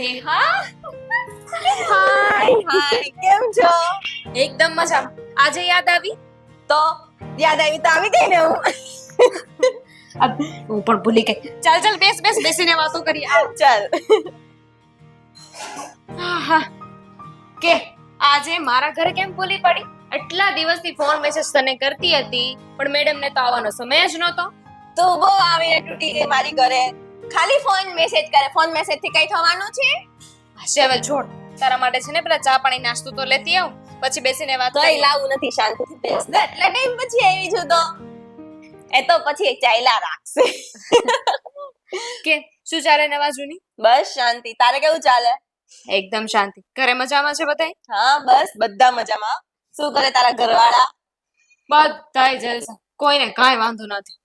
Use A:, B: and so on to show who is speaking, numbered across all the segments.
A: નેહા
B: હાય હાય કેમ છો?
A: એકદમ મજામાં. આજે યાદ આવી
B: તો યાદ આવી તો આવી ગઈ ને હું.
A: હું પણ ભૂલી ગઈ. ચાલ ચાલ બેસ બેસ બેસીને વાતો કરીએ. આવ.
B: ચાલ.
A: આહા. કે આજે મારા ઘરે કેમ ભૂલી પડી? આટલા દિવસથી ફોન મેસેજ તને કરતી હતી પણ મેડમ ને તો આવવાનો સમય જ નહોતો.
B: તું બહુ આવીને તૂટી ગઈ મારી ઘરે. ખાલી ફોન મેસેજ કરે. ફોન મેસેજ થી કઈ થવાનું છે?
A: હવે છોડ. તારા માટે છે ને પેલા ચા પાણી નાસ્તો તો લેતી આવ, પછી બેસીને વાત
B: કઈ
A: કરીએ.
B: લાવું નથી, શાંતિથી બેસ. એટલા ટાઈમ પછી આવી છું તો એ તો પછી ચાલ્યા રાખશે.
A: કે શું ચાલે નવા જૂની?
B: બસ શાંતિ. તારે કેવું ચાલે?
A: એકદમ શાંતિ. ઘરે મજામાં છે બધાય?
B: હા બસ બધા મજામાં. શું કરે તારા ઘરવાળા?
A: બધાય જલસા. કોઈને કાંઈ વાંધો નથી.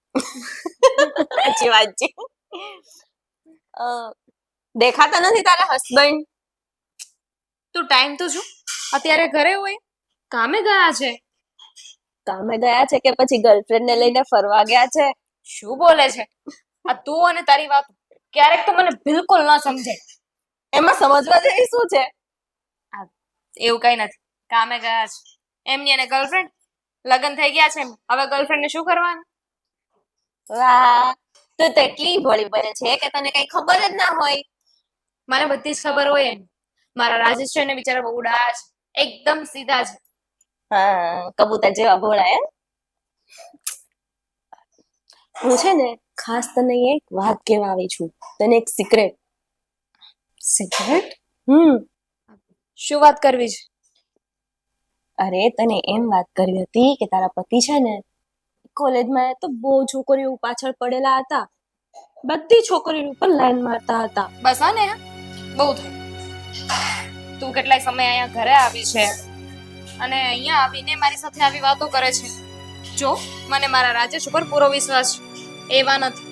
B: સાચી વાત છે. દેખાતા નથી તારા હસબન્ડ?
A: તું ટાઈમ તો જો. અત્યારે ઘરે હોય, કામે ગયા છે.
B: કામે ગયા છે કે પછી ગર્લફ્રેન્ડ ને લઈને ફરવા ગયા છે?
A: શું બોલે છે આ તું અને તારી વાત? ક્યારેક તો મને બિલકુલ ન સમજે.
B: એમાં સમજવા જેવી શું છે?
A: એવું કઈ નથી. કામે ગયા છે. એમની અને ગર્લફ્રેન્ડ લગ્ન થઈ ગયા છે. હવે ગર્લફ્રેન્ડ ને શું કરવાનું?
B: વાહ, તું તો એટલી ભોળી બને છે કે તને કઈ ખબર જ ના હોય.
A: મને બધી જ ખબર હોય એમ. મારા રાજેશ છે ને બિચારા બહુ ઉડા છે. એકદમ સીધા છે.
B: હા, કબૂતર જેવા ભોળા એમ. હું છે ને ખાસ તને એક વાત કહેવા આવી છું. તને એક સિક્રેટ.
A: સિક્રેટ?
B: હમ
A: શું વાત કરવી છે?
B: અરે તને એમ વાત કરવી હતી કે તારા પતિ છે ને કોલેજમાં તો બહુ છોકરીઓ પાછળ પડેલા હતા. બધી છોકરીઓ ઉપર લાઈન મારતા હતા.
A: બસ હા ને, બહુ થઈ. તું કેટલાય સમય અહીંયા ઘરે આવી છે અને અહીંયા આવીને મારી સાથે આવી વાતો કરે છે. જો મને મારા રાજેશ ઉપર પૂરો વિશ્વાસ છે. એવા નથી.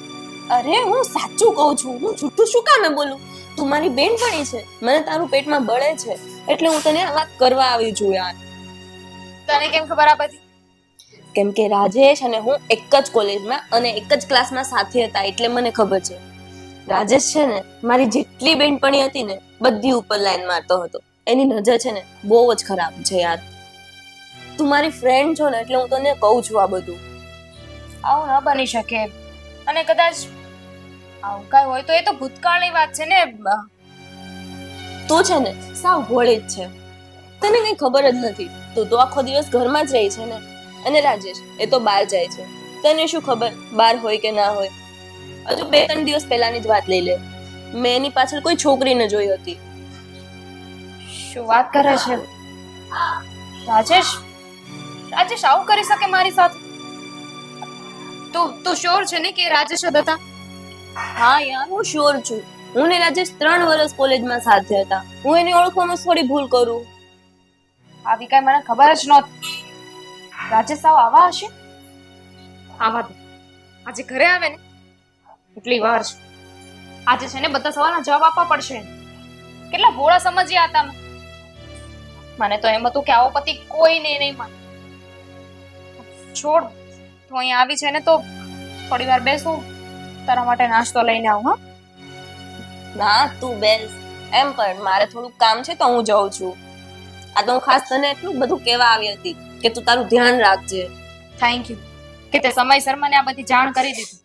B: અરે હું સાચું કહું છું. હું જૂઠું શું કામે બોલું? તું મારી બેનપણી છે. મને તારું પેટમાં બળે છે એટલે હું તને આ વાત કરવા આવી છું યાર.
A: તને કેમ ખબર આ બધી?
B: કેમ કે રાજેશ અને હું એક જ કોલેજમાં અને એક જ ક્લાસમાં સાથે હતા એટલે મને ખબર છે. રાજેશ છે ને મારી જેટલી બેનપણી હતી ને બધી ઉપર લાઈન મારતો હતો. એની નજર છે ને બહુ જ ખરાબ છે યાર. તું મારી ફ્રેન્ડ છો ને એટલે હું તને કહું છું આ બધું.
A: આવું ન બની શકે. અને કદાચ આવું કાંઈ હોય તો એ તો ભૂતકાળની વાત છે ને.
B: તું છે ને સાવ ભોળી જ છે. તને કઈ ખબર જ નથી. તું તો આખો દિવસ ઘરમાં જ રહી છે ને. અને રાજેશ એ તો બહાર જાય છે. તને શું ખબર બહાર હોય કે ના હોય? હજુ 2-3 દિવસ પહેલાની જ વાત લઈ લે. મેં એની પાછળ કોઈ છોકરીને જોઈ હતી.
A: શું વાત કરે છે રાજેશ? રાજેશ આવું કરી શકે મારી સાથે? તું શ્યોર છે ને કે રાજેશ જ હતા?
B: હા યાર હું શ્યોર છું. હું ને રાજેશ 3 વર્ષ કોલેજમાં સાથે હતા. હું એને ઓળખવામાં થોડી ભૂલ કરું.
A: આવી કાંઈ મને ખબર જ નહોતી. રાજેશ સાવ આવા હશે? આવા તો આજે ઘરે આવે ને એટલી વાર છે. આજે છે ને બધા સવાલના જવાબ આપવા પડશે. કેટલા ભોળા સમજ્યા હતા. મને તો એમ હતું કે આવો પતિ કોઈને નહીં માને. છોડ, તું અહીંયા આવી છે ને તો થોડી વાર બેસું, તારા માટે નાસ્તો લઈને આવું. હા
B: ના તું બેસ. એમ પણ મારે થોડુંક કામ છે તો હું જાઉં છું. આ તો હું ખાસ તને એટલું બધું કહેવા આવી હતી કે તું તારું ધ્યાન રાખજે.
A: થેન્ક યુ કે તે સમયસર મને આ બધી જાણ કરી દીધી.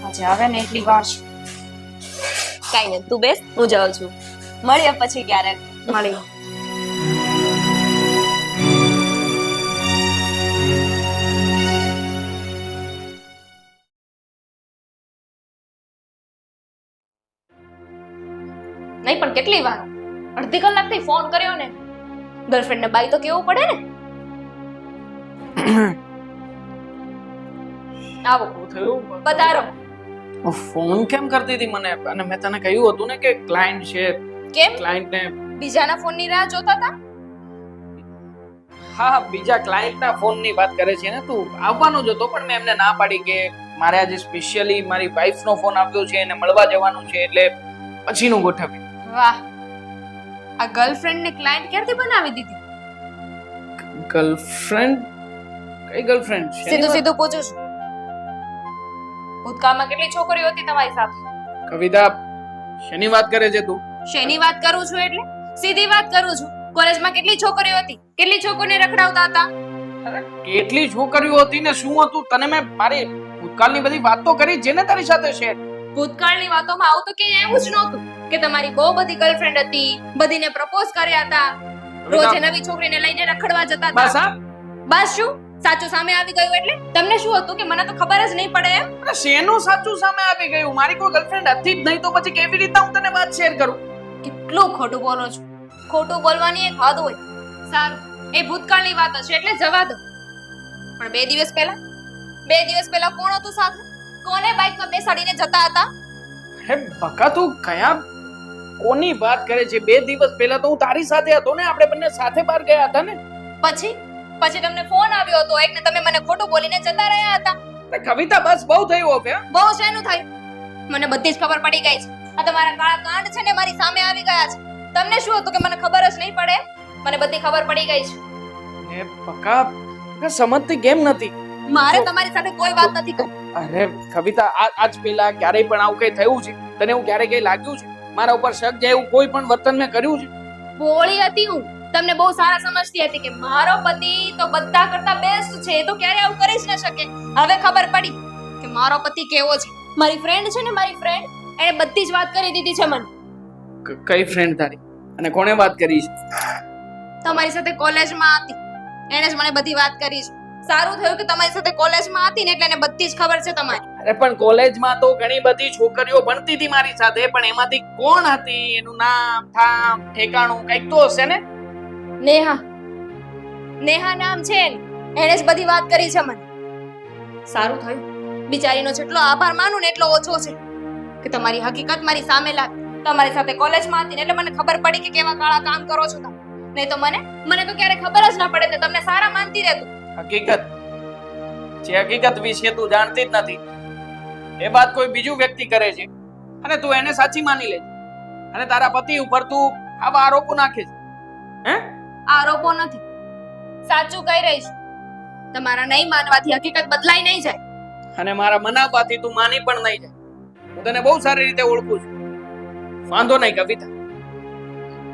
A: આજે આવે ને એટલી વાર છે.
B: કાઈ નહીં, તું બેસ, હું જાઉં છું. મળીએ પછી ક્યારેક.
A: મળી. નહીં પણ કેટલી વાર? અડધી કલાકથી ફોન કર્યો ને. ગર્લફ્રેન્ડ ને બાય તો કેવું પડે ને. આવો પધારો.
C: ફોન કેમ કરતી હતી મને? અને મેં તને કહ્યું હતું ને કે ક્લાયન્ટ છે.
A: કેમ?
C: ક્લાયન્ટને
A: બીજાના ફોનની રાહ જોતા હતા?
C: હા બીજા ક્લાયન્ટના ફોનની વાત કરે છે ને તું? આવવાનો જ હતો પણ મેં એમને ના પાડી કે મારે આજે સ્પેશિયલી મારી વાઈફનો ફોન આવ્યો છે એને મળવા જવાનું છે એટલે પછીનું ગોઠવ્યું.
A: વાહ, આ ગર્લફ્રેન્ડ ને ક્લાયન્ટ ક્યારથી બનાવી દીધી?
C: ગર્લફ્રેન્ડ? કઈ ગર્લફ્રેન્ડ?
A: સીધું સીધું પૂછું છું. ભૂતકાળમાં કેટલી છોકરીઓ હતી તમારી સાથે?
C: કવિતા, શેની વાત કરે છે તું?
A: શેની વાત કરું છું એટલે સીધી વાત કરું છું. કોલેજમાં કેટલી છોકરીઓ હતી, કેટલી છોકરીને રખડાવતા હતા.
C: અરે કેટલી છોકરીઓ હતી ને શું હતું, તને મેં મારી ભૂતકાળની બધી વાતો કરી છે ને તારી સાથે શેર.
A: ભૂતકાળની વાતોમાં આવું તો ક્યાંય એવું જ નહોતું કે તમારી બહુ બધી ગર્લફ્રેન્ડ હતી, બધીને પ્રપોઝ કર્યા હતા, રોજ નવી છોકરીને લઈને રખડવા જતા
C: બસ
A: હતા.
C: હા,
A: બસ શું સાચું સામે આવી ગયું એટલે તમને શું હતું કે મને તો ખબર જ નહીં પડે એમ?
C: અરે શેનું સાચું સામે આવી ગયું? મારી કોઈ ગર્લફ્રેન્ડ હતી જ નહીં તો પછી કેવી રીતના હું તને વાત શેર કરું?
A: કેટલું ખોટું બોલો છો. ખોટું બોલવાની એક હદ હોય. સારું, એ ભૂતકાળની વાત હશે એટલે જવા દો. પણ બે દિવસ પહેલા કોણ હતું સાથે? કોને બાઇકમાં બેસાડીને જતા હતા?
C: હે બકા, તું કયા કોની વાત કરે છે? 2 દિવસ પહેલા તો હું તારી સાથે હતો ને, આપણે બંને સાથે બહાર ગયા હતા ને.
A: પછી તમને ફોન આવ્યો હતો એક ને તમે મને ખોટું બોલીને જતા રહ્યા હતા.
C: અરે કવિતા, બસ બહુ થયું હવે.
A: બહુ શેનું થયું? મને બધી જ ખબર પડી ગઈ છે. આ તમારા કાળા કાંડ છે ને મારી સામે આવી ગયા છે. તમને શું હતું કે મને ખબર જ નહીં પડે? મને બધી ખબર પડી ગઈ છે.
C: હે બકા, સમજતી કેમ નથી?
A: મારે તમારી સાથે કોઈ વાત નથી કરવી.
C: અરે કવિતા, આજ પહેલા ક્યારેય પણ આવું કઈ થયું છે? તને એવું ક્યારે કઈ લાગ્યું છે મારા ઉપર શક જાય એવું કોઈ પણ વર્તન મેં કર્યું છે?
A: ભોળી હતી હું, તમને બહુ સારા સમજતી હતી કે મારો પતિ તો બધા કરતા બેસ્ટ છે, એ તો ક્યારે આવું કરી જ ન શકે. હવે ખબર પડી કે મારો પતિ કેવો છે. મારી ફ્રેન્ડ છે ને, મારી ફ્રેન્ડ, એણે બધી જ વાત કરી દીધી છે મને.
C: કઈ ફ્રેન્ડ તારી? અને કોણે વાત કરી છે?
A: તમારી સાથે કોલેજમાં હતી, એણે જ મને બધી વાત કરી છે. સારું થયું કે તમારી સાથે કોલેજમાં હતી ને એટલે એને બધી જ ખબર છે તમારી.
C: અરે પણ કોલેજમાં તો ઘણી બધી છોકરીઓ ભણતી હતી મારી સાથે, પણ એમાંથી કોણ હતી, એનું નામ ઠામ ઠેકાણું કઈક તો હશે ને?
A: નેહા નામ છે એનું. એણે જ બધી વાત કરી છે મને. સારું થયું, બિચારીનો જેટલો આભાર માનું ને એટલો ઓછો છે કે તમારી હકીકત મારી સામે લાગી. તમારી સાથે કોલેજમાં હતી ને એટલે મને ખબર પડી કે કેવા કાળા કામ કરો છો તમે. નહીં તો મને તો ક્યારે ખબર જ ના પડે. તમને સારા માનતી રહેતું.
C: હકીકત જે હકીકત વિશે તું જાણતી જ નથી એ વાત કોઈ બીજું વ્યક્તિ કરે છે અને તું એને સાચી માની લે છે અને તારા પતિ ઉપર તું આવા આરોપો નાખે છે. હે?
A: આરોપો નથી, સાચું કહી રહી છું. તમારા નહીં માનવાથી હકીકત બદલાઈ નહીં જાય
C: અને મારા મનાવવાથી તું માની પણ નહીં જાય. હું તને બહુ સારી રીતે ઓળખું છું. વાંધો નહીં કવિતા,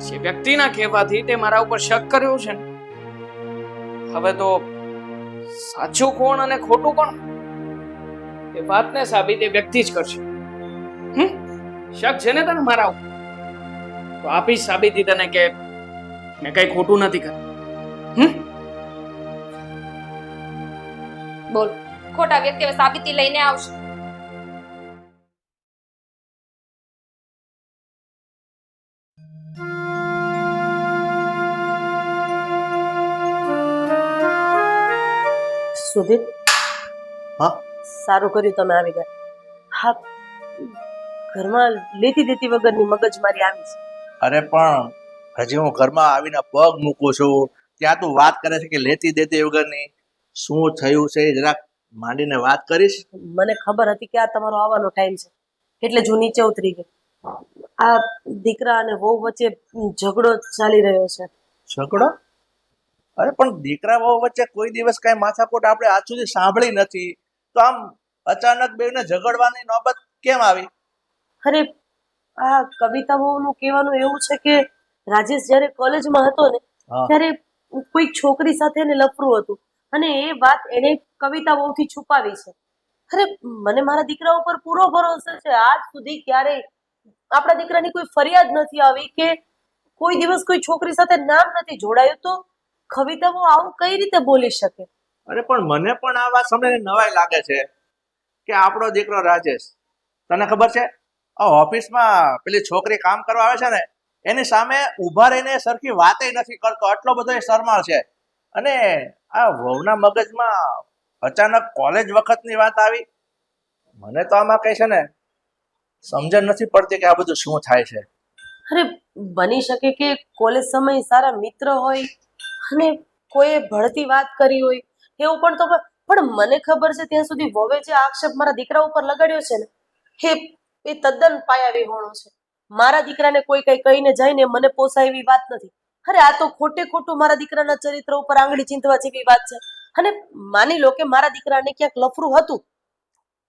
C: જે વ્યક્તિના કહેવાથી તે મારા ઉપર શક કર્યો છે ને, હવે તો સાચું કોણ અને ખોટું કોણ એ વાતને સાબિત એ વ્યક્તિ જ કરશે. શક છે ને તને મારા ઉપર, તો આપીશ સાબિતી તને કે મેં કઈ ખોટું નથી કર્યું.
A: બોલ, ખોટા વ્યક્તિ હવે સાબિતી લઈને આવશે.
D: સુધીર,
E: હા?
D: સારું કર્યું તમે આવી ગયા. હા, ઘરમાં લેતી દેતી વગરની મગજમારી આવી છે.
E: અરે પણ હજી હું ઘરમાં આવીને પગ મૂકું છું ત્યાં તું વાત કરે છે કે લેતી દેતી વગરની. શું થયું છે એ જરાક માંડીને વાત કરીશ?
D: મને ખબર હતી કે આ તમારો આવવાનો ટાઈમ છે એટલે જ હું નીચે ઉતરી ગઈ. આ દીકરા અને વહુ વચ્ચે ઝઘડો ચાલી રહ્યો છે.
E: ઝઘડો? અરે પણ દીકરા વહુ વચ્ચે કોઈ દિવસ કઈ માથાકૂટ આપણે આજ સુધી સાંભળી નથી, તો આમ અચાનક બેને ઝઘડવાની નોબત કેમ આવી?
D: અરે આ કવિતા વહુનું કહેવાનું એવું છે કે રાજેશ જ્યારે કોલેજમાં હતો ને
E: હા.
D: ત્યારે કોઈ છોકરી સાથે એને લફરું હતું અને એ વાત એને કવિતા વહુથી છુપાવી છે. અરે મને મારા દીકરા ઉપર પૂરો ભરોસો છે. આજ સુધી ક્યારેય આપણા દીકરાની કોઈ ફરિયાદ નથી આવી કે કોઈ દિવસ કોઈ છોકરી સાથે નામ નથી જોડાયું, તો કવિતા વહુ આવું કઈ રીતે બોલી શકે?
E: અરે પણ મને પણ આ વાત સાંભળીને નવાઈ લાગે છે કે આપણો દીકરો રાજેશ, તને ખબર છે આ ઓફિસમાં પેલી છોકરી કામ કરવા આવે છે ને એની સામે ઊભા રહીને સરખી વાતે નથી કરતો, આટલો બધો એ શરમાળ છે. અને આ વહુના મગજમાં અચાનક કોલેજ વખતની વાત આવી. મને તો આમાં કઈ છે ને સમજણ નથી પડતી કે આ બધું શું થાય છે.
D: અરે બની શકે કે કોલેજ સમય સારા મિત્ર હોય અને કોઈએ ભળતી વાત કરી હોય એવું પણ તો પણ મને ખબર છે ત્યાં સુધી વહુએ જે આક્ષેપ મારા દીકરા ઉપર લગાડ્યો છે ને એ તદ્દન પાયાવિહોણો છે. મારા દીકરાને કોઈ કઈ કહીને જાય ને મને પોસાય એવી વાત નથી. અરે આ તો ખોટે ખોટું મારા દીકરાના ચરિત્ર ઉપર આંગળી ચીંધવા જેવી વાત છે. અને માની લો કે મારા દીકરાને ક્યાંક લફરું હતું,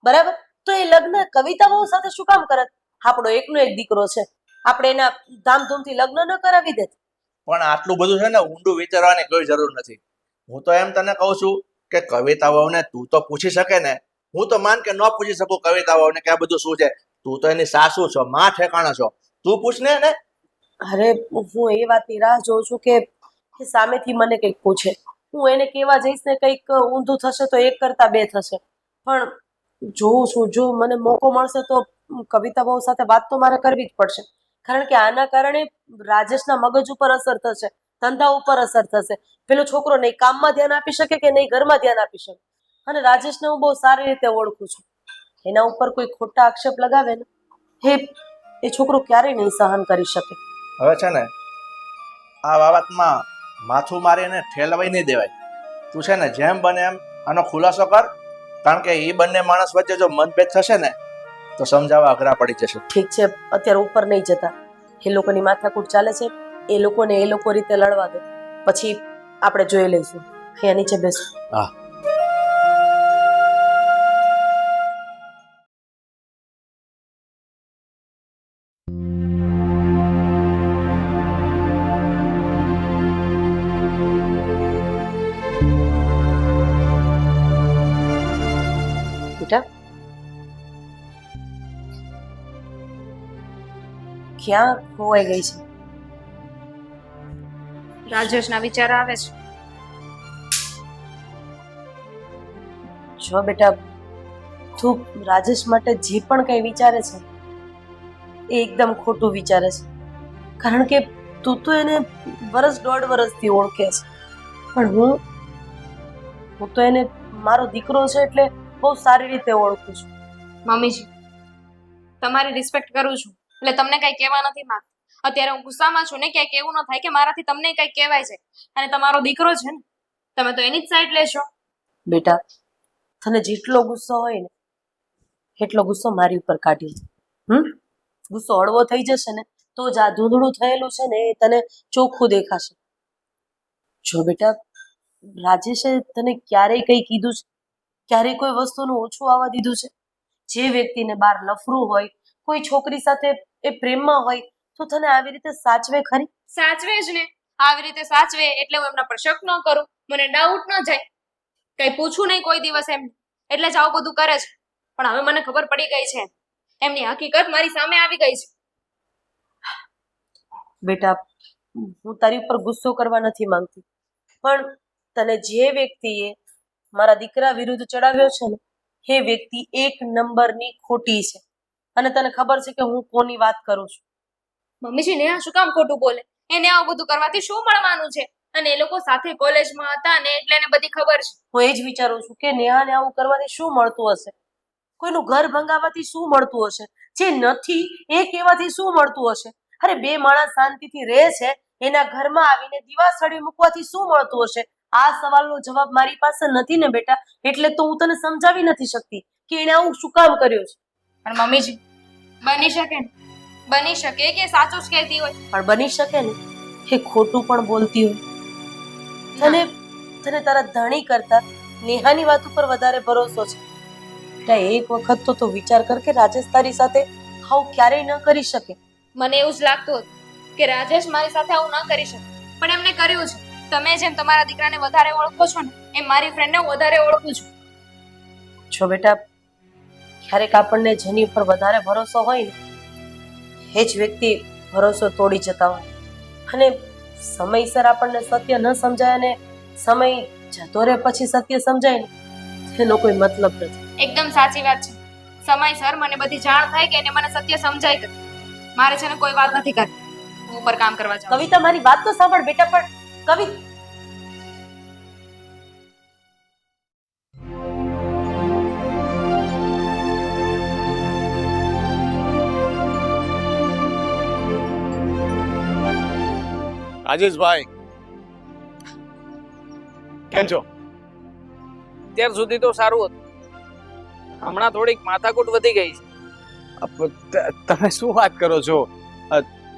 D: બરાબર, તો એ લગ્ન કવિતા વહુ સાથે શું કામ કરત? આપણો એકનો એક દીકરો છે, આપણે એના ધામધૂમથી લગ્ન ન કરાવી દેત.
E: પણ આટલું બધું છે ને ઊંડું વિચારવાની કોઈ જરૂર નથી. હું તો એમ તને કહું છું કે કવિતા વહુને તું તો પૂછી શકે ને. હું તો માન કે ન પૂછી શકું કવિતા વહુને કે આ બધું શું છે. તું તો એની સાસુ છો, માં ઠેકાણા છો, તું પૂછ ને એને.
D: અરે હું એ વાતની રાહ જોઉં છું કે સામેથી મને કંઈક પૂછે. હું એને કહેવા જઈશ ને કંઈક ઊંધું થશે તો એક કરતા બે થશે. પણ જોઉં છું, જો મને મોકો મળશે તો કવિતા બહુ સાથે વાત તો મારે કરવી જ પડશે. કારણ કે આના કારણે રાજેશના મગજ ઉપર અસર થશે, ધંધા ઉપર અસર થશે. પેલો છોકરો નહીં કામમાં ધ્યાન આપી શકે કે નહીં ઘરમાં ધ્યાન આપી શકે. અને રાજેશને હું બહુ સારી રીતે ઓળખું છું. એના ઉપર કોઈ ખોટા આક્ષેપ લગાવે ને એ છોકરો ક્યારેય નહીં સહન કરી શકે.
E: હવે છે ને આ બાબતમાં માથું મારીને ઠેલવાઈ નહીં દેવાય. તું છે ને જેમ બને એમ આનો ખુલાસો કર. કારણ કે એ બંને માણસ વચ્ચે જો મતભેદ થશે ને તો સમજાવવા અઘરા પડી જશે.
D: ઠીક છે, અત્યારે ઉપર નહીં જતા. એ લોકોની માથાકૂટ ચાલે છે, એ લોકોને એ લોકો રીતે લડવા દો, પછી આપણે જોઈ લઈશું. અહીંયા નીચે બેસો.
E: હા.
D: બેટા ક્યાં ખોવાઈ ગઈ છે?
A: રાજેશના વિચાર આવે છે.
D: જો બેટા, તું રાજેશ માટે જે પણ કંઈ વિચારે છે એ એકદમ ખોટું વિચારે છે. કારણ કે તું તો એને દોઢ વર્ષથી ઓળખે છે. પણ હું તો એને મારો દીકરો છે એટલે બહુ સારી રીતે ઓળખું છું.
A: મમ્મીજી, તમારી રિસ્પેક્ટ કરું છું એટલે તમને કઈ કહેવા નથી માંગતી. અત્યારે હું ગુસ્સામાં છું ને, ક્યાંક એવું ન થાય કે મારાથી તમને કઈ કહેવાય છે. અને તમારો દીકરો છે ને, તમે તો એની જ સાઈડ લેશો.
D: બેટા, તને જેટલો ગુસ્સો હોય ને એટલો ગુસ્સો મારી ઉપર કાઢી. ગુસ્સો હળવો થઈ જશે ને તો જ આ ધૂંધળું થયેલું છે ને એ તને ચોખ્ખું દેખાશે. જો બેટા, રાજેશે તને ક્યારેય કંઈ કીધું છે? ક્યારેય કોઈ વસ્તુનું ઓછું આવવા દીધું છે? જે વ્યક્તિને બહાર લફરું હોય, કોઈ છોકરી સાથે એ પ્રેમમાં હોય તો તને આવી રીતે સાચવે ખરી?
A: સાચવે જ ને, આવી રીતે સાચવે એટલે હું એમના પર શક ન કરું, મને ડાઉટ ન જાય, કઈ પૂછું નહીં કોઈ દિવસ એમ, એટલે જ આવું બધું કરે છે. પણ હવે મને ખબર પડી ગઈ છે, એમની હકીકત મારી સામે આવી ગઈ છે.
D: બેટા, હું તારી ઉપર ગુસ્સો કરવા નથી માંગતી, પણ તને જે વ્યક્તિએ મારા દીકરા વિરુદ્ધ ચડાવ્યો છે ને એ વ્યક્તિ એક નંબરની ખોટી છે. અને તને ખબર છે કે હું કોની વાત કરું છું.
A: મમ્મીજી, ને આ શું કામ ખોટું બોલે? એને આવું બધું કરવાથી શું મળવાનું છે? અને એ લોકો સાથે કોલેજમાં હતા ને એટલે એને બધી ખબર છે.
D: હું એ જ વિચારું છું કે નેહાને આવું કરવાથી શું મળતું હશે? કોઈનું ઘર ભંગાવાથી શું મળતું હશે? જે નથી એ કહેવાથી શું મળતું હશે? અરે બે માણસ શાંતિથી રહે છે, એના ઘરમાં આવીને દીવાસળી મૂકવાથી શું મળતું હશે? આ સવાલનો જવાબ મારી પાસે નથી ને બેટા, એટલે તો હું તને સમજાવી નથી શકતી કે એને આવું શું કામ કર્યું છે.
A: પણ મમ્મીજી, બની શકે ને, બની શકે કે સાચું જ કહેતી હોય.
D: પણ બની શકે ને એ ખોટું પણ બોલતી હોય. તને તારા ધણી કરતા નેહાની વાત ઉપર વધારે ભરોસો છે. બેટા, એક વખત તો વિચાર કર કે રાજેશ તારી સાથે આવું ક્યારેય ન કરી શકે.
A: મને એવું જ લાગતું હતું કે રાજેશ મારી સાથે આવું ન કરી શકે, પણ એમને કર્યું છે. તમે જેમ તમારા દીકરાને વધારે ઓળખો છો ને, એમ મારી ફ્રેન્ડને હું વધારે ઓળખું છું.
D: જો બેટા, ક્યારેક આપણને જેની ઉપર વધારે ભરોસો હોય ને એ જ વ્યક્તિ ભરોસો તોડી જતા હોય. અને સમયસર આપણને સત્ય ન સમજાય અને સમય જતો રહે પછી સત્ય સમજાય ને એનો કોઈ મતલબ નથી.
A: એકદમ સાચી વાત છે. સમયસર મને બધી જાણ થાય કે એને મને સત્ય સમજાય કે મારે છે ને કોઈ વાત નથી કરવી. હું ઉપર કામ કરવા જાઉં.
D: કવિતા, મારી વાત તો સાંભળ બેટા. પણ કવિ,
F: રાજેશભાઈ, કેમ છો?
C: અત્યાર સુધી તો સારું હતું, હમણાં થોડીક માથાકૂટ વધી ગઈ છે.
F: તમે શું વાત કરો છો?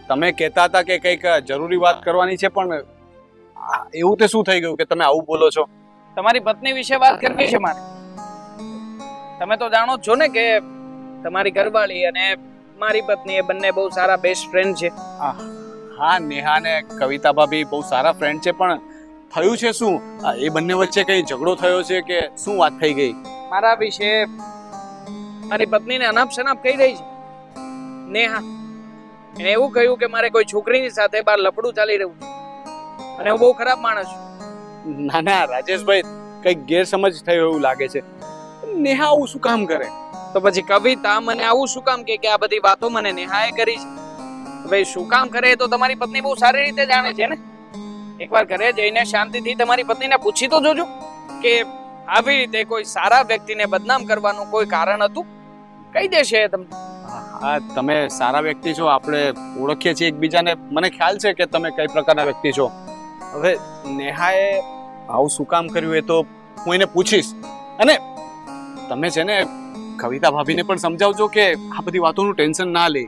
F: તમે કહેતા હતા કે કંઈક જરૂરી વાત કરવાની છે, પણ એવું તે શું થઈ ગયું કે તમે આવું બોલો છો?
C: તમારી પત્ની વિશે વાત કરવી છે મારે. તમે તો જાણો જ છો ને કે તમારી ઘરવાળી અને મારી પત્ની એ બંને બહુ સારા બેસ્ટ ફ્રેન્ડ છે.
F: હા, નેહા ને કવિતા ભાભી બહુ સારા ફ્રેન્ડ છે, પણ થયું છે શું? એ બંને વચ્ચે કઈ ઝઘડો થયો છે કે શું વાત થઈ ગઈ?
C: મારા વિશે મારી પત્નીને અનાપ શનાપ કહી રહી છે. નેહા એને એવું કહ્યું કે મારે કોઈ છોકરીની સાથે બહાર લફડું ચાલી રહ્યું છે અને હું બહુ ખરાબ માણસ છું.
F: ના ના રાજેશભાઈ, કઈક ગેરસમજ થયો એવું લાગે છે. નેહા આવું શું કામ કરે?
C: તો પછી કવિતા મને આવું શું કામ કે આ બધી વાતો મને નેહાએ કરી છે? ભાઈ શું કામ કરે એ તો તમારી પત્ની બહુ સારી રીતે જાણે છે ને. એકવાર ઘરે જઈને શાંતિથી તમારી પત્નીને પૂછી તો જોજો કે આવી રીતે કોઈ સારા વ્યક્તિને બદનામ કરવાનું કોઈ કારણ હતું. કહી દેશે એ તમને.
F: હા, તમે સારા વ્યક્તિ છો, આપણે ઓળખીએ છીએ એકબીજાને, મને ખ્યાલ છે કે તમે કઈ પ્રકારના વ્યક્તિ છો. હવે નેહાએ આવું શું કામ કર્યું એ તો હું એને પૂછીશ. અને તમે છે ને કવિતા ભાભીને પણ સમજાવજો કે આ બધી વાતોનું ટેન્શન ના લે.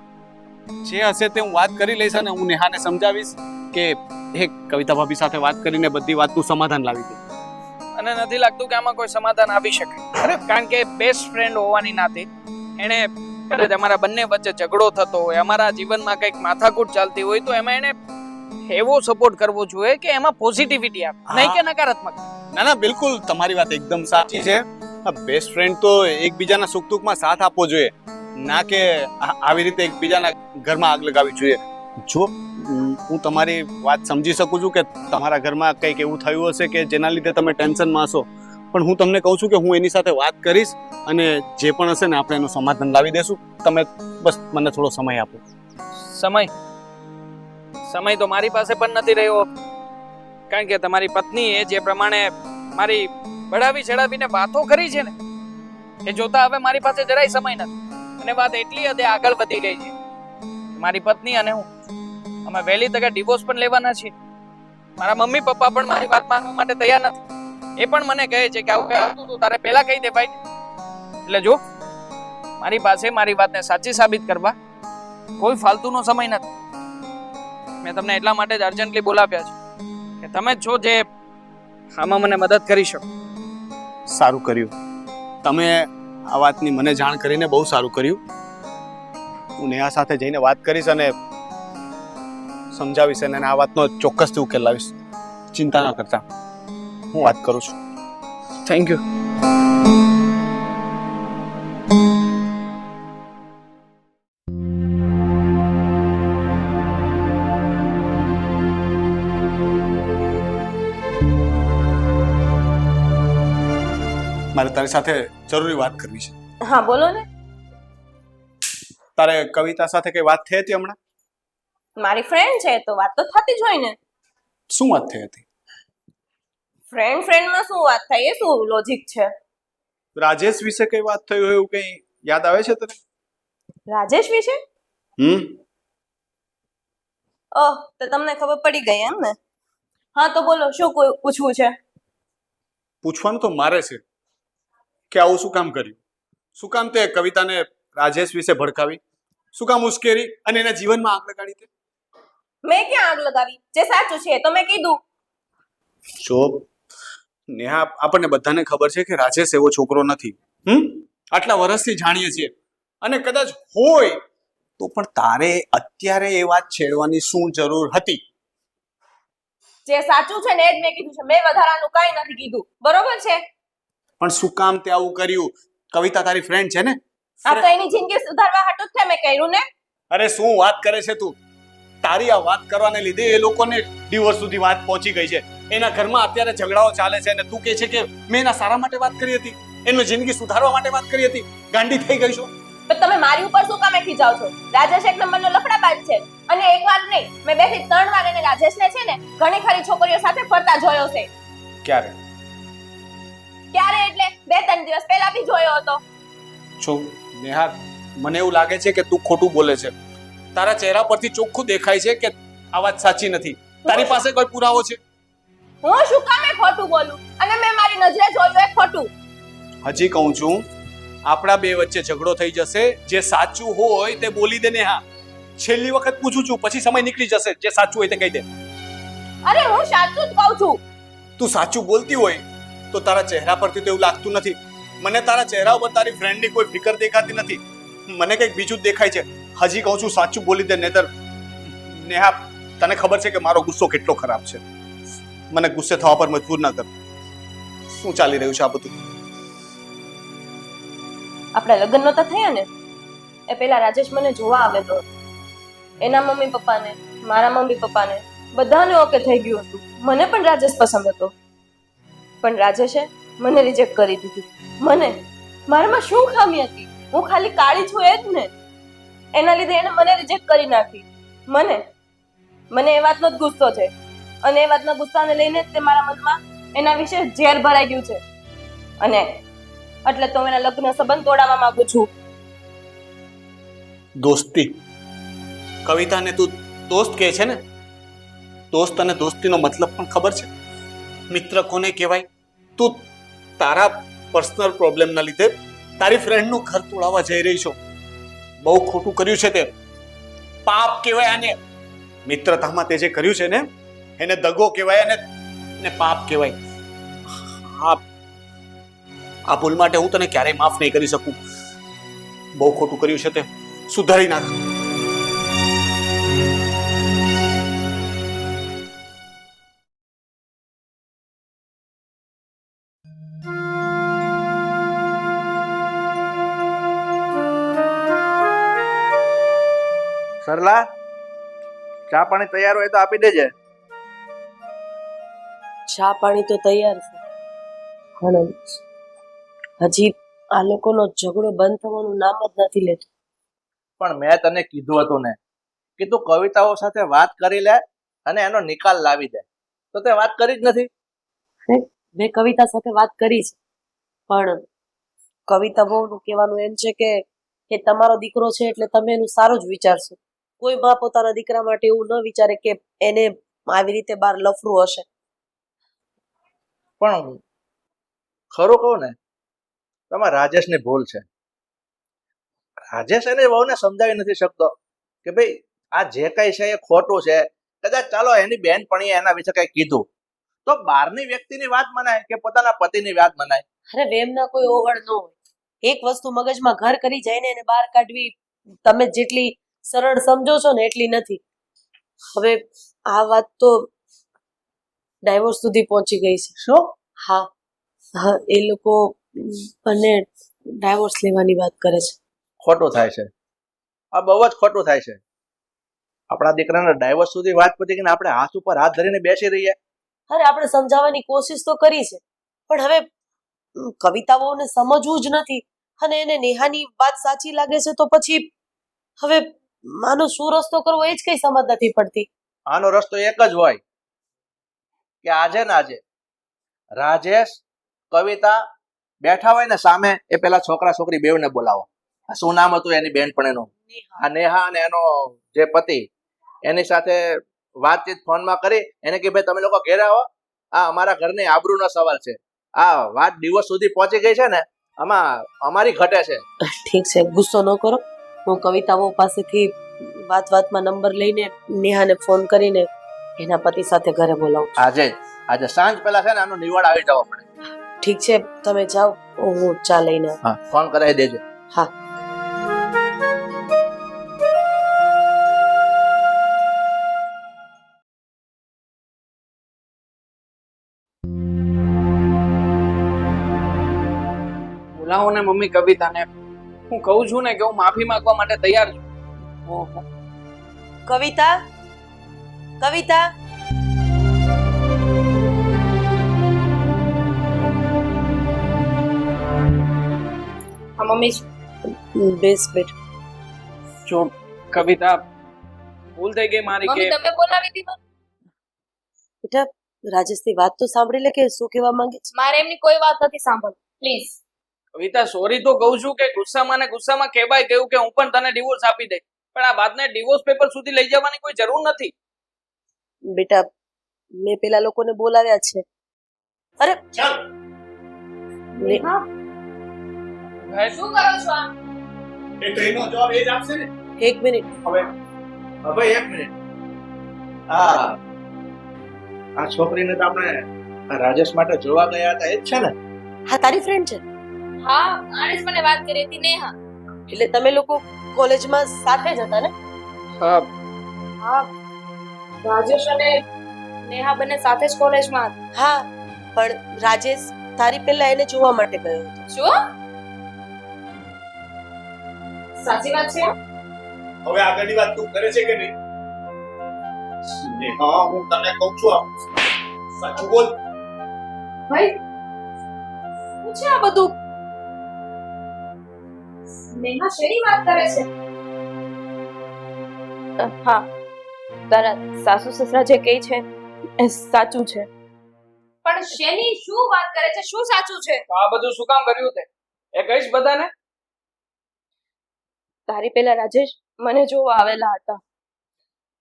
F: જે હશે તે હું વાત કરી લઈશ અને હું નેહાને સમજાવીશ કે એ કવિતા ભાભી સાથે વાત કરીને બધી વાતનું સમાધાન લાવી દે.
C: અને નથી લાગતું કે આમાં કોઈ સમાધાન આવી શકે. કારણ કે બેસ્ટ ફ્રેન્ડ હોવાની નાતે એને કદાચ અમારા બંને વચ્ચે ઝઘડો થતો હોય, અમારા જીવનમાં કંઈક માથાકૂટ ચાલતી હોય તો એમાં એને એવો સપોર્ટ કરવો જોઈએ કે એમાં પોઝિટિવિટી આવે, નહીં કે નકારાત્મક.
F: ના ના, બિલકુલ તમારી વાત એકદમ સાચી છે. બેસ્ટ ફ્રેન્ડ તો એકબીજાના સુખ દુઃખમાં સાથ આપવો જોઈએ, ના કે આવી રીતે એકબીજાના ઘરમાં આગ લગાવવી જોઈએ. જો હું તમારી વાત સમજી શકું છું કે તમારા ઘરમાં કંઈક એવું થયું હશે કે જેના લીધે તમે ટેન્શનમાં હશો, પણ હું તમને કહું છું કે હું એની સાથે વાત કરીશ અને જે પણ હશે ને આપણે એનું સમાધાન લાવી દેશું. તમે બસ મને થોડો સમય આપો.
C: સમય તો મારી પાસે પણ નથી રહ્યો, કારણ કે તમારી પત્નીએ જે પ્રમાણે મારી બઢાવી ચડાવીને વાતો કરી છે ને એ જોતા હવે મારી પાસે જરાય સમય નથી. અને વાત એટલી હદે આગળ વધી ગઈ છે મારી પત્ની અને હું અમે વહેલી તકે ડિવોર્સ પણ લેવાના છીએ. મારા મમ્મી પપ્પા પણ મારી વાત માનવા માટે તૈયાર નથી. એ પણ મને કહે છે કે આવું કઈ હતું તો તારે પહેલા કહી દે ભાઈ. એટલે જો મારી પાસે મારી વાતને સાચી સાબિત કરવા કોઈ ફાલતુનો સમય નથી. મેં તમને એટલા માટે જ અર્જન્ટલી બોલાવ્યા છે કે તમે જ છો જે આમાં મને મદદ કરી શકો.
F: સારું કર્યું તમે આ વાતની મને જાણ કરીને, બહુ સારું કર્યું. હું નેહા સાથે જઈને વાત કરીશ અને સમજાવીશ અને આ વાતનો ચોક્કસથી ઉકેલ લાવીશ. ચિંતા ન કરતા, હું વાત કરું છું.
C: Thank you.
F: મારે તારી સાથે જરૂરી વાત કરવી છે.
B: હા બોલો ને.
F: તારે કવિતા સાથે કઈ વાત થઈ હતી હમણાં?
B: મારી ફ્રેન્ડ છે તો વાત તો થતી જ હોય ને.
F: શું વાત થઈ હતી?
B: ફ્રેન્ડમાં શું વાત થાય, એ શું લોજિક છે?
F: રાજેશ વિશે કઈ વાત થઈ હોય એવું કઈ યાદ આવે છે તને?
B: રાજેશ વિશે? ઓહ, તો તમને ખબર પડી ગઈ એમ ને? હા તો બોલો, શું પૂછવું છે?
F: પૂછવાનું તો મારે છે કે આવું શું કામ કર્યું? શું કામ તે કવિતાને રાજેશ વિશે ભડકાવી? શું કામ ઉશ્કેરી અને એના જીવનમાં આગ લગાડી તે?
B: મેં ક્યાં આગ લગાવી? જે સાચું છે તો મેં કીધું.
F: જો નેહા, આપણને બધાને ખબર છે કે રાજેશ એવો છોકરો નથી. આટલા વર્ષથી જાણીએ છીએ અને કદાચ હોય તો પણ તારે અત્યારે એ વાત છેડવાની શું જરૂર હતી?
B: જે સાચું છે ને એ જ મેં કીધું છે. મેં વધારાનું કાંઈ નથી કીધું, બરોબર છે?
F: પણ શું કામ તે આવું કર્યું? કવિતા તારી ફ્રેન્ડ છે ને?
B: આ તો એની જિંદગી સુધારવા હાટું જ મેં કર્યું ને.
F: અરે શું વાત કરે છે તું? તારી આ વાત કરવાને લીધે એ લોકોને ડિવોર્સ સુધી વાત પહોંચી ગઈ છે. એના ઘરમાં અત્યારે ઝઘડાઓ ચાલે છે અને તું કહે છે કે મેં એના સારા માટે વાત કરી હતી, એની જિંદગી સુધારવા માટે વાત કરી હતી. ગાંડી થઈ ગઈ છો?
B: પણ તમે મારી ઉપર શું કામે ખીજાવ છો? રાજેશ એક નંબરનો લફડાબાજ છે અને એક વાર નહીં, મેં 2 થી 3 વાર એને રાજેશને છે ને ઘણી ખરી છોકરીઓ સાથે ફરતા જોયો છે.
F: ક્યારે?
B: ક્યારે એટલે 2-3 દિવસ પહેલા બી જોયો હતો.
F: છો નેહા, મને એવું લાગે છે કે તું ખોટું બોલે છે. તારા ચહેરા પરથી ચોખ્ખું દેખાય છે કે આ વાત સાચી નથી. તારી પાસે કોઈ પુરાવો છે?
B: હું શું કામે ખોટું બોલું? અને મેં મારી નજરે જોયું એ ખોટું.
F: હજી કહું છું, આપણા બે વચ્ચે ઝઘડો થઈ જશે. જે સાચું હોય તે બોલી દે નેહા. છેલ્લી વખત પૂછું છું, પછી સમય નીકળી જશે. જે સાચું હોય તે કહી દે.
B: અરે હું સાચું જ કહું છું.
F: તું સાચું બોલતી હોય તો તારા ચહેરા પરથી તો એવું લાગતું નથી. મને તારા ચહેરા ઉપર તારી ફ્રેન્ડની કોઈ ફિકર દેખાતી નથી. મને કંઈક બીજું જ દેખાય છે. હજી કહું છું સાચું બોલી દે નહીતર નેહા તને ખબર છે કે મારો ગુસ્સો કેટલો ખરાબ છે. મને ગુસ્સે થવા પર મજબૂર ના કર. શું ચાલી રહ્યું છે આ બધું?
B: આપણા લગ્ન નહોતા થયા ને એ પહેલા રાજેશ મને જોવા આવેલો હતો. એના મમ્મી પપ્પાને, મારા મમ્મી પપ્પાને બધાને ઓકે થઈ ગયું હતું. મને પણ રાજેશ પસંદ હતો, પણ રાજેશે મને રિજેક્ટ કરી દીધી. મારામાં શું ખામી હતી? હું ખાલી કાળી છું એ જ ને. એના લીધે એને મને રિજેક્ટ કરી નાખી. મને એ વાતનો જ ગુસ્સો છે, અને એ વાતના ગુસ્સાને લઈને જ તે મારા મનમાં એના વિશે ઝેર ભરાઈ ગયું છે. અને એટલે તો એના લગ્ન સંબંધ તોડાવવા માંગુ છું.
F: દોસ્તી? કવિતાને તું દોસ્ત કહે છે ને? દોસ્ત અને દોસ્તીનો મતલબ પણ ખબર છે? મિત્ર કોને કહેવાય? તું તારા પર્સનલ પ્રોબ્લેમના લીધે તારી ફ્રેન્ડનું ઘર તોડાવવા જઈ રહી છો. બહુ ખોટું કર્યું છે તે. પાપ કહેવાય આને. મિત્રતામાં તે જે કર્યું છે ને એને દગો કહેવાય અને પાપ કહેવાય. આ ભૂલ માટે હું તને ક્યારેય માફ નહીં કરી શકું. બહુ ખોટું કર્યું છે તે. સુધારી નાખ.
E: સરલા, ચા પાણી તૈયાર હોય તો આપી દેજે.
D: ચા પાણી તો તૈયાર છે, પણ હજી આ લોકોનો ઝઘડો બંધ થવાનું નામ જ નથી લેતો.
E: પણ મેં તને કીધું હતું ને કે તું કવિતાઓ સાથે વાત કરી લે અને એનો નિકાલ લાવી દે, તો તે વાત કરી જ નથી.
D: મેં કવિતા સાથે વાત કરી છે, પણ કવિતા બહુનું કહેવાનું એમ છે કે એ તમારો દીકરો છે એટલે તમે એનું સારું જ વિચારશો. કોઈ બા પોતાના દીકરા માટે એવું ન વિચારે કે એને આવી રીતે બહાર લફરું હશે.
E: પણ ખરું કહું ને, તમારા રાજેશની ભૂલ છે. રાજેશ એને વહુને સમજાવી નથી શકતો કે ભાઈ આ જે કઈ છે એ ખોટું છે. કદાચ ચાલો એની બેનપણીએ એના વિશે કઈ કીધું તો બહારની વ્યક્તિની વાત મનાય કે પોતાના પતિની વાત મનાય.
D: અરે વેમના કોઈ ઓગળ ન હોય. એક વસ્તુ મગજમાં ઘર કરી જાય ને એને બહાર કાઢવી તમે જેટલી સરળ સમજો છો ને એટલી નથી. હવે આ વાત તો ડાયવોર્સ સુધી પહોંચી ગઈ છે.
E: શું?
D: હા, એ લોકો બંને ડાયવોર્સ લેવાની વાત કરે છે.
E: ખોટું થાય છે, આ બહુ જ ખોટું થાય છે. આપણા દીકરાના ડાયવોર્સ સુધી વાત પતી ગઈ ને આપણે હાથ ઉપર હાથ ધરીને બેસી રહીએ.
D: અરે આપણે સમજાવવાની કોશિશ તો કરી છે, પણ હવે કવિતાઓને સમજવું જ નથી અને એને નેહાની વાત સાચી લાગે છે તો પછી હવે માનો શું રસ્તો કરવો એ જ કઈ સમજ નથી પડતી.
E: આનો રસ્તો એક જ હોય કે આજે ને આજે રાજેશ કવિતા બેઠા હોય ને સામે, એ પેલા છોકરા છોકરી બેવને બોલાવો. આ શું નામ હતું એની બેનપણીનું? આ નેહા અને એનો જે પતિ, એની સાથે વાતચીત ફોનમાં કરી એને કે ભાઈ તમે લોકો ઘેર આવો, આ અમારા ઘરની આબરૂનો સવાલ છે. આ વાત ડિવોર્સ સુધી પહોંચી ગઈ છે ને, આમાં અમારી ઘટે છે.
D: ઠીક છે, ગુસ્સો ન કરો. હું કવિતાઓ પાસેથી વાતમાં નંબર લઈને નેહાને ફોન કરીને એના પતિ સાથે ઘરે બોલાવું.
E: આજે સાંજ પહેલા છે ને આનો નિવાડ આવી જવો પડે.
D: ઠીક છે, તમે જાઓ, હું ચા લઈને.
E: હા, ફોન કરાવી દેજો.
D: હા.
C: બોલાવો ને મમ્મી કવિતાને. હું કહું છું ને કે હું માફી માંગવા માટે તૈયાર છું.
D: ઓહો, કવિતા, કવિતા.
A: હા મમ્મી,
D: બેસ બેઠ.
C: જો કવિતા, ભૂલ થઈ ગઈ મારી કે
A: મમ્મી તમે બોલાવી હતી મને.
D: બેટા, રાજેશની વાત તો સાંભળી લે કે શું કહેવા માંગે છે.
A: મારે એમની કોઈ વાત નથી સાંભળવી, પ્લીઝ.
C: કવિતા સોરી તો કહું છું કે ગુસ્સામાં ને ગુસ્સામાં કહેવાય ગયું કે હું પણ તને ડિવોર્સ આપી દઈ, પણ આ વાતને ડિવોર્સ પેપર સુધી લઈ જવાની કોઈ જરૂર નથી.
D: બેટા, મેં પેલા લોકોને બોલાવ્યા છે. અરે
C: ચાલ,
A: હા, શું કરો છો આ?
F: એ ટ્રેનનો જવાબ એ જ આપશે ને.
D: એક મિનિટ.
E: હવે એક મિનિટ. આ છોકરીને તો આપણે આ રાજેશ માટે જોવા ગયા હતા એ જ છે ને?
D: હા, તારી ફ્રેન્ડ છે.
A: હા, આણે જ મને વાત કરી હતી નેહા.
D: એટલે તમે લોકો કોલેજમાં સાથે જ હતા ને?
C: હા,
A: હા, રાજેશ અને નેહા બંને સાથે જ કોલેજમાં હતા.
D: હા, પણ રાજેશ તારી પહેલા એને જોવા માટે ગયો હતો.
A: શું? સાચી વાત છે?
F: હવે આગળની વાત તું કરે છે કે નહીં? નેહા, હું તને કહું છું સાચું બોલ.
A: ભાઈ શું છે આ બધું? નેહા શેની વાત કરે છે?
B: હા, તારા સાસુ સસરા જે કહે છે એ સાચું છે.
A: પણ શેની શું વાત કરે છે? શું સાચું છે?
C: તો આ બધું શું કામ કર્યું તે એ કહીશ બધાને?
B: તારી પહેલા રાજેશ મને જોવા આવેલા હતા.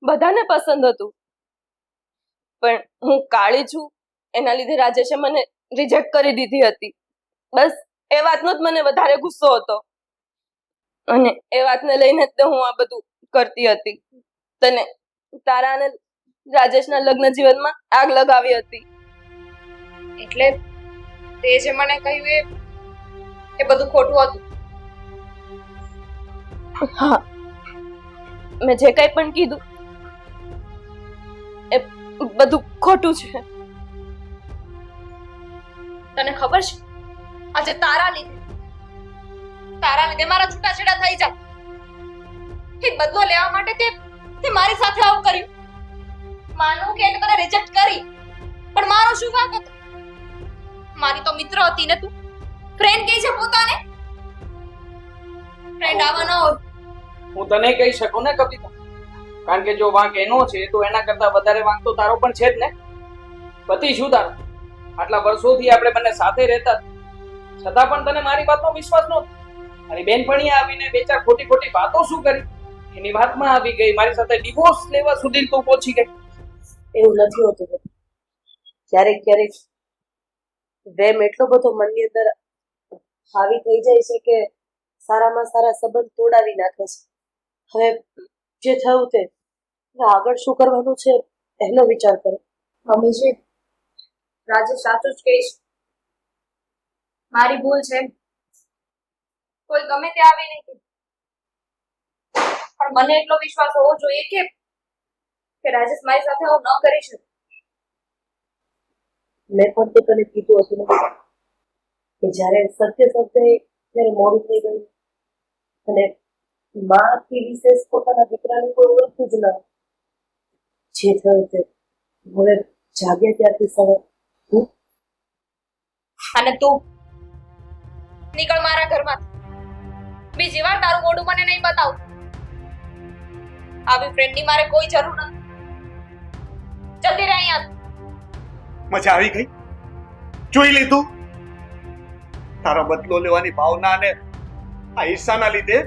B: બધાને પસંદ હતું, પણ હું કાળી છું એના લીધે રાજેશે મને રિજેક્ટ કરી દીધી હતી. બસ એ વાતનો જ મને વધારે ગુસ્સો હતો અને એ વાતને લઈને જ તો હું આ બધું કરતી હતી. તને તારા અને રાજેશના લગ્ન જીવનમાં આગ લગાવી હતી.
A: એટલે તે જે મને કહ્યું એ બધું ખોટું હતું.
B: હા, મેં જે કંઈ પણ કીધું એ બધું ખોટું છે.
A: તને ખબર છે આજે તારા લીધે મારા છૂટાછેડા થઈ જાય. એ બદલો લેવા માટે તે મારી સાથે આવું કર્યું. માનું કે એને તને રિજેક્ટ કરી, પણ મારો શું વાંક હતો? મારી તો મિત્ર હતી ને તું. ફ્રેન્ડ કહે છે પોતાને. ફ્રેન્ડ આવા ન હોય.
C: હું તને કહી શકું ને કવિતા, કારણ કે જો વાંક એનો છે તો એના કરતા વધારે વાંક તો તારો પણ છે જ ને. પતિ શું તારો? આટલા વર્ષોથી આપણે બંને સાથે રહેતા, છતાં પણ તને મારી વાતનો વિશ્વાસ નહોતો. મારી બેનપણી આવીને બે ચાર ખોટી ખોટી વાતો શું કરી, એની વાતમાં આવી ગઈ, મારી સાથે ડિવોર્સ લેવા સુધી તું પહોંચી ગઈ.
D: એવું નથી હોતું બેટા. ક્યારેક ક્યારેક વેમ એટલો બધો મનની અંદર હાવી થઈ જાય છે કે સારામાં સારા સંબંધ તોડાવી નાખે છે. હવે જે થયું તે હવે આગળ શું કરવાનું છે એનો વિચાર કરો.
A: મમ્મીજી, રાજેશ સાચું જ કહે છે. મારી ભૂલ છે. કોઈ ગમે તે આવી નહીં કીધું, પણ મને એટલો વિશ્વાસ હોવો જોઈએ કે રાજેશ મારી સાથે આવું ન કરી શકે.
D: મેં પણ તો તને કીધું હતું ને કે જ્યારે સત્ય શબ્દ ત્યારે મોડું થઈ ગયું અને માથી વિશેષ પોતાના દીકરાને કોઈ ઓળખતું જ ના. જે થયું તે હવે જાગ્યા ત્યારથી સવાર
A: અને તું નીકળ મારા ઘરમાંથી. બીજી વાર તારું મોઢું મને નહીં બતાવું. આવી ફ્રેન્ડની મારે કોઈ જરૂર નથી. જલ્દી રહે અહીંયા.
F: મજા આવી ગઈ? જોઈ લીધું? તારા બદલો લેવાની ભાવના અને આ ઈર્ષાના લીધે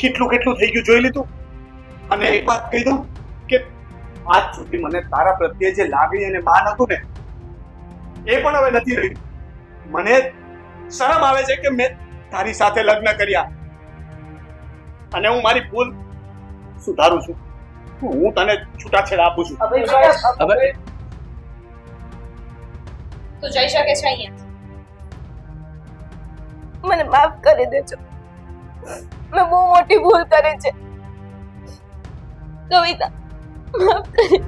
F: કેટલું કેટલું થઈ ગયું જોઈ લીધું? અને એક વાત કહી દઉં કે આજ સુધી મને તારા પ્રત્યે જે લાગણી અને માન હતું ને એ પણ હવે નથી રહ્યું. મને શરમ આવે છે કે મેં તારી સાથે લગ્ન કર્યા અને હું મારી ભૂલ સુધારું છું. હું તને છૂટાછેડા આપું છું.
D: હવે
C: હવે
A: તું જઈ શકે છે અહીંયા.
B: મને માફ કરી દેજો. મેં બહુ મોટી ભૂલ કરી છે. કવિતા, માફ કરી.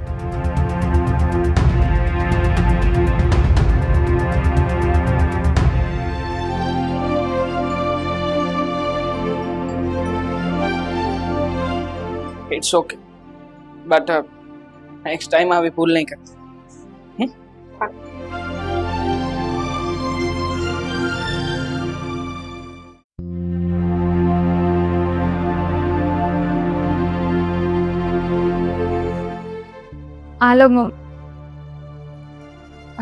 C: It's okay, but next time આવી ભૂલ નહીં કરતી.
G: હાલો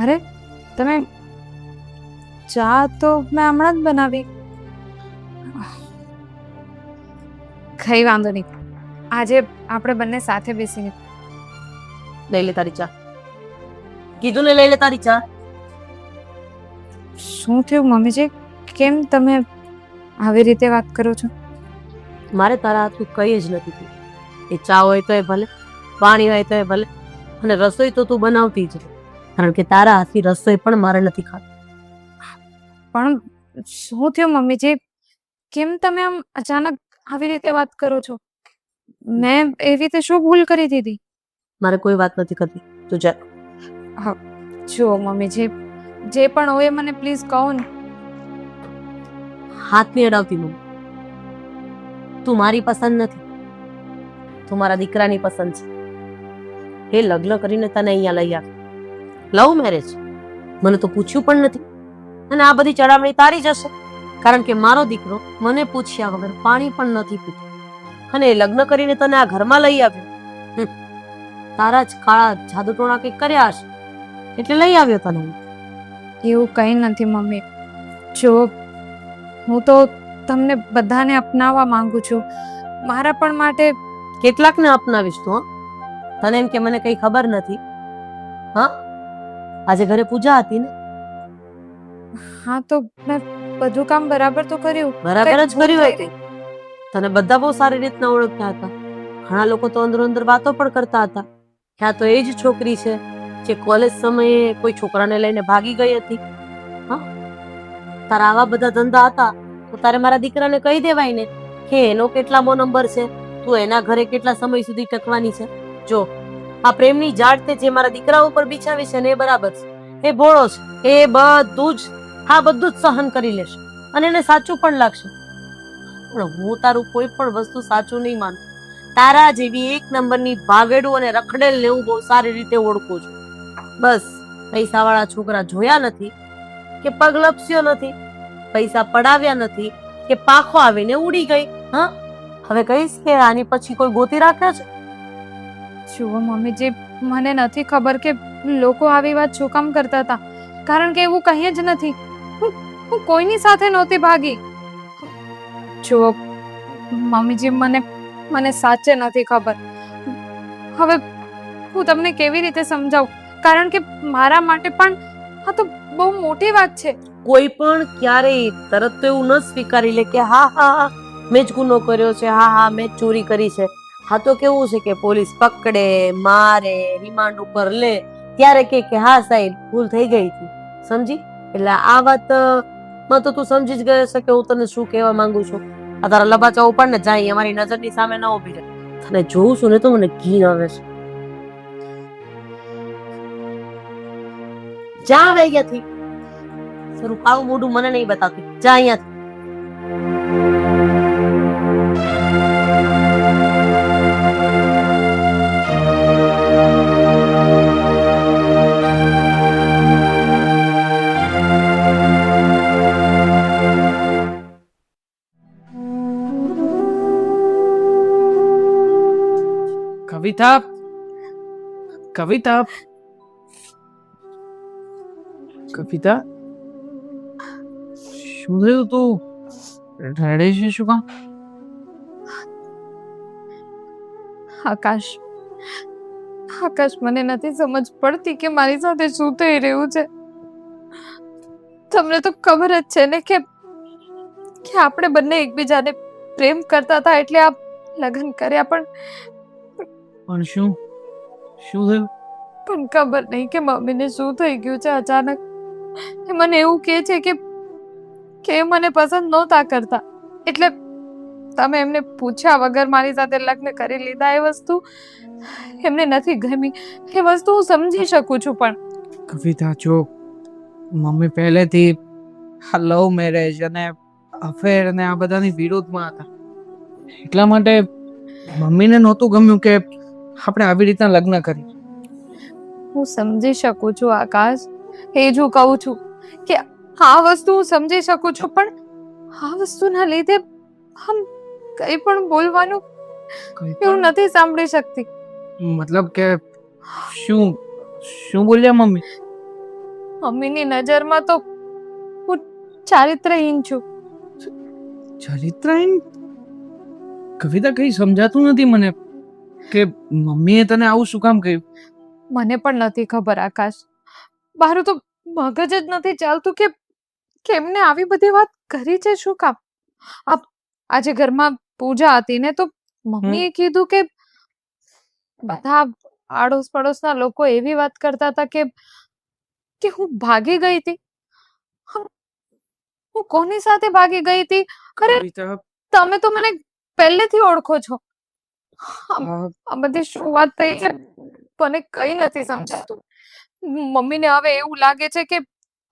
G: અરે તમે ચા તો મેં હમણાં જ બનાવી. કઈ વાંધો નહીં, આજે આપણે બંને સાથે બેસીને
D: લઈ લે તારી ચા. કીધું ને લઈ લે તારી ચા.
G: શું થયું મમ્મીજી? કેમ તમે આવી રીતે વાત કરો છો?
D: મારે તારા હાથનું કઈ જ નથી થયું. એ ચા હોય તો એ ભલે, પાણી હોય તો એ ભલે, અને રસોઈ તો તું બનાવતી જ રહે. કારણ કે તારા હાથની રસોઈ પણ મારે નથી ખાતી.
G: પણ શું થયું મમ્મીજી? કેમ તમે આમ અચાનક આવી રીતે વાત કરો છો? મેં એવી રીતે શું ભૂલ કરી દીધી?
D: મારે કોઈ વાત નથી કરવી, તું જા.
G: જો મમ્મી, જે પણ હોય મને પ્લીઝ કહો ને.
D: હાથ નહીં અડાવતી મને. તું મારી પસંદ નથી, તું મારા દીકરાની પસંદ છે. એ લગ્ન કરીને તને અહીંયા લઈ આવે, લવ મેરેજ. મને તો પૂછ્યું પણ નથી, અને આ બધી ચડામણી તારી જ હશે, કારણ કે મારો દીકરો મને પૂછ્યા વગર પાણી પણ નથી પીતો, અને એ લગ્ન કરીને તને આ ઘરમાં લઈ આવ્યો. તારા જ કાળા જાદુટોણા કંઈક કર્યા હશે એટલે લઈ આવ્યો તને.
G: એવું કંઈ નથી મમ્મી. જો હું તો તમને બધાને અપનાવવા માંગુ છું. મારા પણ માટે
D: કેટલાકને અપનાવીશ તું? તને એમ કે મને કઈ ખબર નથી? હા, આજે ઘરે પૂજા હતી ને?
G: હા, તો મેં બધું કામ બરાબર તો કર્યું.
D: બરાબર જ કર્યું હોય તે. તને બધા બહુ સારી રીતના ઓળખતા હતા. ઘણા લોકો તો અંદરો અંદર વાતો પણ કરતા હતા કે આ તો એ જ છોકરી છે જે કોલેજ સમયે કોઈ છોકરાને લઈને ભાગી ગઈ હતી. હા, તારા આવા બધા ધંધા હતા તો તારે મારા દીકરાને કહી દેવાય ને કે એનો કેટલામો નંબર છે, તું એના ઘરે કેટલા સમય સુધી ટકવાની છે. જો આ પ્રેમની જાળ તે જે મારા દીકરા ઉપર બિછાવી છે ને એ બરાબર છે. એ ભોળો છે, એ બધું જ સહન કરી લેશે અને એને સાચું પણ લાગશે. પણ હું તારું કોઈ પણ વસ્તુ સાચું નહીં માનું. તારા જેવી એક નંબરની ભાગેડું અને રખડેલ ને હું બહુ સારી રીતે ઓળખું છું. બસ પૈસાવાળા છોકરા જોયા નથી કે પગ લપસ્યો નથી, પૈસા પડાવ્યા નથી કે પાંખો આવીને ઉડી ગઈ. હા, હવે કહીશ કે આની પછી કોઈ ગોતી રાખ્યા છે?
G: જુઓ મમ્મી, જે મને નથી ખબર કે લોકો આવી વાત શું કામ કરતા હતા, કારણ કે એવું કંઈ જ નથી. હું કોઈની સાથે નહોતી ભાગી. જુઓ મમ્મીજી, મને સાચે નથી ખબર. હવે હું તમને કેવી રીતે સમજાવું, કારણ કે મારા માટે પણ આ તો બહુ મોટી વાત છે.
D: કોઈ પણ ક્યારેય તરત તો એવું ન સ્વીકારી લે કે હા હા મેં જ ગુનો કર્યો છે, હા હા મેં જ ચોરી કરી છે. હા, તો કેવું છે કે પોલીસ પકડે, મારે, રિમાન્ડ ઉપર લે ત્યારે કે હા સાહેબ ભૂલ થઈ ગઈ હતી. સમજી? એટલે આ વાત માં તો તું સમજી જ ગયો છે કે હું તને શું કહેવા માંગુ છું. આ તારા લબાચા ઉપર ને જાય અમારી નજરની સામે ન ઉભી રહે. તને જોઉં છું ને તો મને ઘી આવે છે. જા હવે અહીંયાથી. તારું કાળું મોઢું મને નહીં બતાવતી. જા અહીંયાથી.
C: કવિતા, કવિતા, કવિતા, શું થયું? તું રડે છે શું કામ?
G: આકાશ, મને નથી સમજ પડતી કે મારી સાથે શું થઈ રહ્યું છે. તમને તો ખબર જ છે ને કે આપણે બંને એકબીજાને પ્રેમ કરતા હતા, એટલે આ લગ્ન કર્યા.
C: પણ શું થયું?
G: પણ ખબર નહીં કે મમ્મીને શું થઈ ગયું છે અચાનક. એ મને એવું કહે છે કે મને પસંદ નહોતા કરતા, એટલે તમે એમને પૂછ્યા વગર મારી સાથે લગ્ન કરી લીધા. એ વસ્તુ એમને નથી ગમી. એ વસ્તુ હું સમજી શકું છું, પણ
C: કવિતા, જો મમ્મી પહેલેથી આ લવ મેરેજ અને અફેર અને આ બધાની વિરોધમાં હતા, એટલા માટે મમ્મીને નહોતું ગમ્યું કે આપણે આવી રીતના લગ્ન કરીએ.
G: હું સમજી શકું છું આકાશ. એ જ હું કહું છું કે આ વસ્તુ હું સમજી શકું છું, પણ આ વસ્તુના લીધે હમ કંઈ પણ બોલવાનું હું નથી સાંભળી શકતી.
C: મતલબ કે શું બોલ્યા મમ્મી?
G: મમ્મીની નજરમાં તો હું ચારિત્રહીન છું.
C: ચરિત્રહીન? કવિતા, કઈ સમજાતું નથી મને કે મમ્મીએ તને આવું શું કામ કહ્યું.
G: મને પણ નથી ખબર આકાશ. મારું તો મગજ જ નથી ચાલતું કે એમને આવી બધી વાત કરી છે શું કામ. આજે ઘરમાં પૂજા હતી ને, તો મમ્મીએ કીધું કે બધા આડોશ પડોશના લોકો એવી વાત કરતા હતા કે હું ભાગી ગઈ હતી. હું કોની સાથે ભાગી ગઈ હતી? અરે
C: કવિતા,
G: તમે તો મને પહેલેથી ઓળખો છો. આ બધી શું વાત થઈ છે મને કઈ નથી સમજાતું. મમ્મીને હવે એવું લાગે છે કે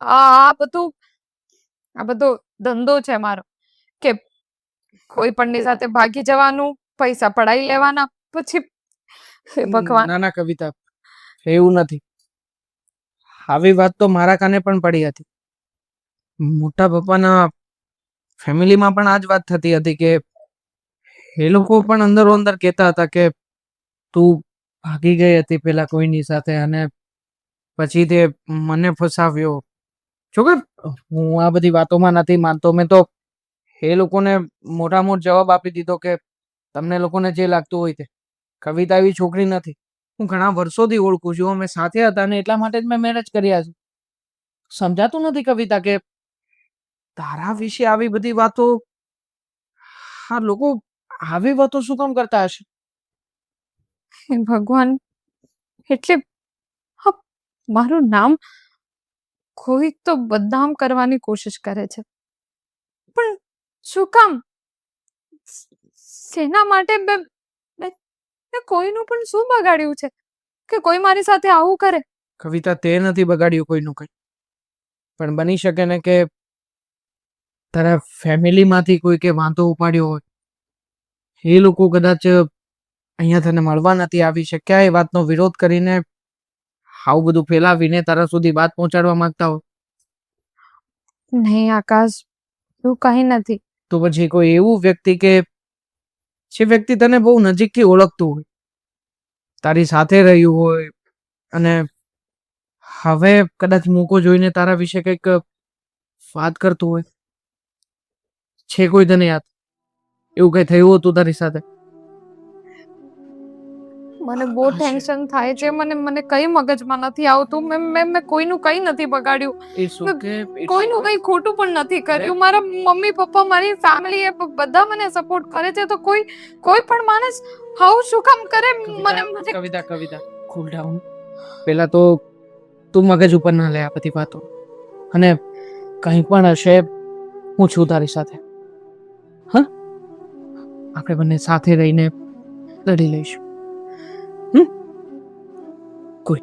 G: આ બધો ધંધો છે મારો, કે કોઈ પણની સાથે ભાગી જવાનું, પૈસા પડાઈ લેવાના, પછી હે ભગવાન.
C: ના ના કવિતા, એવું નથી. આવી વાત તો મારા કાને પણ પડી હતી. મોટા પપ્પાના ફેમિલીમાં પણ આ જ વાત થતી હતી કે એ લોકો પણ અંદરો અંદર કહેતા હતા કે તું ભાગી ગઈ હતી પેલા કોઈની સાથે અને પછી તે મને ફસાવ્યો. જોકે હું આ બધી વાતોમાં નથી માનતો. મેં તો એ લોકોને મોટા મોટ જવાબ આપી દીધો કે તમને લોકોને જે લાગતું હોય તે. કવિતા એવી છોકરી નથી. હું ઘણા વર્ષોથી ઓળખું છું. અમે સાથે હતા ને એટલા માટે જ મેં મેરેજ કર્યા છે. સમજાતું નથી કવિતા કે તારા વિશે આવી બધી વાતો આ લોકો આવી વાતો શું કામ કરતા હશે?
G: હે ભગવાન, એટલે હા, મારું નામ કોઈક તો બદનામ કરવાની કોશિશ કરે છે, પણ શું કામ? શેના માટે? મેં કોઈનું પણ શું બગાડ્યું છે કે કોઈ મારી સાથે આવું કરે?
C: કવિતા, તે નથી બગાડ્યું કોઈનું કંઈ, પણ બની શકે ને કે તારા ફેમિલીમાંથી કોઈકે વાંધો ઉપાડ્યો હોય. એ લોકો કદાચ અહીંયા તને મળવા નથી આવી શક્યા. એ વાતનો વિરોધ કરીને આવું બધું ફેલાવીને તારા સુધી વાત પહોંચાડવા માંગતા હોય.
G: નહીં આકાશ, એવું કઈ નથી.
C: તો પછી કોઈ એવું વ્યક્તિ કે જે વ્યક્તિ તને બહુ નજીકથી ઓળખતું હોય, તારી સાથે રહ્યું હોય અને હવે કદાચ મોકો જોઈને તારા વિશે કંઈક વાત કરતું હોય, છે કોઈ તને યાદ? એવું કઈ થયું હતું તારી સાથે?
G: મને બહુ ટેન્શન થાય છે. મને કઈ મગજમાં નથી આવતું. મેં કોઈનું કઈ નથી બગાડ્યું. કોઈનું કઈ ખોટું પણ નથી કર્યું. મારા મમ્મી પપ્પા, મારી ફેમિલી એ બધા મને સપોર્ટ કરે છે, તો કોઈ પણ માણસ આવું શું કામ કરે?
C: કવિતા, કૂલ ડાઉન. પેલા તો તું મગજ ઉપર ના લે આ બધી વાતો. અને કંઈ પણ હશે, હું છું તારી સાથે. હા, આપણે બંને સાથે રહીને લડી લઈશું. કોઈ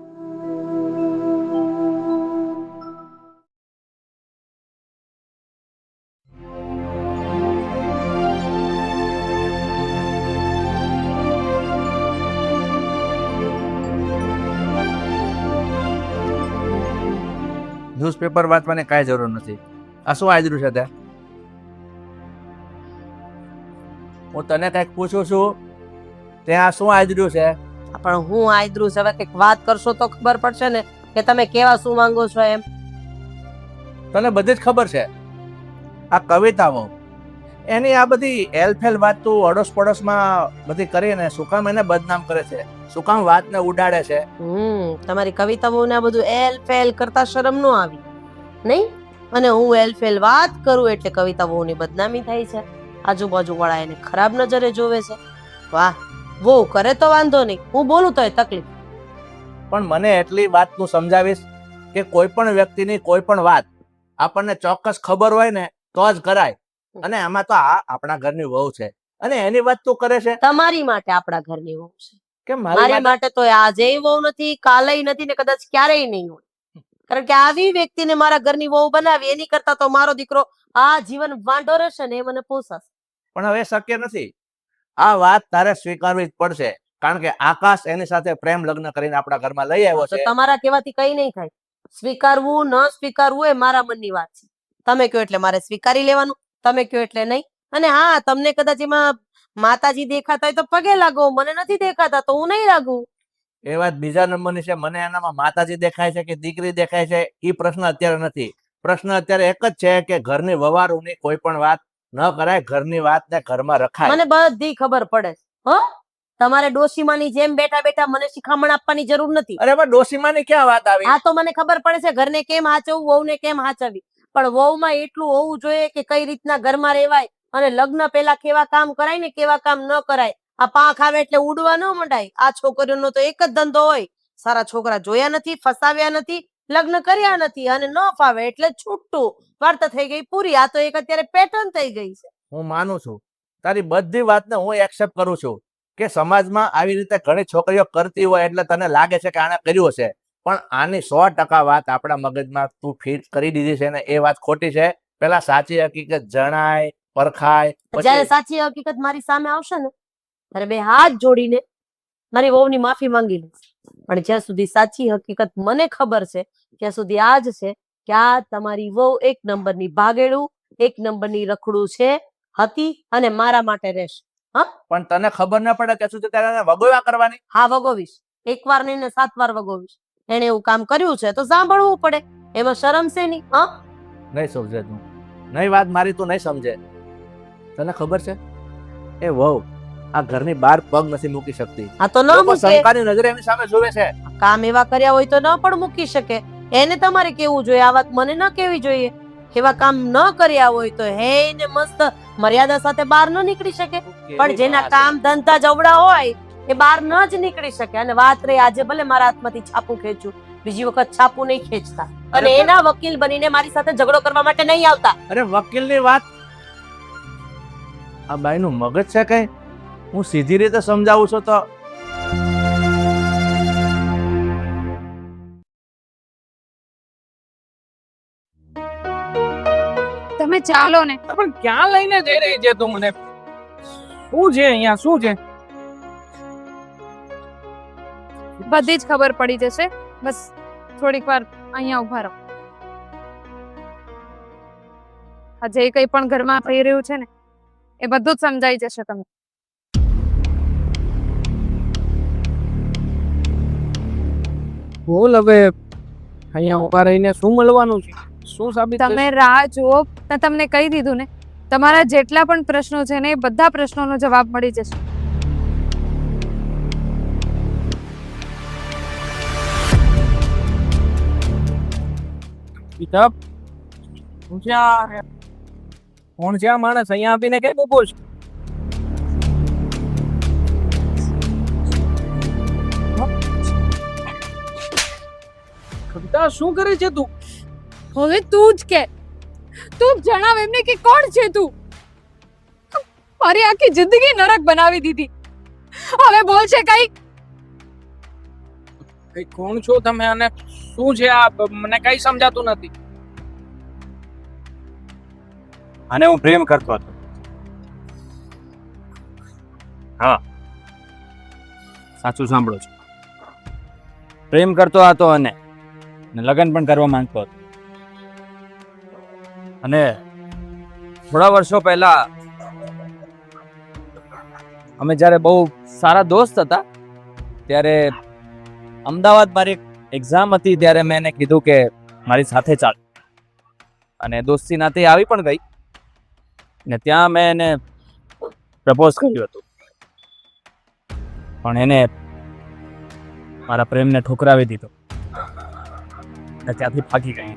E: ન્યૂઝપેપર વાંચવાની કાંઈ જરૂર નથી. આ શું આદર્યું છે તે? હું તને કંઈક પૂછું છું, ત્યાં શું આદર્યું છે?
D: પણ હું આદરું છે, હવે કંઈક વાત કરશો તો ખબર પડશે ને કે તમે કેવા શું માંગો છો એમ.
E: તને બધી જ ખબર છે. આ કવિતાઓ એની આ બધી એલફેલ વાત તું અડોસ પડોશમાં બધી કરીને શું કામ એને બદનામ કરે છે? શું કામ વાતને ઉડાડે છે?
D: તમારી કવિતાઓને આ બધું એલ ફેલ કરતા શરમ નો આવી નહીં? અને હું એલ ફેલ વાત કરું એટલે કવિતાઓની બદનામી થાય છે. આજુબાજુ વાળા એને ખરાબ નજરે જોવે છે. વાહ, વો કરે તો વાંધો નહીં, હું બોલું તોય તકલીફ.
E: પણ મને એટલી વાત તું સમજાવીશ કે કોઈ પણ વ્યક્તિની કોઈ પણ વાત આપણને ચોક્કસ ખબર હોય ને તો જ કરાય. અને આમાં તો આ આપણા ઘરની વહુ છે અને એની વાત તું કરે છે.
D: તમારી માટે આપણા ઘરની વહુ છે,
E: કે
D: મારી માટે તો આજે વહુ નથી, કાલે નથી ને કદાચ ક્યારેય નહીં હોય. કારણ કે આવી વ્યક્તિને મારા ઘરની વહુ બનાવી એની કરતા તો મારો દીકરો આ જીવન વાંઢો રહેશે ને એ મને પોસાશે.
E: પણ હવે શક્ય નથી. આ વાત તારે સ્વીકારવી જ પડશે, કારણ કે આકાશ એની સાથે પ્રેમ લગ્ન કરીને આપણા ઘરમાં લઈ આવ્યો
D: તો
E: છે.
D: તમારા કહેવાથી કઈ નહીં થાય. સ્વીકારવું ન સ્વીકારવું એ મારા મનની વાત છે. તમે કહો એટલે મારે સ્વીકારી લેવાનું, તમે કહો એટલે નહીં. અને હા, તમને કદાચ એમાં માતાજી દેખાતા હોય તો પગે લાગો, મને નથી દેખાતા તો હું નહીં લાગુ.
E: એ વાત બીજા નંબરની છે. મને એનામાં માતાજી દેખાય છે કે દીકરી દેખાય છે એ પ્રશ્ન અત્યારે નથી. પ્રશ્ન અત્યારે એક જ છે કે ઘરની વવારુની કોઈ પણ વાત ન કરાય, ઘરની વાતને ઘરમાં રખાય.
D: મને બધી ખબર પડે હો. તમારે ડોશીમાની જેમ બેઠા બેઠા મને શિખામણ આપવાની જરૂર નથી.
E: અરે પણ ડોશીમાની ક્યાં વાત આવી?
D: આ તો મને ખબર પડે છે ઘરને કેમ હાચવવું, વહુને કેમ હાચવવી. પણ વહુમાં એટલું હોવું જોઈએ કે કઈ રીતના ઘરમાં રહેવાય અને લગ્ન પહેલા કેવા કામ કરાય ને કેવા કામ ન કરાય. આ પાંખ આવે એટલે ઉડવા ન મંડાય. આ છોકરીઓનો તો એક જ ધંધો હોય, સારા છોકરા જોયા નથી, ફસાવ્યા નથી, લગ્ન કર્યા નથી અને ન ફાવે એટલે છૂટું. વાર્તા થઈ ગઈ પૂરી. આ તો એક અત્યારે પેટર્ન થઈ ગઈ છે.
E: હું માનું છું તારી બધી વાતને હું એક્સેપ્ટ કરું છું કે સમાજમાં આવી રીતે ઘણી છોકરીઓ કરતી હોય એટલે તને લાગે છે કે આણે કર્યું હશે, પણ આની 100% વાત આપણા મગજમાં તું ફિટ કરી દીધી છે ને એ વાત ખોટી છે. પેલા સાચી હકીકત જણાય, પરખાય,
D: જ્યારે
E: પછી
D: સાચી હકીકત મારી સામે આવશે ને ત્યારે બે હાથ જોડીને મારી વહુની માફી માંગી લઈશ. પણ જ્યાં સુધી સાચી હકીકત મને ખબર છે ત્યાં સુધી આ જ છે કે આ તમારી વહુ એક નંબરની ભાગેડું, એક નંબરની રખડું છે, હતી અને મારા માટે રહેશે.
E: પણ તને ખબર ન પડે ત્યાં સુધી તારે એને વગોવા કરવાની.
D: હા, વગોવીશ. 1 વાર નહીં ને 7 વાર વગોવીશ. એને એવું કામ કર્યું છે તો સાંભળવું પડે, એમાં શરમ છે નહીં.
E: નહીં સમજે તું, નહીં વાત મારી તું નહીં સમજે. તને ખબર છે એ વહુ આ ઘરની બહાર પગ નથી મૂકી શકતી.
D: આ તો ન
E: લોકો
D: મૂકે.
E: શંકાની નજરે એની સામે જોવે છે.
D: કામ એવા કર્યા હોય તો ન પણ મૂકી શકે. એને તમારે કેવું જોઈએ, આ વાત મને ન કેવી જોઈએ. એવા કામ ન કર્યા હોય તો હે ને મસ્ત મર્યાદા સાથે બહાર ન નીકળી શકે. પણ જેના કામ ધંધા જવડા હોય એ બહાર ન જ નીકળી શકે. અને વાત રહી આજે ભલે મારા હાથમાંથી છાપું ખેંચ્યું, બીજી વખત છાપું નહીં ખેંચતા અને એના વકીલ બનીને મારી સાથે ઝઘડો કરવા માટે નહીં આવતા.
E: અરે વકીલની વાત, આ બાઈનું મગજ છે કઈ? હું સીધી રીતે સમજાવું છું તો
G: તમે ચાલો ને.
C: પણ ક્યાં લઈને જઈ રહી છે તું મને? શું છે અહીંયા, શું છે?
G: બધી જ ખબર પડી જશે. બસ થોડીક વાર અહીંયા ઉભા રહો. આ જે કંઈ પણ ઘરમાં થઈ રહ્યું છે ને એ બધું જ સમજાઈ જશે તમને.
C: બોલ હવે, અહીંયા ઉભા રહીને શું મળવાનું છે? શું સાબિત
G: તમે રાહ જુઓ. મેં તમને કહી દીધું ને, તમારા જેટલા પણ પ્રશ્નો છે ને એ બધા પ્રશ્નોનો જવાબ મળી જશે.
C: કિતાબ શું છે આ? કોણ છે આ માણસ? અહીંયા આવીને કેમ ઉભો છે? કવિતા, શું કરે છે તું?
G: હવે તું જ કે, તું જ જણાવ એમને કે કોણ છે તું. મારી આખી જિંદગી નરક બનાવી દીધી. હવે બોલ છે કઈ.
C: કઈ કોણ છો તમે અને શું છે આ? મને કઈ સમજાતું નથી.
F: અને હું પ્રેમ કરતો હતો. હા, સાચું સાંભળો છો. પ્રેમ કરતો હતો અને લગ્ન પણ કરવા માંગતો હતો. અને થોડા વર્ષો પહેલા અમે જ્યારે બહુ સારા દોસ્ત હતા ત્યારે અમદાવાદ મારી એક્ઝામ હતી ત્યારે મેં એને કીધું કે મારી સાથે ચાલ, અને દોસ્તી નાતે આવી પણ ગઈ ને ત્યાં મેં એને પ્રપોઝ કર્યું હતું. પણ એને મારા પ્રેમને ઠુકરાવી દીધો અને ત્યાંથી ભાગી ગઈ.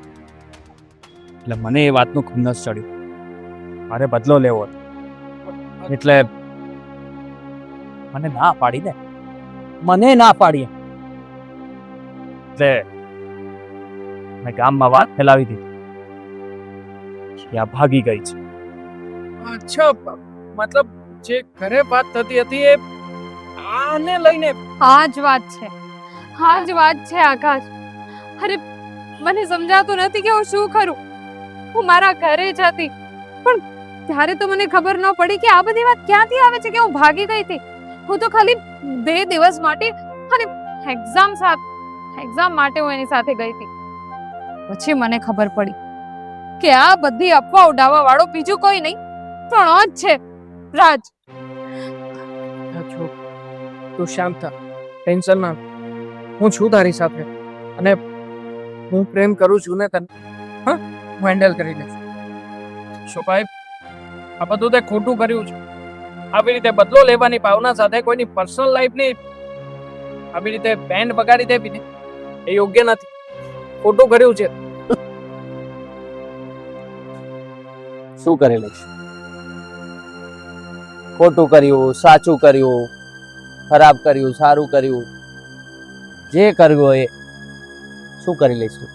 F: એટલે મને એ વાતનું ખુન્નસ ચડ્યું. મારે બદલો લેવો હતો એટલે મને ના પાડી ને, મને ના પાડી. એટલે મેં ગામમાં વાત ફેલાવી દીધી કે આ ભાગી ગઈ છે.
C: અચ્છા, મતલબ જે ઘરે વાત થતી હતી એ આને લઈને?
G: આ જ વાત છે, આ જ વાત છે આકાશ. અરે મને સમજાતું નથી કે હું શું કરું. હું મારા ઘરે જ હતી પણ ત્યારે તો મને ખબર ન પડી કે આ બધી વાત ક્યાંથી આવે છે કે હું ભાગી ગઈ હતી. હું તો ખાલી 2 દિવસ માટે અને એક્ઝામ માટે હું એની સાથે ગઈ હતી. પછી મને ખબર પડી કે આ બધી અફવા ઉડાવવા વાળો બીજું કોઈ નહીં પણ આ જ છે રાજ.
C: તું શાંત થા, ટેન્શન ના. હું છું તારી સાથે અને હું પ્રેમ કરું છું ને તને. હા, હું હેન્ડલ કરી લઈશ. શોભાઈ, આ બધું તે ખોટું કર્યું છે. આવી રીતે બદલો લેવાની ભાવના સાથે કોઈની પર્સનલ લાઈફની આવી રીતે બેન્ડ બગાડી દેવી ને એ યોગ્ય નથી. ખોટું કર્યું છે.
F: શું કરી લઈશ? ખોટું કર્યું, સાચું કર્યું, ખરાબ કર્યું, સારું કર્યું, જે કર્યું હોય એ શું કરી લઈશ તું?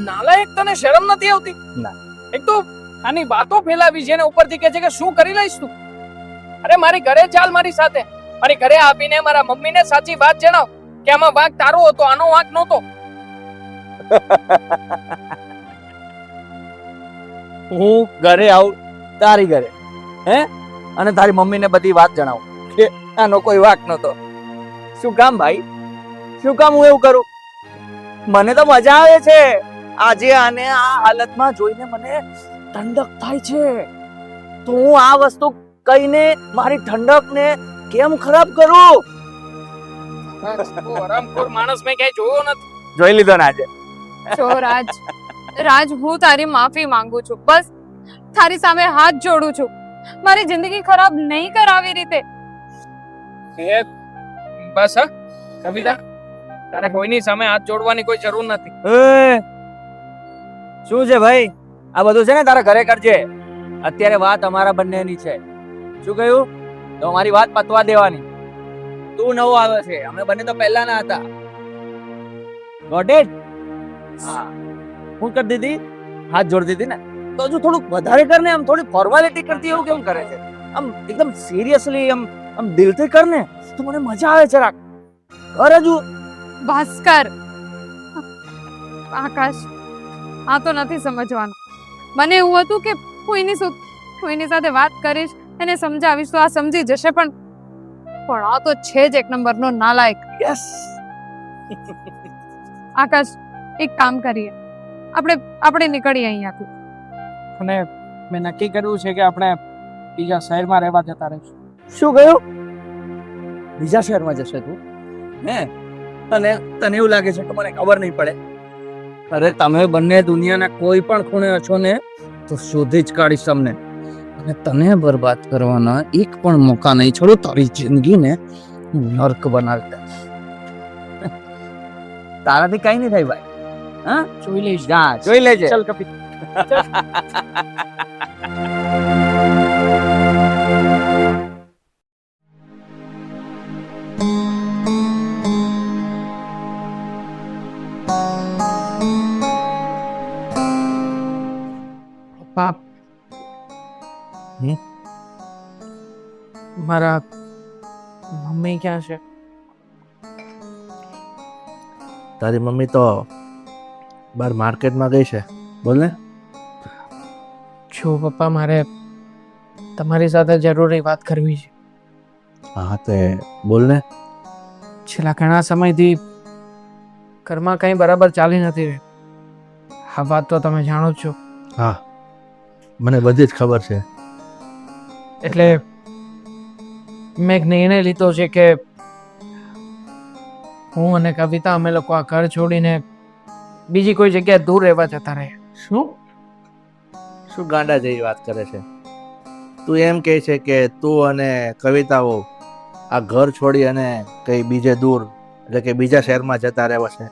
C: નાલાયક, તને શરમ નથી આવતી?
F: ના.
C: એક તો આની વાતો ફેલાવી છે ને ઉપરથી કહે છે કે શું કરી લઈશ તું. અરે મારી ઘરે ચાલ મારી સાથે. મારી ઘરે આવીને મારા મમ્મીને સાચી વાત જણાવ કે આમાં વાંક તારો હતો, આનો વાંક નહોતો.
H: હું ઘરે આવું તારી ઘરે, હે, અને તારી મમ્મીને બધી વાત જણાવું કે આનો કોઈ વાંક નતો. શું કામ ભાઈ? શું કામ હું એવું કરું? મને તો મજા આવે છે આજે આને આ હાલતમાં જોઈને, મને ઠંડક થાય છે. તો હું આ વસ્તુ કહીને મારી ઠંડકને કેમ ખરાબ કરું?
C: હરામખોર માણસ મેં ક્યાંય જોયો નથી.
H: જોઈ લીધો ને આજે.
G: જો રાજ, રાજ હું તારી માફી માંગુ છું. બસ તારી સામે હાથ જોડું છું. મારી જિંદગી ખરાબ નહીં કર આવી રીતે.
C: એ બસ હા કવિતા, તારે કોઈની સામે હાથ જોડવાની કોઈ જરૂર નથી.
H: એ, શું છે ભાઈ? આ બધું છે ને તારા ઘરે કરજે. અત્યારે વાત અમારા બંનેની છે. શું કહ્યું? તો અમારી વાત પતવા દેવાની. તું નવો આવે છે, અમે બંને તો પહેલાના હતા. Got it? હા, હું કરી દીધી, હાથ જોડી દીધી ને. તો હજુ થોડુંક વધારે કર ને. આમ થોડી ફોર્માલિટી કરતી એવું કેમ કરે છે? આમ એકદમ સિરિયસલી, આમ દિલથી કર ને, તો મને મજા આવે છે. રાખ કર હજુ.
G: ભાસ્કર, આકાશ, આ તો નથી સમજવાનું. મને એવું હતું કે હું એની સાથે વાત કરીશ, એને સમજાવીશ તો આ સમજી જશે, પણ આ તો છે જ એક નંબરનો નાલાયક.
H: યસ.
G: આકાશ, એક કામ કરીએ, આપણે નીકળીએ અહીંયાથી.
C: અને મેં નક્કી કર્યું છે કે આપણે બીજા શહેરમાં રહેવા જતા રહીશું.
H: શું કહ્યું? બીજા શહેરમાં જશે તું? હે? અને તને એવું લાગે છે કે મને ખબર નહીં પડે? અરે તમે બંને દુનિયાના કોઈ પણ ખૂણે છો ને, તો શોધી જ કાઢીશ તમને. અને તને બરબાદ કરવાના એક પણ મોકા નહીં છોડું. તારી જિંદગીને નર્ક બનાવી દઈશ. તારાથી કઈ નહીં થાય ભાઈ. હા,
C: જોઈ લઈશ.
H: જા, જોઈ લેજે.
C: ચાલ કપિતા. બાપ, મારા મમ્મી ક્યાં છે?
E: તારી મમ્મી તો બહાર માર્કેટમાં ગઈ છે. બોલ ને.
C: જો પપ્પા, મારે તમારી સાથે જરૂરી વાત કરવી છે.
E: હા તે બોલ ને.
C: છેલ્લા ઘણા સમયથી ઘરમાં કંઈ બરાબર ચાલી નથી રહ્યું. આ વાત તો તમે જાણો જ છો.
E: હા, મને બધી જ ખબર છે.
C: એટલે મેં એક નિર્ણય લીધો છે કે હું અને કવિતા અમે લોકો આ ઘર છોડીને બીજી કોઈ જગ્યાએ દૂર રહેવા જતા રહે.
E: શું શું ગાંડા જેવી વાત કરે છે? તું એમ કહે છે કે તું અને કવિતાઓ આ ઘર છોડી અને કઈ બીજે દૂર, એટલે કે બીજા શહેરમાં જતા રહેવા છે?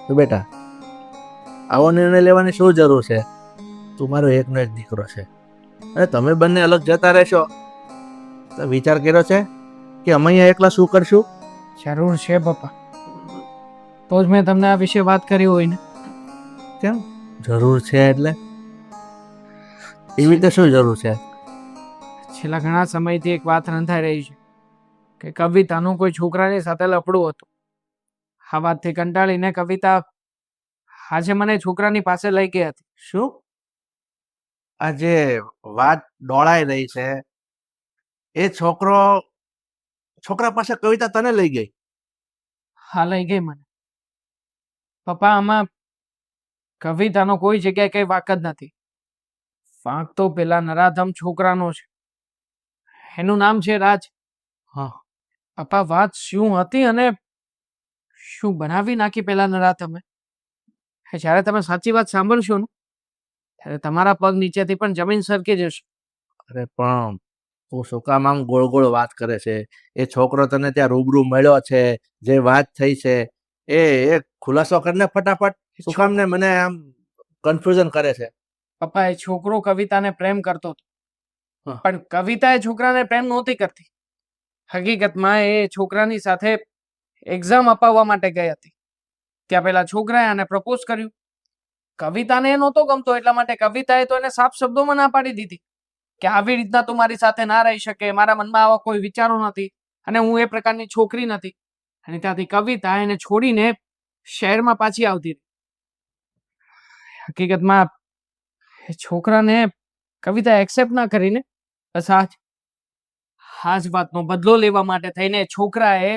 E: તો બેટા, આવો નિર્ણય લેવાની શું જરૂર છે? તું મારો એકનો એક દીકરો છે, અને તમે બંને અલગ જતા રહેશો તો વિચાર કર્યો છે કે અમે અહીંયા એકલા શું કરશું?
C: જરૂર છે પપ્પા, તો જ મેં તમને આ વિશે વાત કરી હોય ને.
E: કેમ જરૂર છે? એટલે એવી રીતે શું જરૂર છે?
C: છેલ્લા ઘણા સમયથી એક વાત રંધાઈ રહી છે કે કવિતાનું કોઈ છોકરાની સાથે લફડું હતું. આ વાતથી કંટાળીને કવિતા આજે મને છોકરાની પાસે લઈ ગઈ હતી.
E: શું આ જે વાત ડોળાઈ રહી છે, એ છોકરા પાસે કવિતા તને લઈ ગઈ?
C: હા, લઈ ગઈ મને. પપ્પા, આમાં કવિતાનો કોઈ જગ્યાએ કઈ વાંક જ નથી. વાંક તો પેલા નરાધમ છોકરાનો છે. એનું નામ છે રાજ.
E: હા
C: પપ્પા, વાત શું હતી અને શું બનાવી નાખી પેલા નરાધમે. જ્યારે તમે સાચી વાત સાંભળશો ને, ત્યારે તમારા પગ નીચેથી પણ જમીન સરકી જશે.
E: અરે પણ તું શું કામ આમ ગોળ ગોળ વાત કરે છે? એ છોકરો તને ત્યાં રૂબરૂ મળ્યો છે, જે વાત થઈ છે એ ખુલાસો કરીને ફટાફટ. શું કામ ને મને આમ કન્ફ્યુઝન કરે છે?
C: પપ્પા, એ છોકરો કવિતાને પ્રેમ કરતો હતો,
E: હા.
C: પણ કવિતા એ છોકરાને પ્રેમ નહોતી કરતી. હકીકતમાં એ છોકરાની સાથે એક્ઝામ અપાવવા માટે ગઈ હતી. ત્યાં પેલા છોકરાએ આને પ્રપોઝ કર્યું. કવિતાને એ નહોતો ગમતો, એટલા માટે કવિતાએ તો એને સાફ શબ્દોમાં ના પાડી દીધી. કે આવી રીતના તું મારી સાથે ના રહી શકે, મારા મનમાં આવા કોઈ વિચારો નથી અને હું એ પ્રકારની છોકરી નથી. અને ત્યાંથી કવિતા એને છોડીને શહેરમાં પાછી આવતી રહી. હકીકતમાં એ છોકરાને કવિતા એક્સેપ્ટ ના કરીને બસ આ જ વાતનો બદલો લેવા માટે થઈને છોકરાએ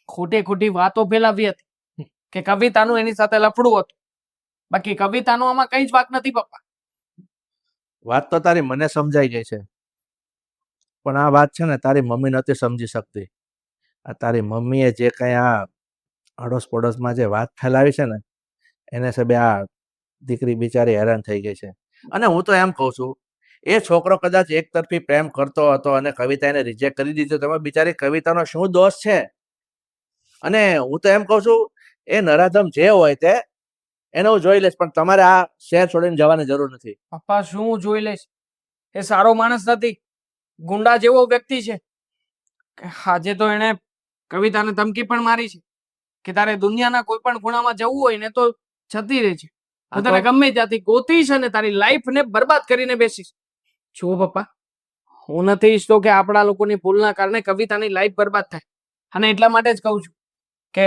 C: ખોટી વાતો ફેલાવી હતી કે કવિતાનું એની સાથે લફડું હતું. બાકી કવિતાનું આમાં કઈ જ વાત નથી પપ્પા.
E: વાત તો તારી મને સમજાઈ ગઈ છે, પણ આ વાત છે ને તારી મમ્મી નથી સમજી શકતી. આ તારી મમ્મીએ જે કઈ આ અડોસ પડોશમાં જે વાત ફેલાવી છે ને એને સબે આ દીકરી બિચારી હેરાન થઈ ગઈ છે. અને હું તો એમ કહું છું, એ છોકરો કદાચ એક તરફી પ્રેમ કરતો હતો અને કવિતા એને રિજેક્ટ કરી દીધો, તમે બિચારી કવિતાનો શું દોષ છે? અને હું તો એમ કહું છું, એ નરાધમ જે હોય તે એને હું જોઈ લઈશ, પણ તમારે આ શહેર છોડીને જવાની જરૂર નથી.
C: પપ્પા શું હું જોઈ લઈશ? એ સારો માણસ નથી, ગુંડા જેવો વ્યક્તિ છે. આજે તો એને કવિતાને ધમકી પણ મારી છે કે તારે દુનિયાના કોઈ પણ ખૂણામાં જવું હોય ને તો જતી રહે છે, હું તને ગમે ત્યાંથી ગોતીશ અને તારી લાઈફને બરબાદ કરીને બેસીશ. જુઓ પપ્પા, હું નથી ઈચ્છતો કે આપણા લોકોની ભૂલના કારણે કવિતાની લાઈફ બરબાદ થાય. અને એટલા માટે જ કહું છું કે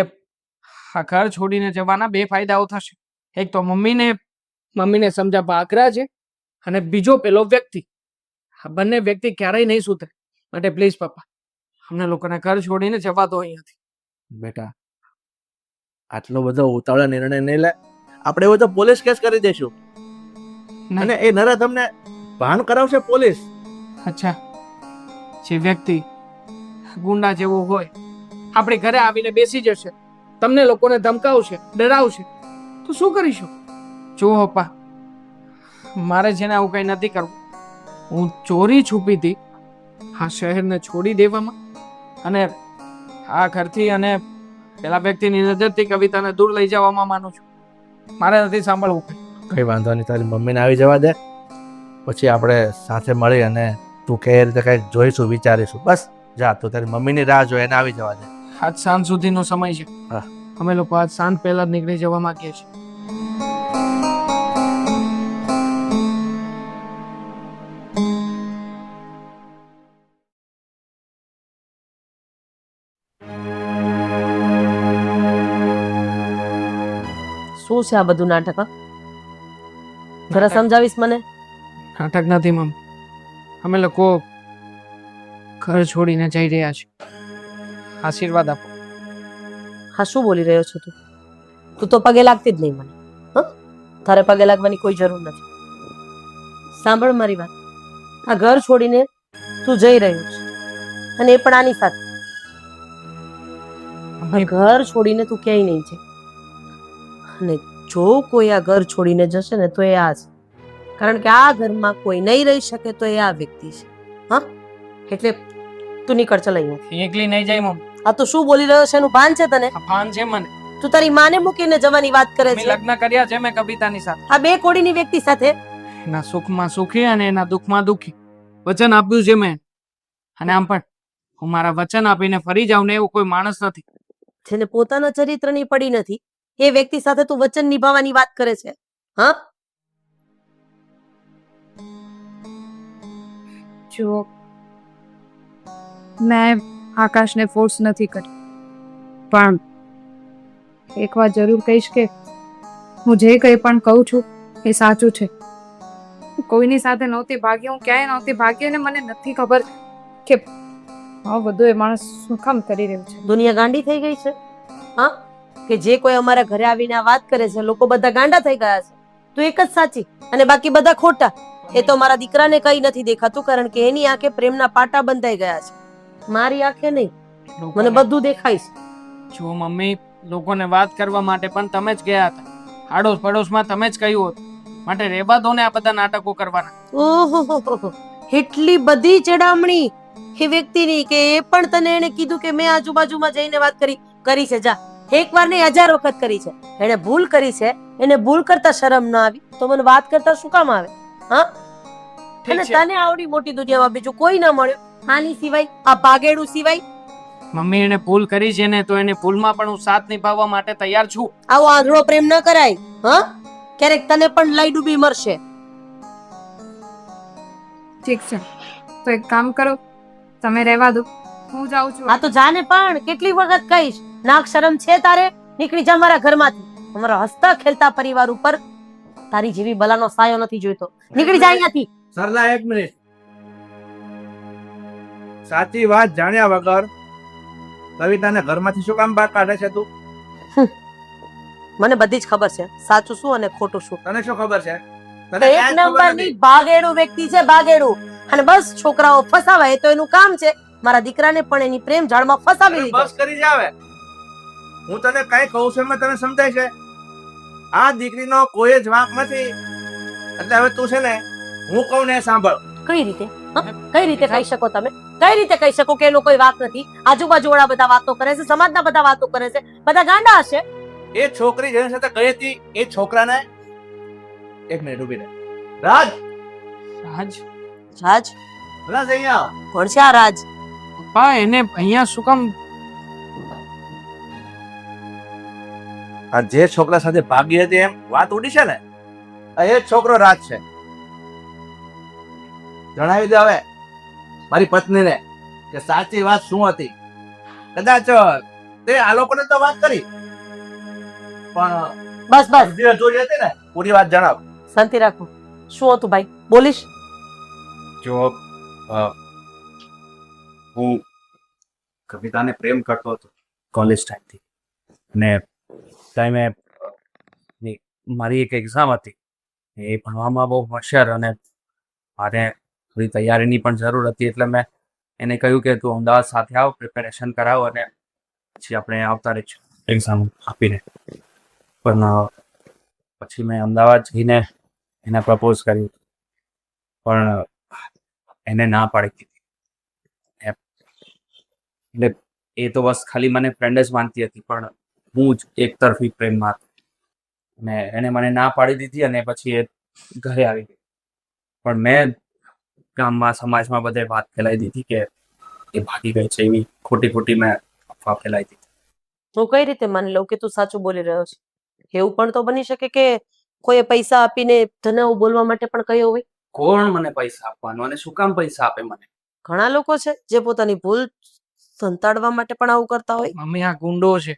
C: આ ઘર છોડીને જવાના બે ફાયદાઓ થશે. એક તો મમ્મીને સમજાવવા આગ્રહ છે, અને બીજો પેલો વ્યક્તિ. આ બંને વ્યક્તિ ક્યારેય નહીં સુધરે. માટે પ્લીઝ પપ્પા, અમને લોકોને ઘર છોડીને જવા દો અહીંયાથી.
E: બેટા, આટલો બધો ઉતાવળે નિર્ણય નહીં લે. આપણે એવું તો પોલીસ કેસ કરી દઈશું અને એ નરાધમને ભાન કરાવશે પોલીસ.
C: અચ્છા, જે વ્યક્તિ ગુંડા જેવો હોય આપણી ઘરે આવીને બેસી જશે, તમને લોકોને ધમકાવશે, ડરાવશે, તો શું કરીશું? જુઓ પપ્પા, મારે છે ને આવું કંઈ નથી કરવું. હું ચોરી છુપી હતી આ શહેરને છોડી દેવામાં અને આ ઘરથી અને પેલા વ્યક્તિની નજરથી કવિતાને દૂર લઈ જવામાં માનું છું. મારે નથી સાંભળવું.
E: કઈ વાંધો નહીં, તારી મમ્મીને આવી જવા દે, પછી આપણે સાથે મળી અને તું કે રીતે કંઈક જોઈશું, વિચારીશું. બસ જા, તું તારી મમ્મીની રાહ જોઈ એને આવી જવા દે.
C: આજ સાંજ સુધીનો સમય છે.
E: હા.
C: અમે લોકો આજ સાંજ પહેલા જ નીકળી જવા માંગીએ છીએ.
D: શું છે આ બધું નાટક? જરા સમજાવીશ મને?
C: નાટક નથી મમ્મી, અમે લોકો ઘર છોડીને જઈ રહ્યા છીએ. આશીર્વાદ આપો.
D: હા, શું બોલી રહ્યો છો તું? તું તો પગે લાગતી જ નહીં મને. તારે પગે લાગવાની કોઈ જરૂર નથી. સાંભળ મારી વાત, આ ઘર છોડીને તું જઈ રહ્યો છે અને એ પણ આની સાથે. આ ઘર છોડીને તું ક્યાંય નહીં છે. અને જો કોઈ આ ઘર છોડીને જશે ને તો એ આ છે, કારણ કે આ ઘરમાં કોઈ નહીં રહી શકે તો એ આ વ્યક્તિ છે. હા, એટલે તું નીકળ, ચાલ અહીંયા.
C: એકલી નહીં જાય મમ્મી.
D: આ તો શું બોલી રહ્યો છે એનું ભાન છે તને?
C: આ ભાન છે મને.
D: તું તારી માને મૂકીને જવાની વાત કરે
C: મેં
D: છે.
C: લગ્ન કર્યા છે મેં કવિતાની સાથે.
D: આ બે કોડીની વ્યક્તિ સાથે
C: એના સુખમાં સુખી અને એના દુઃખમાં દુઃખી વચન આપ્યું છે મેં. અને આમ પણ હું મારા વચન આપીને ફરી જાઉં ને એવો કોઈ માણસ નથી.
D: જેને પોતાના ચરિત્રની પડી નથી એ વ્યક્તિ સાથે તું વચન નિભાવવાની વાત કરે છે. હા,
G: જુઓ, મેં આકાશને ફોર્સ નથી કરી, પણ એક વાત જરૂર કહીશ કે હું જે કંઈ પણ કહું છું એ સાચું છે. કોઈની સાથે નહોતી ભાગી, હું ક્યાંય નહોતી ભાગી, અને મને નથી ખબર કે આ બધું એ માણસ શું કામ કરી રહ્યું છે.
D: દુનિયા ગાંડી થઈ ગઈ છે. હા, કે જે કોઈ અમારા ઘરે આવીને આ વાત કરે છે લોકો બધા ગાંડા થઈ ગયા છે. તું એક જ સાચી અને બાકી બધા ખોટા. એ તો મારા દીકરાને કઈ નથી દેખાતું, કારણ કે એની આંખે પ્રેમના પાટા બંધાઈ ગયા છે. મારી આંખે નહીં, મને બધું દેખાય છે.
C: જો મમ્મી, લોકોને વાત કરવા માટે પણ તમે જ ગયા હતા, આડોશ પડોશમાં તમે જ કહ્યું હતું, માટે રેવા દો ને આ બધા નાટકો કરવાના.
D: ઓહો, એટલી બધી ચડામણી એ વ્યક્તિની કે એ પણ તને એને કીધું કે મેં આજુબાજુમાં જઈને વાત કરી છે. જા, એક વાર નહીં 1000 વખત કરી છે. એને ભૂલ કરી છે, એને ભૂલ કરતા શરમ ના આવી તો મને વાત કરતા શું કામ આવે? હા, અને તને આવડી મોટી દુનિયામાં બીજું કોઈ ના મળ્યું આની સિવાય, આ ભાગેડું સિવાય.
C: મમ્મી એને ભૂલ કરી છે ને તો એને ભૂલમાં પણ હું સાથ નિભાવવા માટે તૈયાર છું.
D: આવો આંધળો પ્રેમ ન કરાય. હા, ક્યારેક તને પણ લઈ ડૂબી મરશે.
G: ઠીક છે, તો એક કામ કરો, તમે રહેવા દો, હું જાઉં છું.
D: આ તો જાને પણ કેટલી વખત કહીશ, નાક શરમ છે તારે? નીકળી જા મારા ઘરમાંથી. અમારા હસતા ખેલતા પરિવાર ઉપર તારી જેવી બલાનો સાયો નથી જોઈતો. નીકળી જા અહીંયાથી.
E: સરલા એક મિનિટ, સાચી વાત જાણ્યા વગર કવિતાને ઘરમાંથી શું કામ બહાર કાઢે છે તું?
D: મને બધી જ ખબર છે, સાચું શું અને ખોટું શું.
E: તને શું ખબર છે? તને
D: એક
E: કાંઈ જ ખબર
D: નંબરની
E: નથી.
D: ભાગેડું વ્યક્તિ છે, ભાગેડું. અને બસ છોકરાઓ ફસાવાય એ તો એનું કામ છે. મારા દીકરાને પણ એની પ્રેમ જાળમાં ફસાવી
E: અરે
D: લીધો.
E: બસ કરી જાવે. હું તને કઈ કહું છું એમાં તને સમજાય છે? આ દીકરીનો કોઈ જ વાંક નથી. એટલે હવે તું છે ને, હું કહું ને એ સાંભળ.
D: કઈ રીતે કઈ રીતે કહી શકો તમે? કઈ રીતે કહી શકો કે એનો કોઈ વાત નથી? આજુબાજુ વાળા બધા વાતો કરે છે, સમાજના બધા વાતો કરે છે, બધા ગાંડા હશે.
E: એ છોકરી જેની સાથે ગઈ હતી એ છોકરાને એક મિનિટ ઉભી રહે. રાજ,
C: રાજ
D: રાજ
E: રાજ અહીંયા આવ.
D: કોણ છે આ રાજ?
C: પપ્પા એને અહીંયા શું કામ?
E: આ જે છોકરા સાથે ભાગી હતી એમ વાત ઉડી છે ને, આ એ જ છોકરો રાજ છે. જણાવી દે હવે મારી પત્નીને કે સાચી વાત શું હતી. કદાચ તે આ લોકોને તો વાત કરી, પણ
D: બસ બસ
E: જે જોઈ હતી ને પૂરી વાત જણાવ.
D: શાંતિ રાખો. શું હતું ભાઈ? બોલીશ?
F: જો હું કવિતાને પ્રેમ કરતો હતો કોલેજ ટાઈમથી, અને ટાઈમે મારી એક એક્ઝામ હતી, એ ભણવામાં બહુ હોશિયાર અને મારે થોડી તૈયારીની પણ જરૂર હતી, એટલે મેં એને કહ્યું કે તું અમદાવાદ સાથે આવ, પ્રિપેરેશન કરાવ અને પછી આપણે આવતા રહીશું એક્ઝામ આપીને. પણ પછી મેં અમદાવાદ જઈને એને પ્રપોઝ કર્યું, પણ એને ના પાડી દીધી. એટલે એ તો બસ ખાલી મને ફ્રેન્ડ જ માનતી હતી, પણ હું જ એક તરફી પ્રેમમાં હતો અને એને મને ના પાડી દીધી. અને પછી એ ઘરે આવી ગઈ, પણ મેં ગામમાં સમાજમાં બધે વાત ફેલાઈ દીધી કે એ ભાગી ગઈ છે, એવી ખોટી ખોટી મેં અફવા ફેલાઈ દીધી.
D: હું કઈ રીતે માની લઉં કે તું સાચું બોલી રહ્યો છે? એવું પણ તો બની શકે કે કોઈએ પૈસા આપીને તને આવું બોલવા માટે પણ કહ્યું હોય.
F: કોણ મને પૈસા આપવાનું અને શું કામ પૈસા આપે મને?
D: ઘણા લોકો છે જે પોતાની ભૂલ સંતાડવા માટે પણ આવું કરતા હોય.
C: મમ્મી આ ગુંડો છે,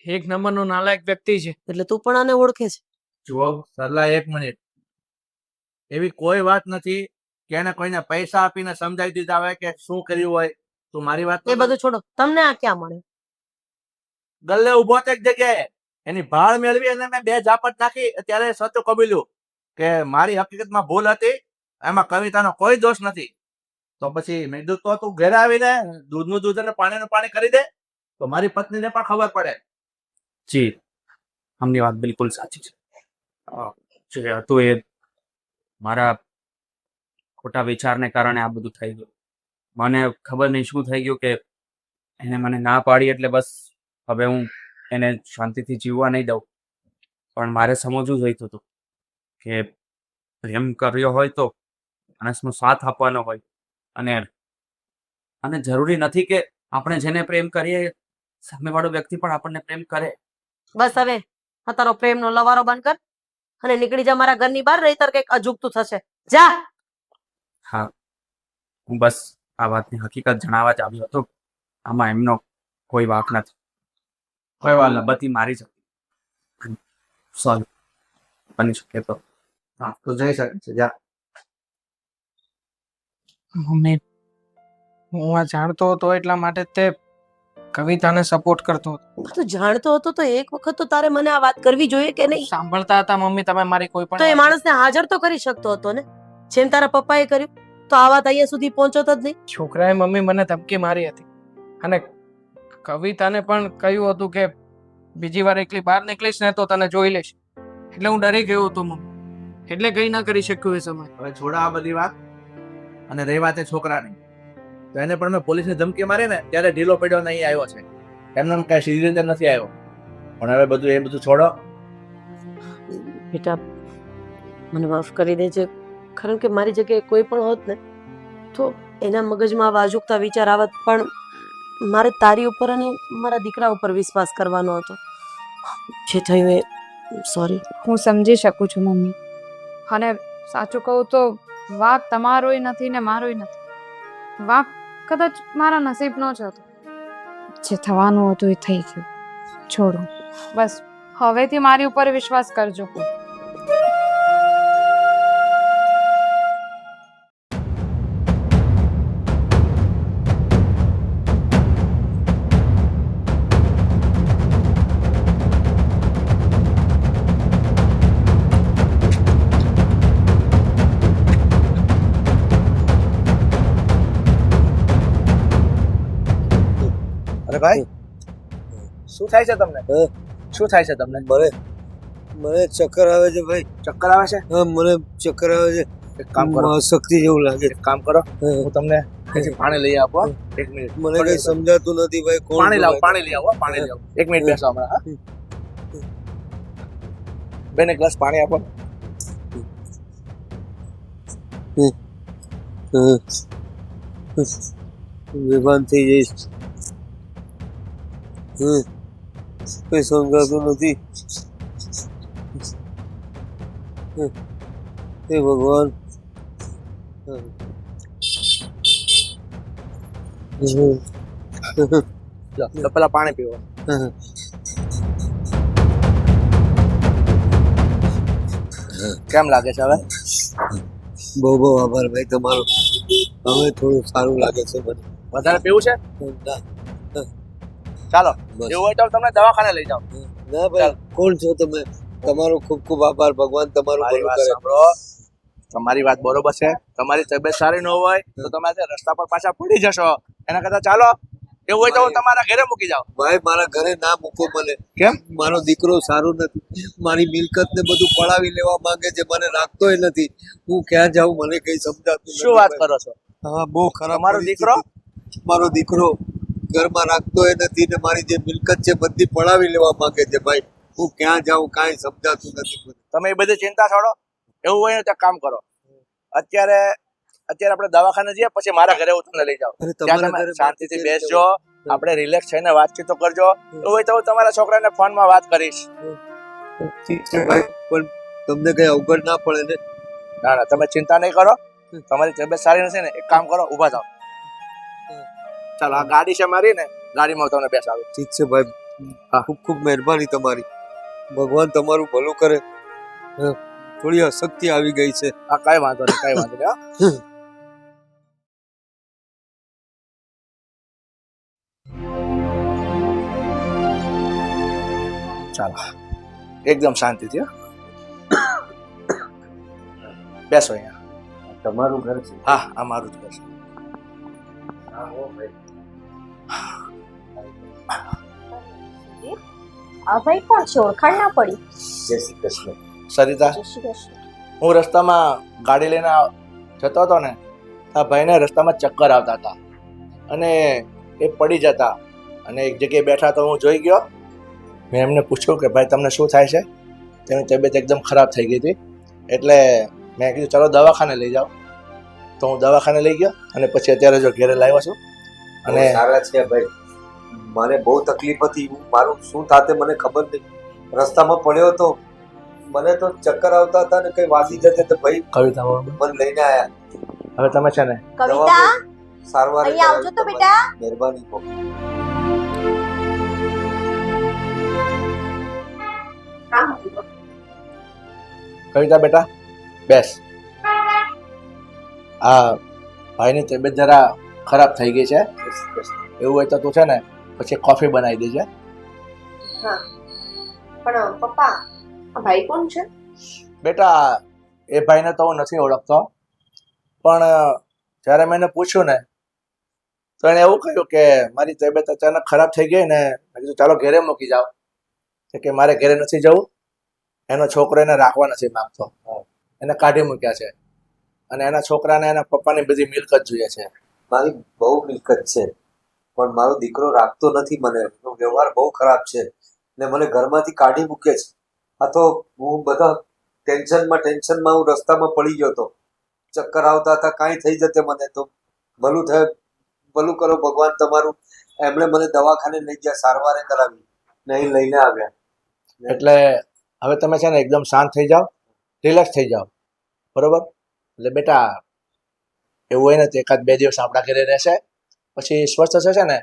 C: એક નંબરનો નાલાયક વ્યક્તિ છે.
D: એટલે તું પણ આને ઓળખે છે?
E: જુઓ સરલા એક મિનિટ, એવી કોઈ વાત નથી કે એને કોઈને પૈસા આપીને સમજાવી દીધા હોય કે શું કર્યું હોય. તું મારી વાત
D: એ બધું છોડો, તમને આ ક્યાં મળે?
E: ગલ્લે ઉભો હતો એક જગ્યાએ, એની ભાળ મેળવી અને મેં 2 ઝાપટ નાખી, ત્યારે સત્ય કબૂલ્યું કે મારી હકીકતમાં ભૂલ હતી, એમાં કવિતાનો કોઈ દોષ નથી. તો પછી મેં કીધું તો તું ઘરે આવીને દૂધનું દૂધ અને પાણીનું પાણી કરી દે, તો મારી પત્નીને પણ ખબર પડે.
F: જી, આમની વાત બિલકુલ સાચી છે. જે હતું એ મારા ખોટા વિચારને કારણે આ બધું થઈ ગયું. મને ખબર નહીં શું થઈ ગયું કે એને મને ના પાડી, એટલે બસ હવે હું એને શાંતિથી જીવવા નહીં દઉં. પણ મારે સમજવું જોઈતું હતું કે પ્રેમ કર્યો હોય તો માણસનો સાથ આપવાનો હોય, અને જરૂરી નથી કે આપણે જેને પ્રેમ કરીએ સામેવાળો વ્યક્તિ પણ આપણને પ્રેમ કરે.
D: બસ હવે આ તારો પ્રેમનો લવારો બંધ કર અને નીકળી જા મારા ઘરની બહાર, નહીંતર કંઈક અજુગતું થશે. જા.
F: હા, હું બસ આ વાતની હકીકત જણાવવા જ આવ્યો હતો. આમાં એમનો કોઈ વાંક નથી. કોઈ વાત નથી, બધી મારી જ હતી. સોરી, બની શકે તો.
E: હા, તું જઈ શકે છે, જા.
C: મમ્મી હું આ જાણતો હતો એટલા માટે તે કવિતાને સપોર્ટ કરતો હતો.
D: તું જાણતો હતો તો એક વખત તો તારે મને આ વાત કરવી જોઈએ કે નહીં?
C: સાંભળતા હતા મમ્મી તમે મારી કોઈ
D: તો એ
C: પણ વાત?
D: માણસને હાજર તો કરી શકતો હતો ને, જેમ તારા પપ્પાએ કર્યું. તો આ વાત અહીંયા સુધી પહોંચત જ નહીં.
C: છોકરાએ મમ્મી મને ધમકી મારી હતી અને કવિતાને પણ કહ્યું હતું કે બીજી વાર એકલી બહાર નીકળીશ ને તો તને જોઈ લઈશ. એટલે હું ડરી ગયો હતો મમ્મી, એટલે કઈ ના કરી શક્યો એ સમય.
E: હવે છોડા આ બધી વાત, અને રહી વાત એ છોકરાની, તો એને પણ મેં પોલીસની ધમકી મારી ને ત્યારે ઢીલો પડ્યો નહીં આવ્યો છે. એમને કઈ સીધી રીતે નથી આવ્યો. પણ હવે બધું એ બધું છોડો.
D: બેટા મને માફ કરી દેજે, કારણ કે મારી જગ્યાએ કોઈ પણ હોત ને તો એના મગજમાં આવા અજુગતા વિચાર આવત, પણ મારે તારી ઉપર અને મારા દીકરા ઉપર વિશ્વાસ કરવાનો હતો. જે થયું એ સોરી.
G: હું સમજી શકું છું મમ્મી, અને સાચું કહું તો વાંક તમારોય નથી ને મારોય નથી. વાંક કદાચ મારા નસીબનો જ હતો. જે થવાનું હતું એ થઈ ગયું. છોડો, બસ હવેથી મારી ઉપર વિશ્વાસ કરજો.
E: અરે ભાઈ શું થાય છે તમને? શું થાય છે તમને?
I: મને ચક્કર આવે છે ભાઈ.
E: ચક્કર આવે છે?
I: હા, મને ચક્કર આવે છે.
E: એક કામ કરો,
I: શક્તિ જેવું લાગે.
E: એક કામ કરો, હું તમને અહીંથી પાણી લઈ આપો. એક મિનિટ,
I: મને કઈ સમજાતું નથી ભાઈ. કોણ
E: પાણી લાવો,
I: બોલાવે?
E: પાણી લઈ આવો, પાણી લઈ આવો. એક મિનિટ બેસો હમણાં. હા? બેન એક ગ્લાસ પાણી આપો.
I: બેભાન થઈ જઈશ. કઈ સમજાતું નથી. હે ભગવાન.
E: લો, તો પેલા પાણી પીવો. કેમ લાગે છે હવે?
I: બહુ બહુ આભાર ભાઈ તમારો. હવે થોડું સારું લાગે છે મને.
E: વધારે પીવું છે? ચાલો,
I: બસ.
E: એવું હોય તો તમને દવાખાને લઈ જાઓ.
I: ના ભાઈ, કોણ છો તમે? તમારો ખૂબ ખૂબ આભાર. ભગવાન તમારું
E: મારી
I: ભલું
E: વાત
I: કરે.
E: સાંભળો, તમારી વાત બરોબર છે. તમારી તબિયત સારી ન હોય તો તમે આજે રસ્તા પર પાછા પડી જશો. એના કરતા ચાલો, એવું હોય તો હું તમારા ઘરે મૂકી જાઉં.
I: ભાઈ મારા ઘરે ના મૂકો મને.
E: કેમ?
I: મારો દીકરો સારો નથી. મારી મિલકત ને બધું પડાવી લેવા માંગે છે. મને રાખતોય નથી. હું ક્યાં જાઉં મને કઈ સમજાતું
E: શું વાત કરો છો?
I: હા, બહુ ખરાબ.
E: તમારો દીકરો?
I: મારો દીકરો ઘરમાં રાખતોય નથી ને મારી જે મિલકત છે બધી પડાવી લેવા માંગે છે ભાઈ. હું ક્યાં જાઉં કાંઈ સમજાતું નથી મને.
E: તમે એ બધી ચિંતા છોડો. એવું હોય તો એક કામ કરો, અત્યારે આપણે દવાખાને જઈએ, પછી મારા ઘરે હું તમને લઈ જાઉં.
I: અરે
E: ત્યાં
I: તમારા
E: તમે
I: ઘરે
E: શાંતિથી બેસજો, આપણે રિલેક્સ થઈને વાતચીતો કરજો. એવું હોય તો હું તમારા છોકરાને ફોનમાં વાત કરીશ.
I: ઠીક છે ભાઈ, પણ તમને કઈ અવગણ ના પડે ને?
E: ના ના, તમે ચિંતા નહીં કરો. તમારી તબિયત સારી નથી ને, એક કામ કરો, ઊભા થાઓ. ચાલો, આ ગાડી છે મારી ને, ગાડીમાં હું તમને બેસાડું.
I: ઠીક છે ભાઈ.
E: હા.
I: ખૂબ ખૂબ મહેરબાની તમારી. ભગવાન તમારું ભલું કરે. થોડી અશક્તિ આવી ગઈ છે.
E: હા, કઈ વાંધો નહીં, કઈ વાંધો નહીં. હા? ચાલો, એકદમ શાંતિથી. હા? બેસો અહીંયા.
I: તમારું ઘર છે?
E: હા, આ મારું જ ઘર છે.
J: આ ભાઈ કોણ છે? ઓળખાણ ના પડી.
I: જય શ્રી કૃષ્ણ.
E: સરિતા,
J: જય શ્રી કૃષ્ણ.
E: હું રસ્તામાં ગાડી લઈને જતો હતો ને, આ ભાઈને રસ્તામાં ચક્કર આવતા હતા અને એ પડી જતા, અને એક જગ્યાએ બેઠા તો હું જોઈ ગયો. મેં એમને પૂછ્યું કે ભાઈ તમને શું થાય છે? તેની તબિયત એકદમ ખરાબ થઈ ગઈ હતી. એટલે મેં કીધું ચાલો દવાખાને લઈ જાઓ. તો હું દવાખાને લઈ ગયો અને પછી અત્યારે જો ઘરે લાવ્યો છું.
I: અને
E: અને
I: સારા છે ભાઈ. મને બહુ તકલીફ હતી. મારું શું થાતે મને ખબર નહીં. રસ્તામાં પડ્યો તો મને તો ચક્કર આવતા હતા ને કઈ વાગી જતે તો ભાઈ
E: કવિતા,
I: મને લઈને આયા.
E: હવે તમે છે ને
J: કવિતા,
I: સારવાર
J: અહીંયા આવજો તો બેટા.
I: મહેરબાની કહો.
E: કવિતા બેટા બેસ. આ ભાઈની તબિયત જરા ખરાબ થઈ ગઈ છે. એવું હોય તો તું છે ને પછી કોફી બનાવી દેજે.
J: પણ પપ્પા, આ ભાઈ કોણ છે?
E: બેટા એ ભાઈને તો હું નથી ઓળખતો, પણ જ્યારે મેં એને પૂછ્યું ને તો એને એવું કહ્યું કે મારી તબિયત અચાનક ખરાબ થઈ ગઈ ને, મેં કીધું ચાલો ઘરે મૂકી જાઓ. કે મારે ઘરે નથી જવું, એનો છોકરો એને રાખવા નથી માંગતો, એને કાઢી મૂક્યા છે અને એના છોકરાને એના પપ્પાની બધી મિલકત જોઈએ છે.
I: મારી બહુ મિલકત છે પણ મારો દીકરો રાખતો નથી મને. એનો વ્યવહાર બહુ ખરાબ છે ને મને ઘરમાંથી કાઢી મૂકે છે. આ તો હું બધા ટેન્શનમાં હું રસ્તામાં પડી ગયો હતો. ચક્કર આવતા હતા, કાંઈ થઈ જતે મને તો. ભલું થાય, ભલું કરો ભગવાન તમારું. એમણે મને દવાખાને લઈ ગયા, સારવારે કરાવી ને અહીં લઈને આવ્યા.
E: એટલે હવે તમે છે ને એકદમ શાંત થઈ જાઓ, રિલેક્સ થઈ જાઓ, બરોબર? એટલે બેટા એવું હોય ને તો એકાદ 2 દિવસ આપણા ઘરે રહેશે, પછી સ્વસ્થ થશે ને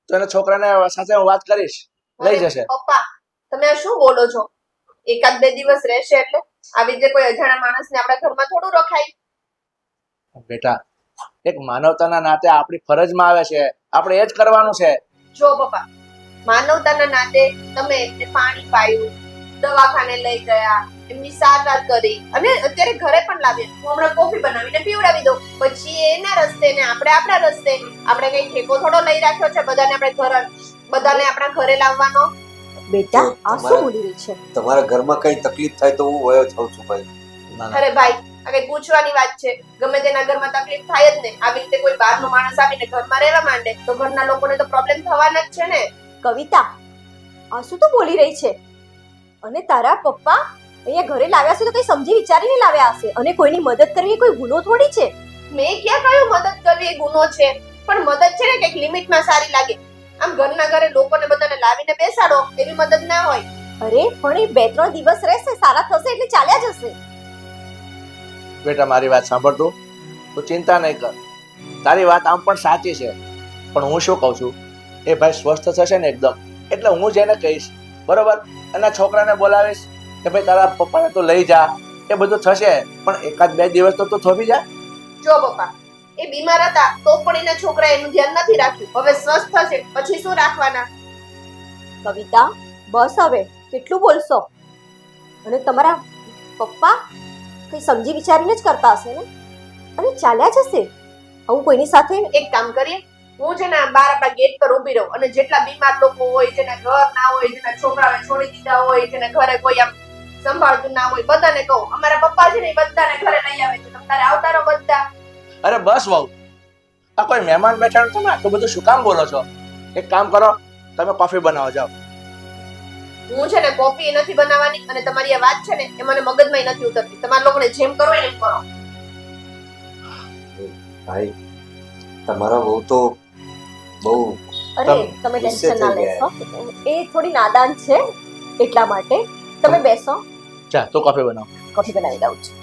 E: તો એના છોકરાને સાથે હું વાત કરીશ, લઈ જશે.
J: પપ્પા તમે આ શું બોલો છો? એકાદ 2 દિવસ રહેશે એટલે આવી રીતે કોઈ અજાણ્યા માણસને આપણા ઘરમાં થોડું રખાય?
E: બેટા એક માનવતાના નાતે આપણી ફરજમાં આવે છે, આપણે એ જ કરવાનું છે.
J: જો પપ્પા, માનવતાના નાતે તમે એમને પાણી પાયું, દવાખાને લઈ ગયા, એમની સારવાર કરી અને અત્યારે ઘરે પણ લાવ્યા. હું હમણાં કોફી બનાવીને પીવડાવી દઉં, પછી એના રસ્તે ને આપણે આપણા રસ્તે. આપણે કઈ ઠેકો થોડો લઈ રાખ્યો છે બધાને આપણા ઘરે લાવવાનો?
I: બેટા આ શું બોલી રહી છે? તમારા ઘરમાં કઈ તકલીફ થાય તો હું વયો જાઉં છું ભાઈ.
J: અરે ભાઈ, આ કઈ પૂછવાની વાત છે? ગમે તેના ઘરમાં તકલીફ થાય જ ને. આવી રીતે કોઈ બહારનો માણસ આવીને ઘરમાં રહેવા માંડે તો ઘરના લોકોને તો પ્રોબ્લેમ થવાના જ છે ને.
K: કવિતા, આ શું તો બોલી રહી છે? અને તારા પપ્પા અહીંયા ઘરે લાવ્યા છે તો કઈ સમજી વિચારીને લાવ્યા હશે. અને કોઈની મદદ કરવી એ કોઈ ગુનો થોડી છે.
J: મેં ક્યાં કહ્યું મદદ કરવી એ ગુનો છે? પણ મદદ છે ને કઈક લિમિટમાં સારી લાગે. આમ ઘરના ઘરે લોકોને બધાને લાવીને બેસાડો એવી મદદ ના હોય.
K: અરે પણ એ 2-3 દિવસ રહેશે, સારા થશે એટલે ચાલ્યા જશે.
E: બેટા મારી વાત સાંભળતું, તું ચિંતા નહીં કર. તારી વાત આમ પણ સાચી છે, પણ હું શું કહું છું, એ ભાઈ સ્વસ્થ થશે ને એકદમ એટલે હું જ એને કહીશ, બરોબર? એના છોકરાને બોલાવીશ કે ભાઈ તારા પપ્પાને તો લઈ જા, એ બધું થશે. પણ એકાદ 2 દિવસ તો તું થોભી જા.
J: જો પપ્પા, એ બીમાર હતા તો પણ એના છોકરા એનું ધ્યાન નથી રાખ્યું. હવે સ્વસ્થ થશે પછી શું રાખવાના?
K: કવિતા બસ હવે, કેટલું બોલશો? અને તમારા પપ્પા કઈ સમજી વિચારીને જ કરતા હશે ને, અને ચાલ્યા જશે. આવું કોઈની સાથે
J: એક કામ કરીએ, હું છે ને બહાર આપણા ગેટ પર ઊભી રહું અને જેટલા બીમાર લોકો હોય, જેના ઘર ના હોય, જેના છોકરાઓને છોડી દીધા હોય, જેના ઘરે કોઈ આમ સંભાળતું ના હોય, બધાને કહું અમારા પપ્પા છે ને એ બધાને ઘરે લઈ આવે છે, તમારે આવતા રહો બધા.
E: અરે બસ વહુ, આ કોઈ મહેમાન બેઠાનું તમે આટલું બધું શું કામ બોલો છો? એક કામ કરો, તમે કોફી બનાવો જાઓ.
J: હું છે ને કોફી નથી બનાવવાની અને તમારી આ વાત છે ને એ મને મગજમાં નથી ઉતરતી. તમારા લોકોને જેમ કરવું હોય એમ કરો.
I: ભાઈ તમારા બહુ તો બહુ
K: અરે તમે ટેન્શન ના લેશો, એ થોડી નાદાન છે એટલા માટે. તમે બેસો,
E: ચા તું કોફી બનાવ.
K: કોફી બનાવી દઉં છું.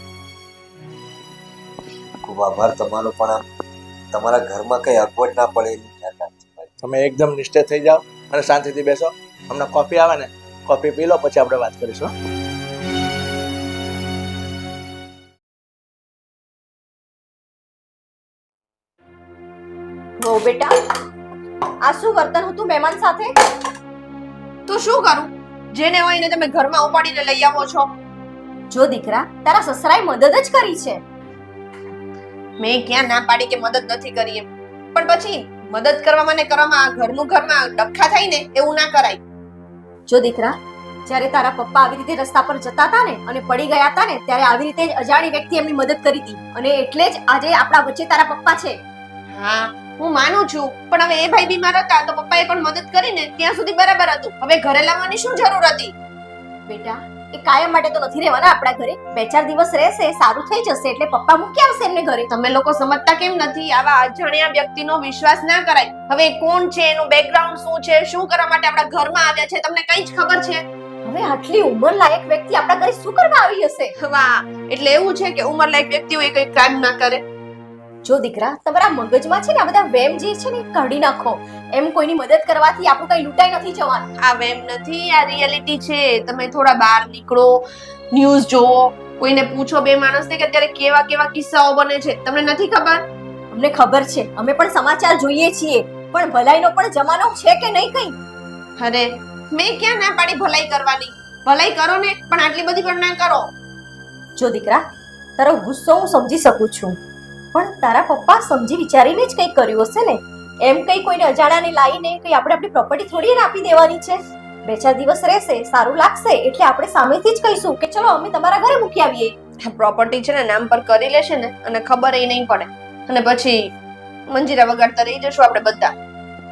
I: ખૂબ આભાર તમારો, પણ આમ તમારા ઘરમાં કઈ અગવડ ના પડે એનું ધ્યાન રાખજો ભાઈ.
E: તમે એકદમ નિશ્ચિત થઈ જાઓ અને શાંતિથી બેસો. હમણાં કોફી આવે ને, કોફી પી લો પછી આપણે વાત કરીશું.
K: હો બેટા, આ શું વર્તન હતું મહેમાન સાથે?
J: તો શું કરું? જેને હોય ને તમે ઘરમાં ઉપાડીને લઈ આવો છો.
K: જો દીકરા, તારા સસરાએ મદદ જ કરી છે.
J: મેં ક્યાં ના પાડી કે મદદ નથી કરી એમ, પણ પછી મદદ કરવામાં ને કરવામાં ઘરમાં ડખા થાય ને એવું ના કરાય.
K: જો દીકરા, જ્યારે તારા પપ્પા આવી રીતે રસ્તા પર જતા હતા ને અને પડી ગયા હતા ને, ત્યારે આવી રીતે જ અજાણી વ્યક્તિ એમની મદદ કરી હતી અને એટલે જ આજે આપણા વચ્ચે તારા પપ્પા છે.
J: હા હું માનું છું, પણ હવે એ ભાઈ બીમાર હતા તો પપ્પાએ પણ મદદ કરીને ત્યાં સુધી બરાબર હતું. હવે ઘરે લાવવાની શું જરૂર હતી?
K: બેટા, એ કાયમ માટે તો નથી રહેવાના આપણા ઘરે. 2-4 દિવસ રહેશે, સારું થઈ જશે એટલે પપ્પા મૂકી આવશે એમને ઘરે.
J: તમે લોકો સમજતા કેમ નથી? આવા અજાણ્યા વ્યક્તિનો વિશ્વાસ ના કરાય. હવે કોણ છે, એનું બેકગ્રાઉન્ડ શું છે, શું કરવા માટે આપણા ઘરમાં આવ્યા છે, તમને કઈ જ ખબર છે?
K: હવે આટલી ઉંમરલાયક વ્યક્તિ આપણા ઘરે શું કરવા આવી હશે?
J: વાહ, એટલે એવું છે કે ઉંમરલાયક વ્યક્તિ હોય કોઈ ક્રાઇમ ના કરે?
K: જો દીકરા, તમારા મગજમાં છે ને આ બધા વેમ જે છે ને એ કાઢી નાખો. એમ કોઈની મદદ કરવાથી આપણું કઈ લૂંટાઈ નથી જવાનું.
J: આ વેમ નથી, આ રિયાલિટી છે. તમે થોડા બહાર નીકળો, ન્યૂઝ જોવો, કોઈને પૂછો બે માણસને કે અત્યારે કેવા કેવા કિસ્સાઓ બને છે. તમને નથી ખબર?
K: અમને ખબર છે, અમે પણ સમાચાર જોઈએ છીએ, પણ ભલાઈનો પણ જમાનો છે કે નહીં કઈ?
J: અરે મેં ક્યાં ના પાડી ભલાઈ કરવાની? ભલાઈ કરો ને, પણ આટલી બધી પણ ના કરો.
K: જો દીકરા, તારો ગુસ્સો હું સમજી શકું છું, પણ તારા પપ્પા સમજી વિચારીને જ કંઈક કર્યું હશે ને. એમ કઈ કોઈને અજાણ્યાને લાવીને કઈ આપણે આપણી પ્રોપર્ટી થોડી આપી દેવાની છે. 2-4 દિવસ રહેશે, સારું લાગશે એટલે આપણે સામેથી જ કહીશું કે ચલો અમે તમારા ઘરે મૂકી આવીએ.
J: પ્રોપર્ટી છે ને નામ પર કરી લેશે ને અને ખબર એ નહીં પડે અને પછી મંજીરા વગાડતા રહી જશું આપણે બધા.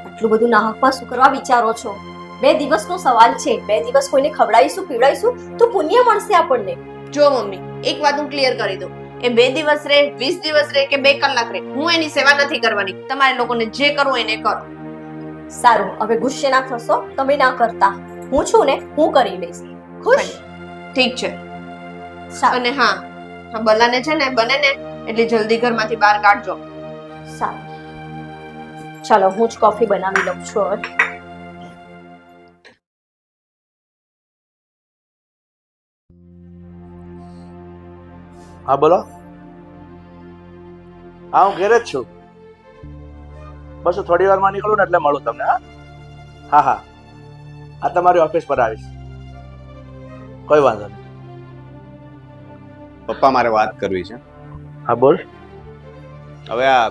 K: આટલું બધું નાહકમાં શું કરવા વિચારો છો? 2 દિવસનો સવાલ છે. 2 દિવસ કોઈને ખવડાવીશું પીવડાવીશું તો પુણ્ય મળશે આપણને.
J: જો મમ્મી, એક વાત હું ક્લિયર કરી દઉં, એ 2 દિવસ રહે, 20 દિવસ રહે કે 2 કલાક રહે, હું એની સેવા નથી કરવાની. તમારે લોકોને જે કરવું એને કરો.
K: સારું, હવે ગુસ્સે ના થશો. તમે ના કરતા, હું છું ને, હું કરી લઈશ. ખુશ?
J: ઠીક છે.
K: સારું.
J: અને હા, બલાને છે ને બને ને એટલે જલ્દી ઘરમાંથી બહાર કાઢજો.
K: સારું, ચાલો હું જ કોફી બનાવી લઉં છું હવે.
E: હા બોલો. હા હું ઘરે જ છું. બસ હું થોડી વારમાં નીકળું ને એટલે મળું તમને. હા હા આ તમારી ઓફિસ પર આવીશ. કોઈ વાંધો નહીં.
F: પપ્પા મારે વાત કરવી છે.
E: હા બોલ.
F: હવે આ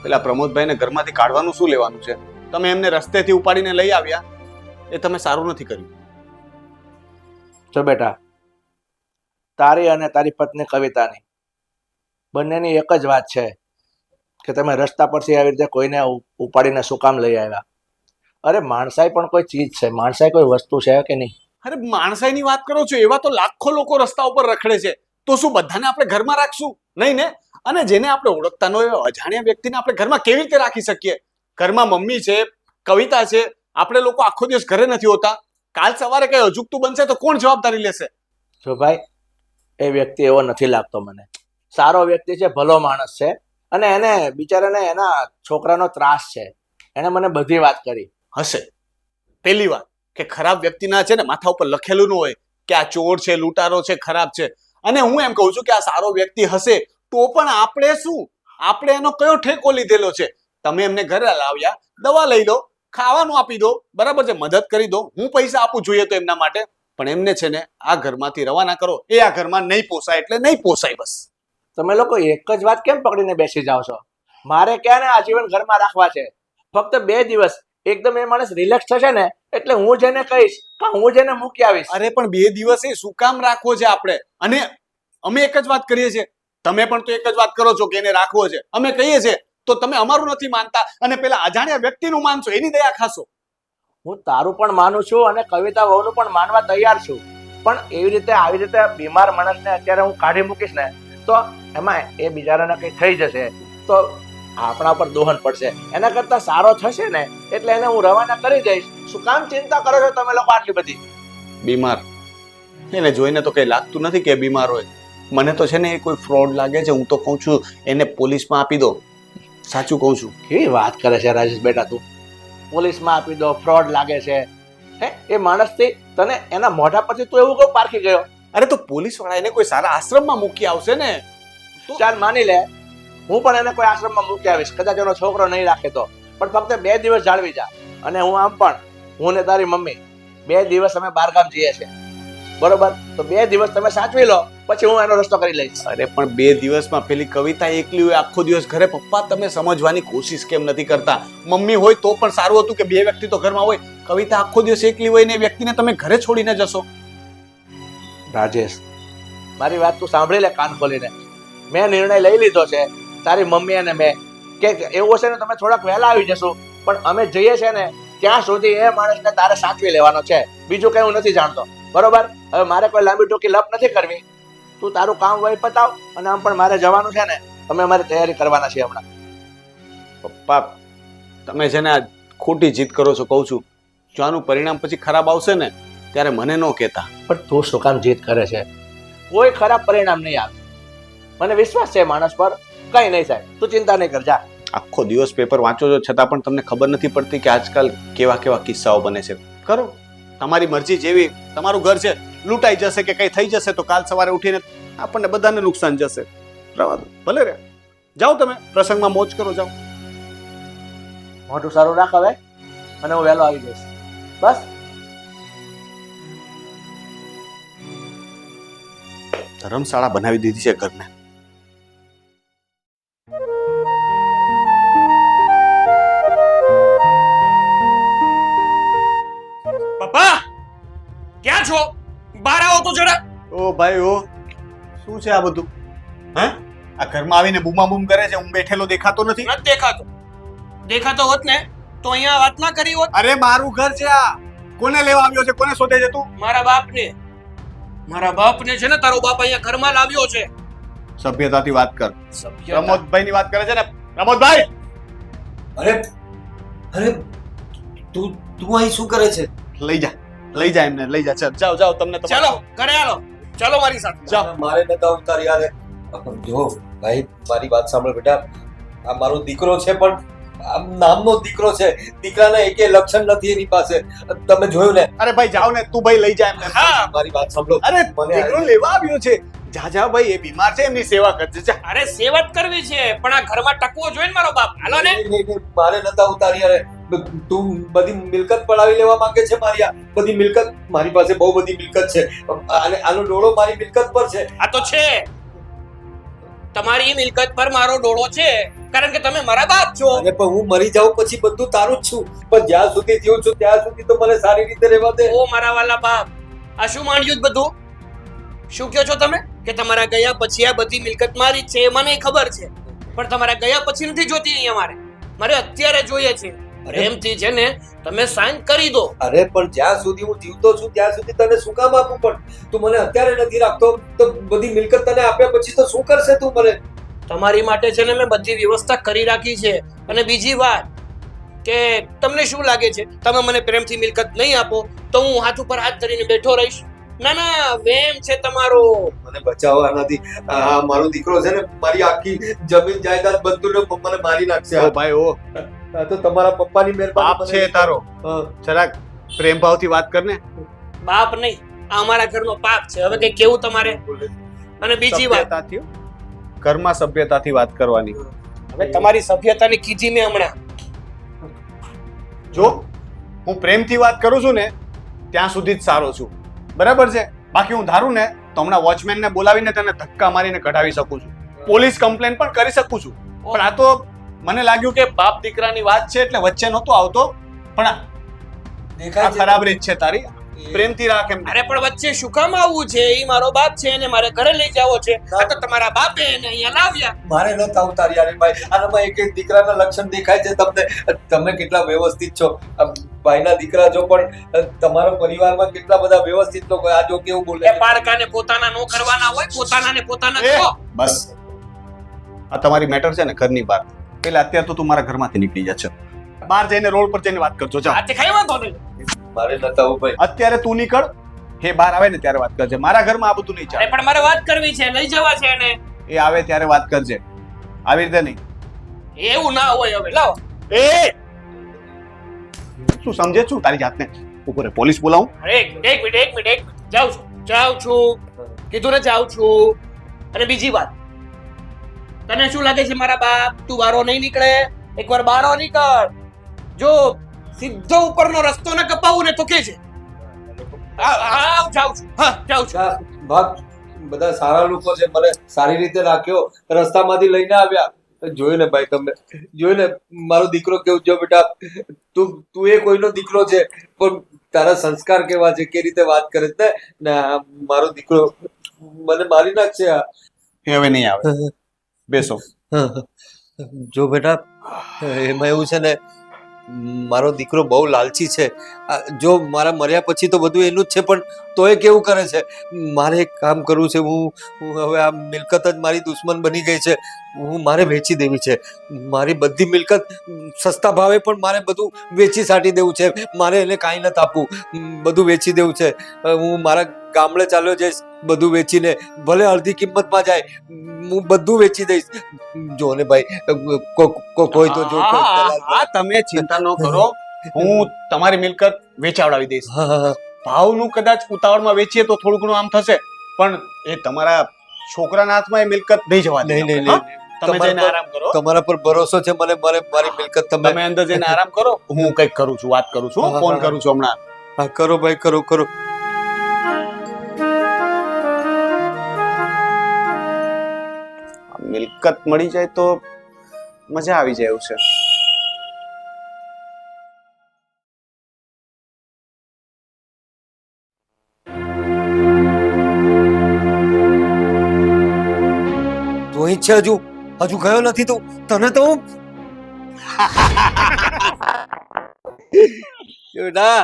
F: પેલા પ્રમોદભાઈને ઘરમાંથી કાઢવાનું શું લેવાનું છે? તમે એમને રસ્તેથી ઉપાડીને લઈ આવ્યા, એ તમે સારું નથી કર્યું.
E: જો બેટા, તારી અને તારી પત્ની કવિતાની બંનેની એક જ વાત છે કે તમે રસ્તા પરથી આવી રીતે કોઈને ઉપાડીને શું કામ લઈ આવ્યા. અરે માણસાઈ પણ કોઈ ચીજ છે, માણસાઈ કોઈ વસ્તુ છે કે નહીં?
F: અરે માણસાઈની વાત કરો છો, એવા તો લાખો લોકો રસ્તા ઉપર રખડે છે, તો શું બધાને આપણે ઘરમાં રાખશું? નહીં ને. અને જેને આપણે ઓળખતા ન હોય અજાણ્યા વ્યક્તિને આપણે ઘરમાં કેવી રીતે રાખી શકીએ? ઘરમાં મમ્મી છે, કવિતા છે, આપણે લોકો આખો દિવસ ઘરે નથી હોતા. કાલ સવારે કઈ અજુગતું બનશે તો કોણ જવાબદારી લેશે?
E: જો ભાઈ, એ વ્યક્તિ એવો નથી લાગતો મને. સારો વ્યક્તિ છે, ભલો માણસ છે, અને એને બિચારાને એના છોકરાનો ત્રાસ છે. એને મને બધી વાત કરી.
F: હશે પહેલી વાત કે ખરાબ વ્યક્તિના છે ને માથા ઉપર લખેલું ન હોય કે આ ચોર છે, લૂંટારો છે, ખરાબ છે. અને હું એમ કહું છું કે આ સારો વ્યક્તિ હશે તો પણ આપણે શું, આપણે એનો કયો ઠેકો લીધેલો છે? તમે એમને ઘરે લાવ્યા, દવા લઈ લો, ખાવાનું આપી દો, બરાબર છે, મદદ કરી દો, હું પૈસા આપું જોઈએ તો એમના માટે, પણ એમને છે ને આ ઘરમાંથી રવાના કરો. એ આ ઘરમાં નહીં પોસાય એટલે નહીં પોસાય. બસ
E: તમે લોકો એક જ વાત કેમ પકડીને બેસી જાઓ છો? મારે ક્યાં ને આજીવન ઘરમાં રાખવા છે. ફક્ત 2 દિવસ એકદમ એ માણસ રિલેક્સ થશે ને એટલે હું જેને કહીશ કે હું જેને મૂકી આવીશ.
F: અરે પણ 2 દિવસ એ શું કામ રાખવો છે આપણે? અને અમે એક જ વાત કરીએ છીએ, તમે પણ તો એક જ વાત કરો છો કે એને રાખવો છે. અમે કહીએ છીએ તો તમે અમારું નથી માનતા અને પેલા અજાણ્યા વ્યક્તિનું માનશો, એની દયા ખાશો.
E: હું તારું પણ માનું છું અને કવિતા વહુનું પણ માનવા તૈયાર છું, પણ એવી રીતે આવી રીતે બીમાર માણસને અત્યારે હું કાઢી મૂકીશ ને તો એમાં એ બિચારાને કંઈ થઈ જશે તો આપણા પર દોહન પડશે. એના કરતા સારો થશે ને એટલે એને હું રવાના કરી દઈશ. શું કામ ચિંતા કરો છો તમે લોકો આટલી બધી?
F: બીમાર એને જોઈને તો કઈ લાગતું નથી કે બીમાર હોય. મને તો છે ને એ કોઈ ફ્રોડ લાગે છે. હું તો કહું છું એને પોલીસમાં આપી દો. સાચું કહું છું.
E: કેવી વાત કરે છે રાજેશ બેટા તું? પોલીસમાં આપી દો, ફ્રોડ લાગે છે? હે, એ માણસથી તને એના મોઢા પરથી તું એવું કેવું પારખી ગયો?
F: અરે તો પોલીસ વાળા એને કોઈ સારા આશ્રમમાં મૂકી આવશે ને.
E: ચાલ માની લે, હું પણ એને કોઈ આશ્રમમાં મૂકી આવીશ, કદાચ એનો છોકરો નહીં રાખે તો, પણ ફક્ત 2 દિવસ જાળવી જા. અને હું આમ પણ, હું ને તારી મમ્મી 2 દિવસ અમે બહારગામ જઈએ છીએ, બરોબર? તો 2 દિવસ તમે સાચવી લો, પછી હું એનો રસ્તો કરી લઈશ.
F: અરે પણ 2 દિવસમાં પેલી કવિતા એકલી હોય આખો દિવસ ઘરે, પપ્પા તમે સમજવાની કોશિશ કેમ નથી કરતા? મમ્મી હોય તો પણ સારું હતું કે 2 વ્યક્તિ તો ઘરમાં હોય. કવિતા આખો દિવસ એકલી હોય ને એ વ્યક્તિને તમે ઘરે છોડીને જશો.
E: રાજેશ, મારી વાત તું સાંભળી લે કાન ખોલીને. મેં નિર્ણય લઈ લીધો છે, તારી મમ્મી અને મેં, કે એવું હશે ને તમે થોડાક વહેલા આવી જશો, પણ અમે જઈએ છીએ ને ત્યાં સુધી એ માણસને તારે સાચવી લેવાનો છે. બીજું કઈ હું નથી જાણતો, બરોબર? હવે મારે કોઈ લાંબી ટૂંકી લપ નથી કરવી. તું તારું કામ વહી પતાવ, અને આમ પણ મારે જવાનું છે ને, અમે અમારી તૈયારી કરવાના છીએ હમણાં.
F: પપ્પા તમે છે ને આ ખોટી જીત કરો છો, કહું છું. જો આનું પરિણામ પછી ખરાબ આવશે ને ત્યારે મને ન કહેતા.
E: પણ તું શું કામ જીત કરે છે? કોઈ ખરાબ પરિણામ નહીં આવે, મને વિશ્વાસ છે માણસ પર. કઈ નહીં થાય, તું ચિંતા નહીં કર, જા.
F: આખો દિવસ પેપર વાંચો છો છતાં પણ તમને ખબર નથી પડતી કે આજકાલ કેવા કેવા કિસ્સાઓ બને છે. કરો તમારી મરજી જેવી. તમારું ઘર છે, લૂંટાઈ જશે કે કઈ થઈ જશે તો કાલ સવારે ઉઠીને આપણને બધાને નુકસાન જશે. રવા દો, ભલે રે. જાઓ તમે પ્રસંગમાં મોજ કરો, જાઓ.
E: મોઢું સારું રાખ હવે, અને હું વહેલો આવી જઈશ. બસ.
F: ધર્મશાળા બનાવી દીધી છે ઘરને.
C: પપ્પા ક્યાં છો? બહાર આવો તો જરા.
F: ઓ ભાઈ ઓ, શું છે આ બધું? હે, આ ઘરમાં આવીને બૂમા બૂમ કરે છે. હું બેઠેલો દેખાતો નથી?
C: નથી દેખાતો. દેખાતો હોત ને તો અહીંયા વાત ના કરી હોત.
F: અરે મારું ઘર છે આ. કોને લેવા આવ્યો છે? કોને શોધે છે તું?
C: મારા બાપને. મારા બાપને છે ને તારો બાપ અહીંયા ઘરમાં લાવ્યો છે.
F: સભ્યતાથી વાત કર.
C: સભ્યતા.
F: પ્રમોદભાઈ ની વાત કરે છે ને. પ્રમોદભાઈ!
I: અરે અરે તું અહીં શું કરે છે?
F: લઈ જા એમને, લઈ જા. ચાલ જાઓ તમને
C: ચાલો ઘરે આવો. ચાલો મારી સાથે.
F: જાઓ.
I: મારે નતા ઉતાર યાર. જો ભાઈ મારી વાત સાંભળ બેટા, આ મારો દીકરો છે પણ આમ નામનો દીકરો છે, દીકરાના એકે લક્ષણ નથી એની પાસે. તમે જોયું ને.
F: અરે ભાઈ જાઓ ને, તું ભાઈ લઈ જા એમને.
C: હા
I: મારી વાત સાંભળો.
F: અરે
I: મને
F: દીકરો લેવા આવ્યો છે. જા ભાઈ, એ બીમાર છે, એમની સેવા કરજે. જા.
C: અરે સેવા જ કરવી છે, પણ આ ઘરમાં ટકવો જોઈએ ને મારો બાપ. હાલો ને.
I: નહીં, મારે નતા ઉતારી. અરે તું બધી મિલકત પડાવી લેવા માંગે છે મારી. આ બધી મિલકત મારી પાસે બહુ બધી મિલકત છે, અને આનો ડોળો મારી મિલકત પર છે.
C: આ તો છે, તમારી મિલકત પર મારો ડોળો છે, કારણ કે તમે મારા બાપ છો.
I: અને પણ હું મરી જાઉં પછી બધું તારું જ છું, પણ જ્યાં સુધી જીવું છું ત્યાં સુધી તો મને સારી રીતે રહેવા દે.
C: ઓ મારા વાલા બાપ, આ શું માંડ્યું જ બધું? શું કહો છો તમે કે તમારા ગયા પછી આ બધી મિલકત મારી જ છે? એ મને ખબર છે, પણ તમારા ગયા પછી નથી જોતી અહીંયા. મારે અત્યારે જોઈએ છે. પ્રેમથી છે ને તમે સાઈન કરી દો.
I: અરે પણ જ્યાં સુધી હું જીવતો છું ત્યાં સુધી તને શું કામ આપું? પણ તું મને અત્યારે નથી રાખતો તો બધી મિલકત તને આપ્યા પછી તો શું કરશે તું મને?
C: તમારી માટે છે ને મેં બધી વ્યવસ્થા કરી રાખી છે. અને બીજી વાત કે તમને શું લાગે છે, તમે મને પ્રેમથી મિલકત નહીં આપો તો હું હાથ ઉપર હાથ ધરીને બેઠો રહીશ? ના ના, વેમ છે તમારો.
I: મને બચાવવા નથી. આ મારો દીકરો છે ને મારી આખી જમીન જાયદાદ બધું મને મારી નાખશે.
F: ઓ ભાઈ ઓ,
I: આ તો તમારા પપ્પાની
F: બાપ
I: મહેરબાની.
F: છે તારો, જરાક પ્રેમ ભાવથી વાત કર ને.
C: બાપ નહીં, આ અમારા ઘરનો પાપ છે. હવે કઈ કેવું તમારે? અને બીજી વાત,
F: સભ્યતાથી, ઘરમાં સભ્યતાથી વાત કરવાની.
C: હવે તમારી સભ્યતાની કીધી મેં હમણાં.
F: જો હું પ્રેમથી વાત કરું છું ને ત્યાં સુધી જ સારો છું, બરાબર છે? બાકી હું ધારું ને તો હમણાં વોચમેન ને બોલાવીને તને ધક્કા મારીને કઢાવી શકું છું, પોલીસ કમ્પ્લેન પણ કરી શકું છું. પણ આ તો મને લાગ્યું કે બાપ દીકરાની વાત છે એટલે વચ્ચે નહોતો આવતો. પણ આ
I: દેખાય છે
F: ખરાબ રીત છે તારી. પ્રેમથી રાખ એમ.
C: અરે પણ વચ્ચે શું કામ આવવું છે? એ મારો બાપ છે અને મારે ઘરે લઈ જાવો છે. આ તો તમારા બાપે એને અહીંયા લાવ્યા.
I: મારે નતા ઉતારી. અરે ભાઈ, આનામાં એક એક દીકરાના લક્ષણ દેખાય છે તમને. તમે કેટલા વ્યવસ્થિત છો. ભાઈના દીકરા જો, પણ તમારા પરિવારમાં કેટલા બધા વ્યવસ્થિત લોકો. આ જો કેવું બોલે.
C: એ પારકાને પોતાના નો કરવાના હોય, પોતાનાને પોતાના
F: એ,
C: કહો.
F: બસ આ તમારી મેટર છે ને ઘરની બહાર. એટલે અત્યારે તો તું મારા ઘરમાંથી નીકળી જા. છે બહાર જઈને રોડ પર જઈને વાત કરજો. જા.
C: આ તે કઈ વાંધો નહીં.
I: મારે નતા ભાઈ.
F: અત્યારે તું નીકળ, એ બહાર આવે ને ત્યારે વાત કરજે. મારા ઘરમાં આ બધું નહીં
C: અરે
F: ચાલે.
C: પણ મારે વાત કરવી છે, લઈ જવા છે એને.
F: એ આવે ત્યારે વાત કરજે, આવી રીતે નહીં.
C: એવું ના હોય. હવે લાવો.
F: એ શું સમજે છું તારી જાતને? ઉપર પોલીસ બોલાવું?
C: અરે એક મિનિટ. જાઉં છું. કીધું ને જાઉં છું. અને બીજી વાત, તને શું લાગે છે મારા બાપ તું બારો નહીં નીકળે? એકવાર બારો નીકળ. જો સીધો ઉપરનો રસ્તો ન કપાવું ને તો કે છે. જાઉં છું. હા જાઉં છું.
I: ભાગ બધા સારા લોકો છે, મને સારી રીતે રાખ્યો, રસ્તામાંથી લઈને આવ્યા. જોયું ને ભાઈ, તમે જોયું ને મારો દીકરો કેવું? જો બેટા, તું એ કોઈનો દીકરો છે, પણ તારા સંસ્કાર કેવા છે, કે રીતે વાત કરે છે ને. મારો દીકરો મને મારી નાખશે.
F: એ હવે નહીં આવે. બેસો.
I: જો બેટા, એમાં એવું છે ને, મારો દીકરો બહુ લાલચી છે. જો મારા મર્યા પછી તો બધું એનું જ છે, પણ તોય કેવું કરે છે. મારે એક કામ કરવું છે. હું હવે આ મિલકત જ મારી દુશ્મન બની ગઈ છે. મારે વેચી દેવી છે. મારી બધી મિલકત સસ્તા ભાવે પણ મારે બધું વેચી સાટી દેવું છે. મારે એને કાંઈ નથી આપવું, બધું વેચી દેવું છે. હું મારા ગામડે ચાલ્યો જઈશ, બધું વેચીને, ભલે અડધી કિંમતમાં જાય, હું બધું વેચી દઈશ. જો ને ભાઈ, કોઈ તો જો.
F: હા, તમે ચિંતા ન કરો, હું તમારી મિલકત વેચાવડાવી દઈશ. ભાવનું કદાચ ઉતાવળમાં વેચીએ તો થોડું ઘણું આમ થશે, પણ એ તમારા છોકરાના હાથમાં એ મિલકત નહીં જવા દે.
I: નહીં.
F: તમે જઈને આરામ કરો.
I: તમારા પર ભરોસો છે મને. મારી મિલકત
F: તમે અંદર જઈને આરામ કરો. હું કંઈક કરું છું, વાત કરું છું, ફોન કરું છું હમણાં.
I: હા, કરો ભાઈ, કરો.
F: મિલકત મળી જાય તો મજા આવી જાય એવું છે.
I: તું અહીં છે? હજુ ગયો નથી તું? તને તો હું બેટા,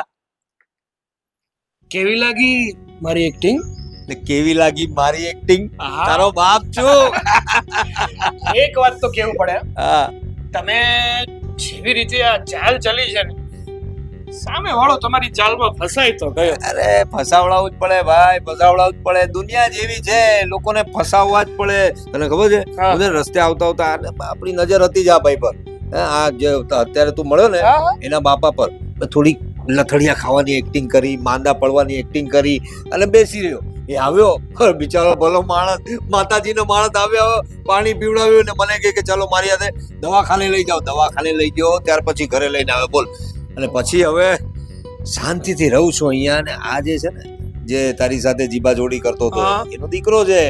C: કેવી લાગી મારી એક્ટિંગ?
I: કેવી લાગી મારી એક્ટિંગ? તારો બાપ છું.
C: એક વાત તો કેવું પડે,
I: હા.
C: તમે જેવી રીતે આ ચાલ ચલી છે ને, સામે વાળો તમારી ચાલમાં ફસાય તો ગયો.
I: અરે ફસાવડાવવું જ પડે ભાઈ, ફસાવડાવવું જ પડે. દુનિયા જેવી છે, લોકોને ફસાવવા જ પડે. તને ખબર છે,
C: હા.
I: હું રસ્તે આવતા આવતા આપણી નજર હતી જ આ ભાઈ પર. આ જે અત્યારે તું મળ્યો ને એના બાપા પર થોડી લથડિયા ખાવાની એક્ટિંગ કરી, માંદા પડવાની એક્ટિંગ કરી અને બેસી રહ્યો. એ આવ્યો બિચારો ભલો માણસ, માતાજીનો માણસ આવ્યો, પાણી પીવડાવ્યું ને મને કહે કે ચાલો મારી સાથે દવાખાને લઈ જાઓ. દવાખાને લઈ ગયો, ત્યાર પછી ઘરે લઈને આવ્યો. બોલ. અને પછી હવે શાંતિથી રહું છું અહીંયા. ને આ જે છે ને, જે તારી સાથે જીબા જોડી કરતો હતો,
C: હા.
I: એનો દીકરો છે.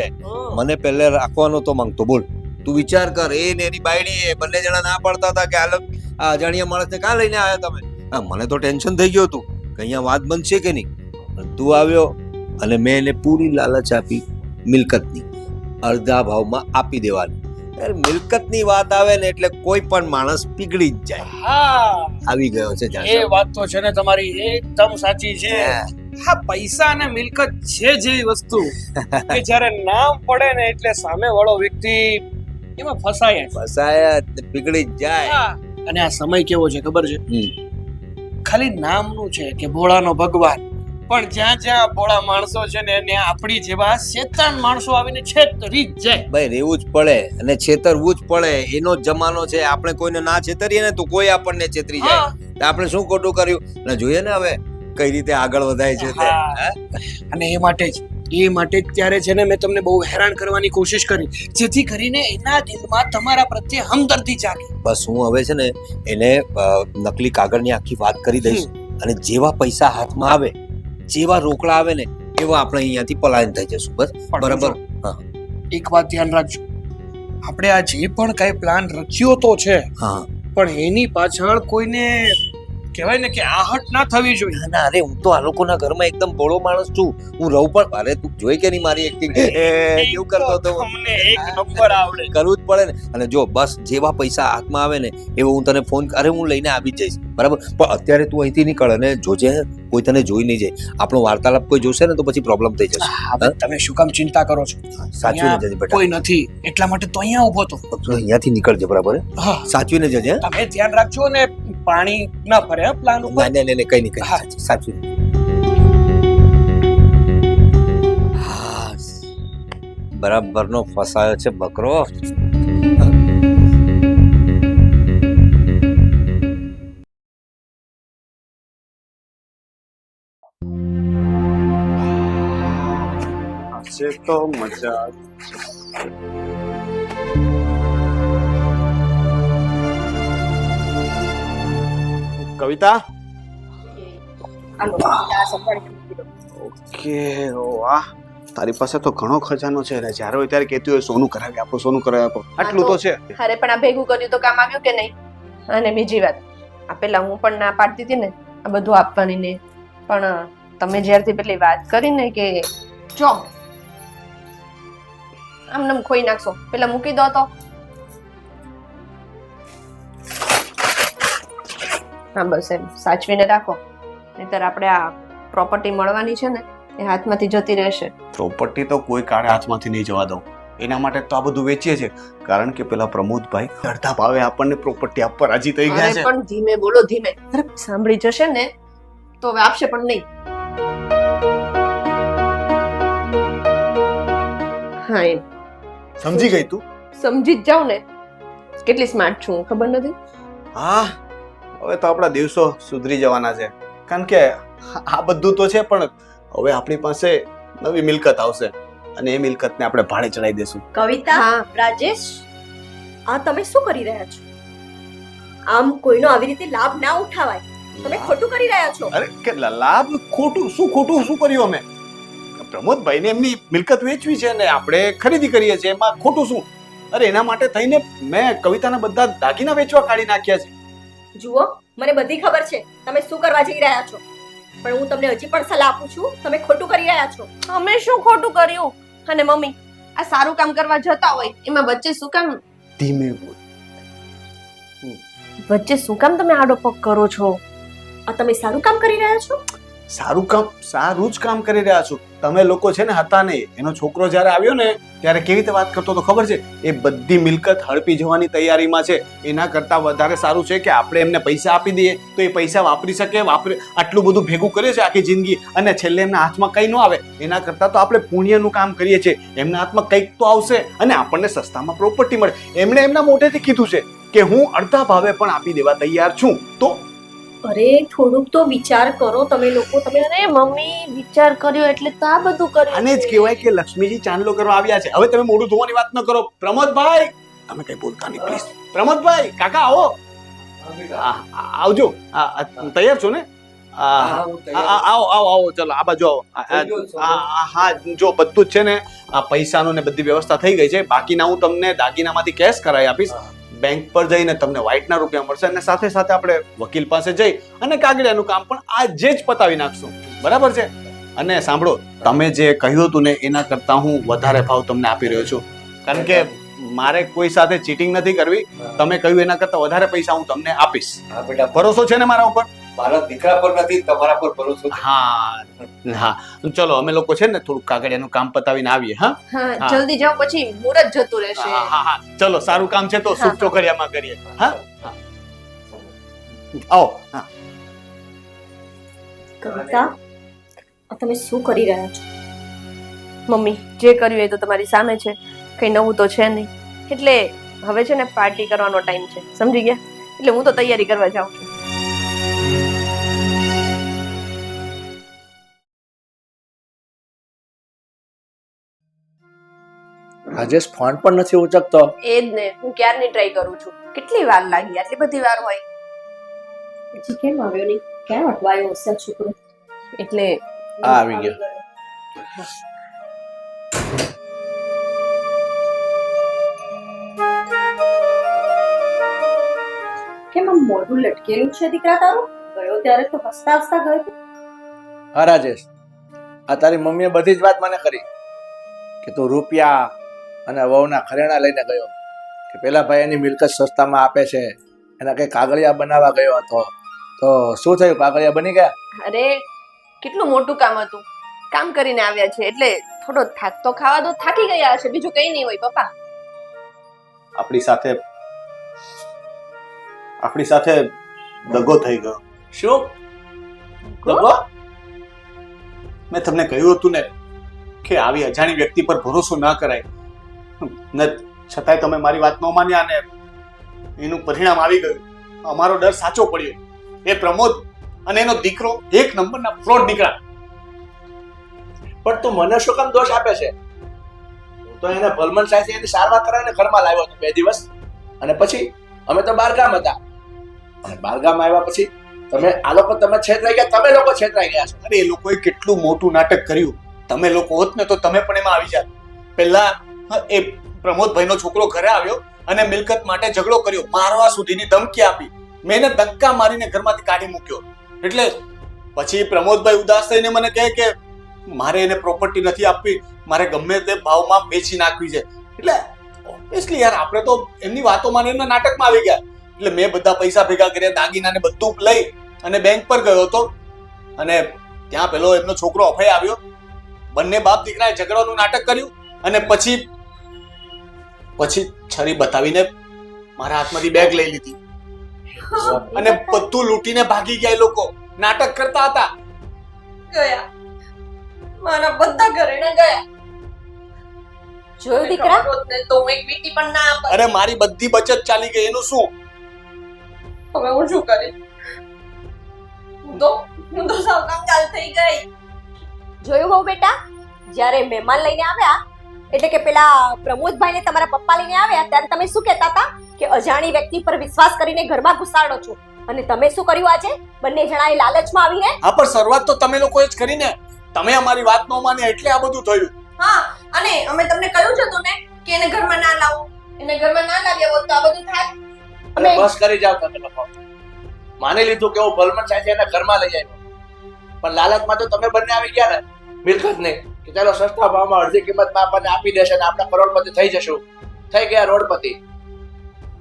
I: મને પહેલે રાખવાનો તો માંગતો. બોલ, તું વિચાર કર. એ ને એની બાયડી એ બંને જણા ના પડતા હતા કે આ અજાણ્યા માણસને કાં લઈને આવ્યા તમે? હા, મને તો ટેન્શન થઈ ગયું હતું કે અહીંયા વાત બનશે કે નહીં. પણ તું આવ્યો અને મેં એને પૂરી લાલચ આપી મિલકતની, અડધા ભાવમાં આપી દેવાની. યાર, મિલકતની વાત આવે ને એટલે કોઈ પણ માણસ પીગળી જ જાય.
C: હા,
I: આવી ગયો છે
C: એ
I: જાણશો.
C: વાત તો છે ને તમારી એકદમ સાચી છે. હા, પૈસા અને મિલકત છે જેવી વસ્તુ કે જ્યારે નામ પડે ને એટલે સામે વાળો વ્યક્તિ એમાં ફસાય જ.
I: ફસાયા જ ને પીગળી જ જાય.
C: હા, અને આ સમય કેવો છે ખબર છે?
I: હમ.
C: ખાલી નામનું છે કે ભોળાનો ભગવાન, પણ જ્યાં જ્યાં ભોળા માણસો છે ને એને આપણી જેવા શેતાન માણસો આવીને છેતરી જ જાય.
I: ભાઈ, રહેવું જ પડે અને છેતરવું જ પડે. એનો જ જમાનો છે. આપણે કોઈને ના છેતરીએ ને તો કોઈ આપણને છેતરી જાય.
C: હા.
I: તો આપણે શું ખોટું કર્યું ને જોઈએ ને હવે કઈ રીતે આગળ વધાય છે તે.
C: હા.
I: હે?
C: અને એ માટે જ ત્યારે છે ને મેં તમને બહુ હેરાન કરવાની કોશિશ કરી, જેથી કરીને એના દિલમાં તમારા પ્રત્યે હમદર્દી જાગે.
I: બસ હું હવે છે ને એને નકલી કાગળની આખી વાત કરી દઈશ અને જેવા પૈસા હાથમાં આવે, જેવા રોકડા આવે ને એવા આપણે અહીંયાથી પલાયન થઈ જશું. બસ બરાબર. હા
C: એક વાત ધ્યાન રાખજો, આપણે આ જે પણ કઈ પ્લાન રચ્યો તો છે,
I: હા.
C: પણ એની પાછળ કોઈને કહેવાય ને કે આહટ ના થવી જોઈએ.
I: ના ના, અરે હું તો આ લોકોના ઘરમાં એકદમ ભોળો માણસ છું. હું રહું પણ. અરે તું જોઈ કે નહીં મારી એક્ટિંગ કેવું કરતો હતો હું?
C: તમને એક નંબર આવડે.
I: કરવું જ પડે ને. અને જો બસ જેવા પૈસા હાથમાં આવે ને એવો હું તને ફોન, અરે હું લઈને આવી જ જઈશ. બરાબર. પણ અત્યારે તું અહીંથી નીકળ અને જોજે કોઈ તને જોઈ નહીં જાય. આપણો વાર્તાલાપ કોઈ જોશે ને તો પછી પ્રોબ્લેમ થઈ જશે.
C: હવે તમે શું કામ ચિંતા કરો છો?
I: સાચવીને જજે બેટા.
C: કોઈ નથી એટલા માટે તો અહીંયા ઊભો તો.
I: તું અહીંયાથી નીકળજે. બરાબર.
C: હા,
I: સાચવીને જજે. હે?
C: તમે ધ્યાન રાખજો ને પાણી ના ફરે પ્લાન ઉપર.
I: ના ના ના, કઈ નહીં,
C: હા.
I: કઈ સાચવીને. હા, બરાબરનો ફસાયો છે બકરો.
F: આજે તો મજા. કવિતા, ઓકે. વાહ, તારી પાસે તો ઘણો ખજાનો છે ને. જ્યારે હોય ત્યારે કહેતી હોય સોનું કરાવી આપો, સોનું કરાવી આપો. આટલું તો છે.
J: અરે પણ આ ભેગું કર્યું તો કામ આવ્યું કે નહીં? અને બીજી વાત, આ પેલા હું પણ ના પાડતી હતી ને આ બધું આપવાની ને, પણ તમે જ્યારથી પેલી વાત કરી ને કે જો આમ નમ ખોઈ નાખશો, પેલા મૂકી દો તો. હા બસ એમ સાચવીને રાખો, નહીતર આપણે આ પ્રોપર્ટી મળવાની છે ને એ હાથમાંથી જતી રહેશે.
F: પ્રોપર્ટી તો કોઈ કાળે હાથમાંથી નહીં જવા દઉં. એના માટે તો આ બધું વેચીએ છીએ, કારણ કે પેલા પ્રમોદભાઈ અડધા ભાવે આપણને પ્રોપર્ટી આપવા રાજી થઈ ગયા
J: અરે
F: છે.
J: પણ ધીમે બોલો, ધીમે. અરે સાંભળી જશે ને તો હવે આપશે પણ નહીં. હા એમ
F: સમજી ગઈ તું?
J: સમજી જ જાવ ને. કેટલી સ્માર્ટ છું ખબર નથી?
F: હા, હવે તો આપણા દિવસો સુધરી જવાના છે, કારણ કે આ બધું તો છે, પણ હવે આપણી પાસે નવી મિલકત આવશે અને એ મિલકતને આપણે ભાડે ચડાવી દેશું.
K: કવિતા,
J: હા.
K: રાજેશ, આ તમે શું કરી રહ્યા છો? આમ કોઈનો આવી રીતે લાભ ના ઉઠાવાય. તમે ખોટું કરી રહ્યા છો.
F: અરે કે લાભ ખોટું શું કર્યું અમે? પ્રમોદભાઈને એમની મિલકત વેચવી છે ને આપણે ખરીદી કરીએ છીએ, એમાં ખોટું શું? અરે એના માટે થઈને મેં કવિતાના બધા દાગીના વેચવા કાઢી નાખ્યા છે.
K: જુઓ, મને બધી ખબર છે તમે શું કરવા જઈ રહ્યા છો, પણ હું તમને હજી પણ સલાહ આપું છું, તમે ખોટું કરી રહ્યા છો.
J: અમે શું ખોટું કર્યું? અને મમ્મી, આ સારું કામ કરવા જતા હોય એમાં વચ્ચે શું કામ?
F: ધીમે બોલ.
J: વચ્ચે શું કામ તમે આડો પગ કરો છો?
K: આ તમે સારું કામ કરી રહ્યા છો?
F: સારું જ કામ કરી રહ્યા છો તમે લોકો છે ને. હતા નહીં, એનો છોકરો જ્યારે આવ્યો ને ત્યારે કેવી રીતે વાત કરતો તો ખબર છે? એ બધી મિલકત હડપી જવાની તૈયારીમાં છે. એના કરતાં વધારે સારું છે કે આપણે એમને પૈસા આપી દઈએ તો એ પૈસા વાપરી શકે. આટલું બધું ભેગું કર્યું છે આખી જિંદગી, અને છેલ્લે એમના હાથમાં કંઈ ન આવે એના કરતાં તો આપણે પુણ્યનું કામ કરીએ છીએ. એમના હાથમાં કંઈક તો આવશે અને આપણને સસ્તામાં પ્રોપર્ટી મળે. એમણે એમના મોઢેથી કીધું છે કે હું અડધા ભાવે પણ આપી દેવા તૈયાર છું. તો
K: અરે થોડુંક તો વિચાર કરો તમે લોકો. તમે
B: અરે મમ્મી વિચાર કર્યો એટલે તો આ બધું કર્યું.
F: આને જ કહેવાય કે લક્ષ્મીજી ચાંદલો કરવા આવ્યા છે. હવે તમે મોઢું ધોવાની વાત ન કરો. પ્રમોદભાઈ, તમે કઈ બોલતા નહીં પ્લીઝ. પ્રમોદભાઈ, કાકા આવો. આવજો. તૈયાર છો ને? આવો ચલો આ બાજુ આવો. હા જો બધું જ છે ને, આ પૈસાનો ને બધી વ્યવસ્થા થઈ ગઈ છે. બાકીના હું તમને દાગીનામાંથી કેશ કરાવી આપીશ. બેંક પર જઈને તમને વ્હાઇટના રૂપિયા મળશે અને સાથે સાથે આપણે વકીલ પાસે જઈ અને કાગળિયાનું કામ પણ આજે જ પતાવી નાખશું. બરાબર છે? અને સાંભળો, તમે જે કહ્યું હતું ને એના કરતાં હું વધારે ભાવ તમને આપી રહ્યો છું, કારણ કે મારે કોઈ સાથે ચીટિંગ નથી કરવી. તમે કહ્યું એના કરતાં વધારે પૈસા હું તમને આપીશ.
I: હા બેટા,
F: ભરોસો છે ને મારા ઉપર?
I: મારા દીકરા પર નથી, તમારા પર ભરોસો છે.
F: હા ચલો અમે લોકો છે ને થોડું કાગળિયાનું કામ પતાવીને આવીએ. હા
J: હા જલ્દી જાઓ પછી મુહૂર્ત જતું રહેશે.
F: હા ચલો સારું કામ છે તો સુખ ચોકડિયામાં કરીએ. હા આવો. હા
K: કવિતા, તમે શું કરી રહ્યા છો?
J: મમ્મી જે કર્યું એ તો તમારી સામે છે, કઈ નવું તો છે નહીં. એટલે હવે છે ને પાર્ટી કરવાનો ટાઈમ છે, સમજી ગયા? એટલે હું તો તૈયારી કરવા જાઉં છું.
E: રાજેશ ફોન પણ નથી ઉચકતો.
J: એ જ ને, હું ક્યારની ટ્રાય કરું છું. કેટલી વાર લાગી? આટલી બધી વાર હોય?
K: હજી કેમ આવ્યો નહીં? ક્યાં અટવાયો હશે આ છોકરો?
J: એટલે
E: આવી ગયો.
K: કેમ આમ મોઢું લટકેલું છે દીકરા તારું? ગયો ત્યારે તો હસતા હસતા ગયો.
E: હા રાજેશ, આ તારી મમ્મીએ બધી જ વાત મને કરી કે તું રૂપિયા અને વહુના ઘરેણા લઈને ગયો, કે પેલા ભાઈ એની મિલકત સસ્તામાં આપે છે, એના કઈ કાગળિયા બનાવવા ગયો હતો. તો શું થયું? કાગળિયા બની ગયા?
J: અરે કેટલું મોટું કામ હતું, કામ કરીને આવ્યા છે એટલે થોડો થાક તો ખાવા દો. થાકી ગયા હશે, બીજું કઈ નહીં હોય. પપ્પા
F: આપણી સાથે દગો થઈ ગયો.
E: શું દગો?
F: મેં તમને કહ્યું હતું ને કે આવી અજાણી વ્યક્તિ પર ભરોસો ના કરાય. છતાંય તમે મારી વાત ન માન્યા અને એનું પરિણામ આવી ગયું. અમારો ડર સાચો પડ્યો. એ પ્રમોદ અને એનો દીકરો એક નંબરના ફ્રોડ નીકળ્યા.
E: પણ તું મને શું કામ દોષ આપે છે? હું તો એને ભલમન સાહેબ એની સારવાર કરાવીને ઘરમાં લાવ્યો હતો 2 દિવસ, અને પછી અમે તો બહારગામ હતા. અને બહારગામ આવ્યા પછી તમે છેતરાઈ ગયા. તમે લોકો છેતરાઈ ગયા છો.
F: અરે એ લોકોએ કેટલું મોટું નાટક કર્યું. તમે લોકો હોત ને તો તમે પણ એમાં આવી જાત. પહેલા એ પ્રમોદભાઈનો છોકરો ઘરે આવ્યો અને મિલકત માટે ઝઘડો કર્યો, મારવા સુધીની ધમકી આપી. મેં એને ધક્કા મારીને ઘરમાંથી કાઢી મૂક્યો. એટલે પછી પ્રમોદભાઈ ઉદાસ થઈને મને કહે કે મારે એને પ્રોપર્ટી નથી આપવી, મારે ગમે તે ભાવમાં વેચી નાખવી છે. એટલે ઓબ્વિયસલી યાર આપણે તો એમની વાતો માની એમના નાટકમાં આવી ગયા. એટલે મેં બધા પૈસા ભેગા કર્યા, દાગીનાને બધું લઈ અને બેંક પર ગયો હતો. અને ત્યાં પેલો એમનો છોકરો અભય આવ્યો. બંને બાપ દીકરાએ ઝઘડાનું નાટક કર્યું અને પછી છરી બતાવીને મારા હાથમાંથી બેગ લઈ લીધી અને બધું લૂંટીને ભાગી ગયા. એ લોકો નાટક કરતા હતા.
J: ગયા મારા બધા ઘરેણા ગયા.
K: જોયું દીકરા?
J: તો હું એક વીટી પણ ના આપત.
F: અરે મારી બધી બચત ચાલી ગઈ, એનું શું?
J: હવે હું શું કરીશ? હું તો સાવ કંગાલ થઈ ગઈ.
K: જોયું બહુ બેટા, જ્યારે મહેમાન લઈને આવ્યા એટલે કે પેલા પ્રમોદભાઈને તમારા પપ્પા લઈને આવ્યા ત્યારે તમે શું કહેતા હતા કે અજાણી વ્યક્તિ પર વિશ્વાસ કરીને ઘરમાં ઘુસાડો છો, અને તમે શું કર્યું આજે? બંને જણાએ લાલચમાં આવીને.
F: હા પણ શરૂઆત તો તમે લોકોએ જ કરીને. તમે અમારી વાત ન માની એટલે આ બધું થયું.
J: હા, અને અમે તમને કહ્યું છે ને કે એને ઘરમાં ના લાવો. એને ઘરમાં ના લાવ્યા હોત તો આ બધું થાય.
E: અને બસ કરી જાવ તમે લોકો. માની લીધું કે હું ભલમન સાહેબ એને ઘરમાં લઈ આવ્યો, પણ લાલચમાં તો તમે બંને આવી ગયા ને મિલકત નહીં કે ચાલો સસ્તા ભાવમાં અડધી કિંમતમાં આપણને આપી દેશે ને આપણે કરોડપતિ થઈ જશું. થઈ ગયા રોડપતિ.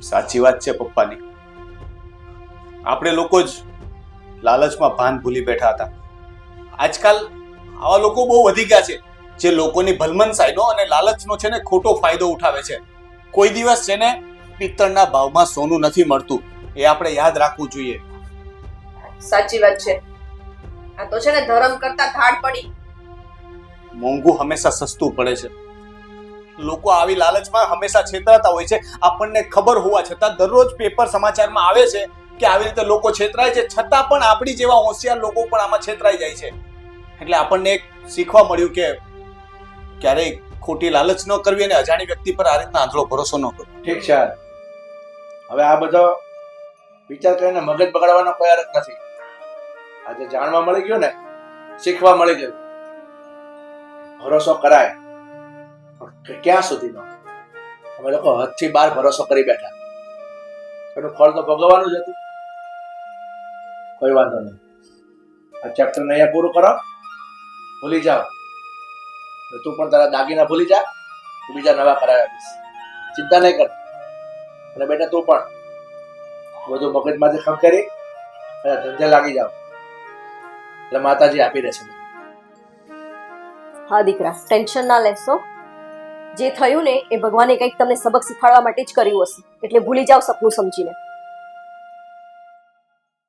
F: સાચી વાત છે પપ્પાની. આપણે લોકો જ લાલચમાં ભાન ભૂલી બેઠા હતા. આજકાલ આવા લોકો બહુ વધી ગયા છે જે લોકોની ભલમનસાઈનો અને લાલચનો છે ને ખોટો ફાયદો ઉઠાવે છે. કોઈ દિવસ છે ને પિત્તળના ભાવમાં સોનું નથી મળતું, એ આપણે યાદ રાખવું જોઈએ.
J: સાચી વાત છે. આ તો છે ને ધર્મ કરતા ધાડ પડી.
F: મોંઘું હંમેશા સસ્તું પડે છે. લોકો આવી લાલચમાં હંમેશા છેતરાતા હોય છે. આપણને ખબર હોવા છતાં દરરોજ પેપર સમાચારમાં આવે છે કે આવી રીતે લોકો છેતરાય છે, છતાં પણ આપણી જેવા હોશિયાર લોકો પણ આમાં છેતરાઈ જાય છે. એટલે આપણને એક શીખવા મળ્યું કે ક્યારેય ખોટી લાલચ ન કરવી અને અજાણી વ્યક્તિ પર આ રીતના આંધળો ભરોસો ન કરવો.
E: ઠીક છે. હવે આ બધો વિચાર કરીને મગજ બગાડવાનો કોઈ અર્થ નથી. આજે જાણવા મળી ગયું ને, શીખવા મળી ગયું. ભરોસો કરાય પણ ક્યાં સુધીનો? અમે લોકો હદથી બહાર ભરોસો કરી બેઠા. એનું ફળ તો ભોગવવાનું જ હતું. કોઈ વાંધો નહીં. આ ચેપ્ટર અહીંયા પૂરું કરો, ભૂલી જાઓ. તું પણ તારા દાગીના ભૂલી જા, હું બીજા નવા કરાવી આપીશ. ચિંતા નહીં કર. અને બેટા તું પણ બધું મગજમાંથી ખંખેરી અને ધંધે લાગી જાઓ, એટલે માતાજી આપી રહેશે.
K: હા દીકરા, ટેન્શન ના લેશો. જે થયું ને એ ભગવાને કંઈક તમને સબક શીખવાડવા માટે જ કર્યું હશે, એટલે ભૂલી જાઓ સપનું સમજીને.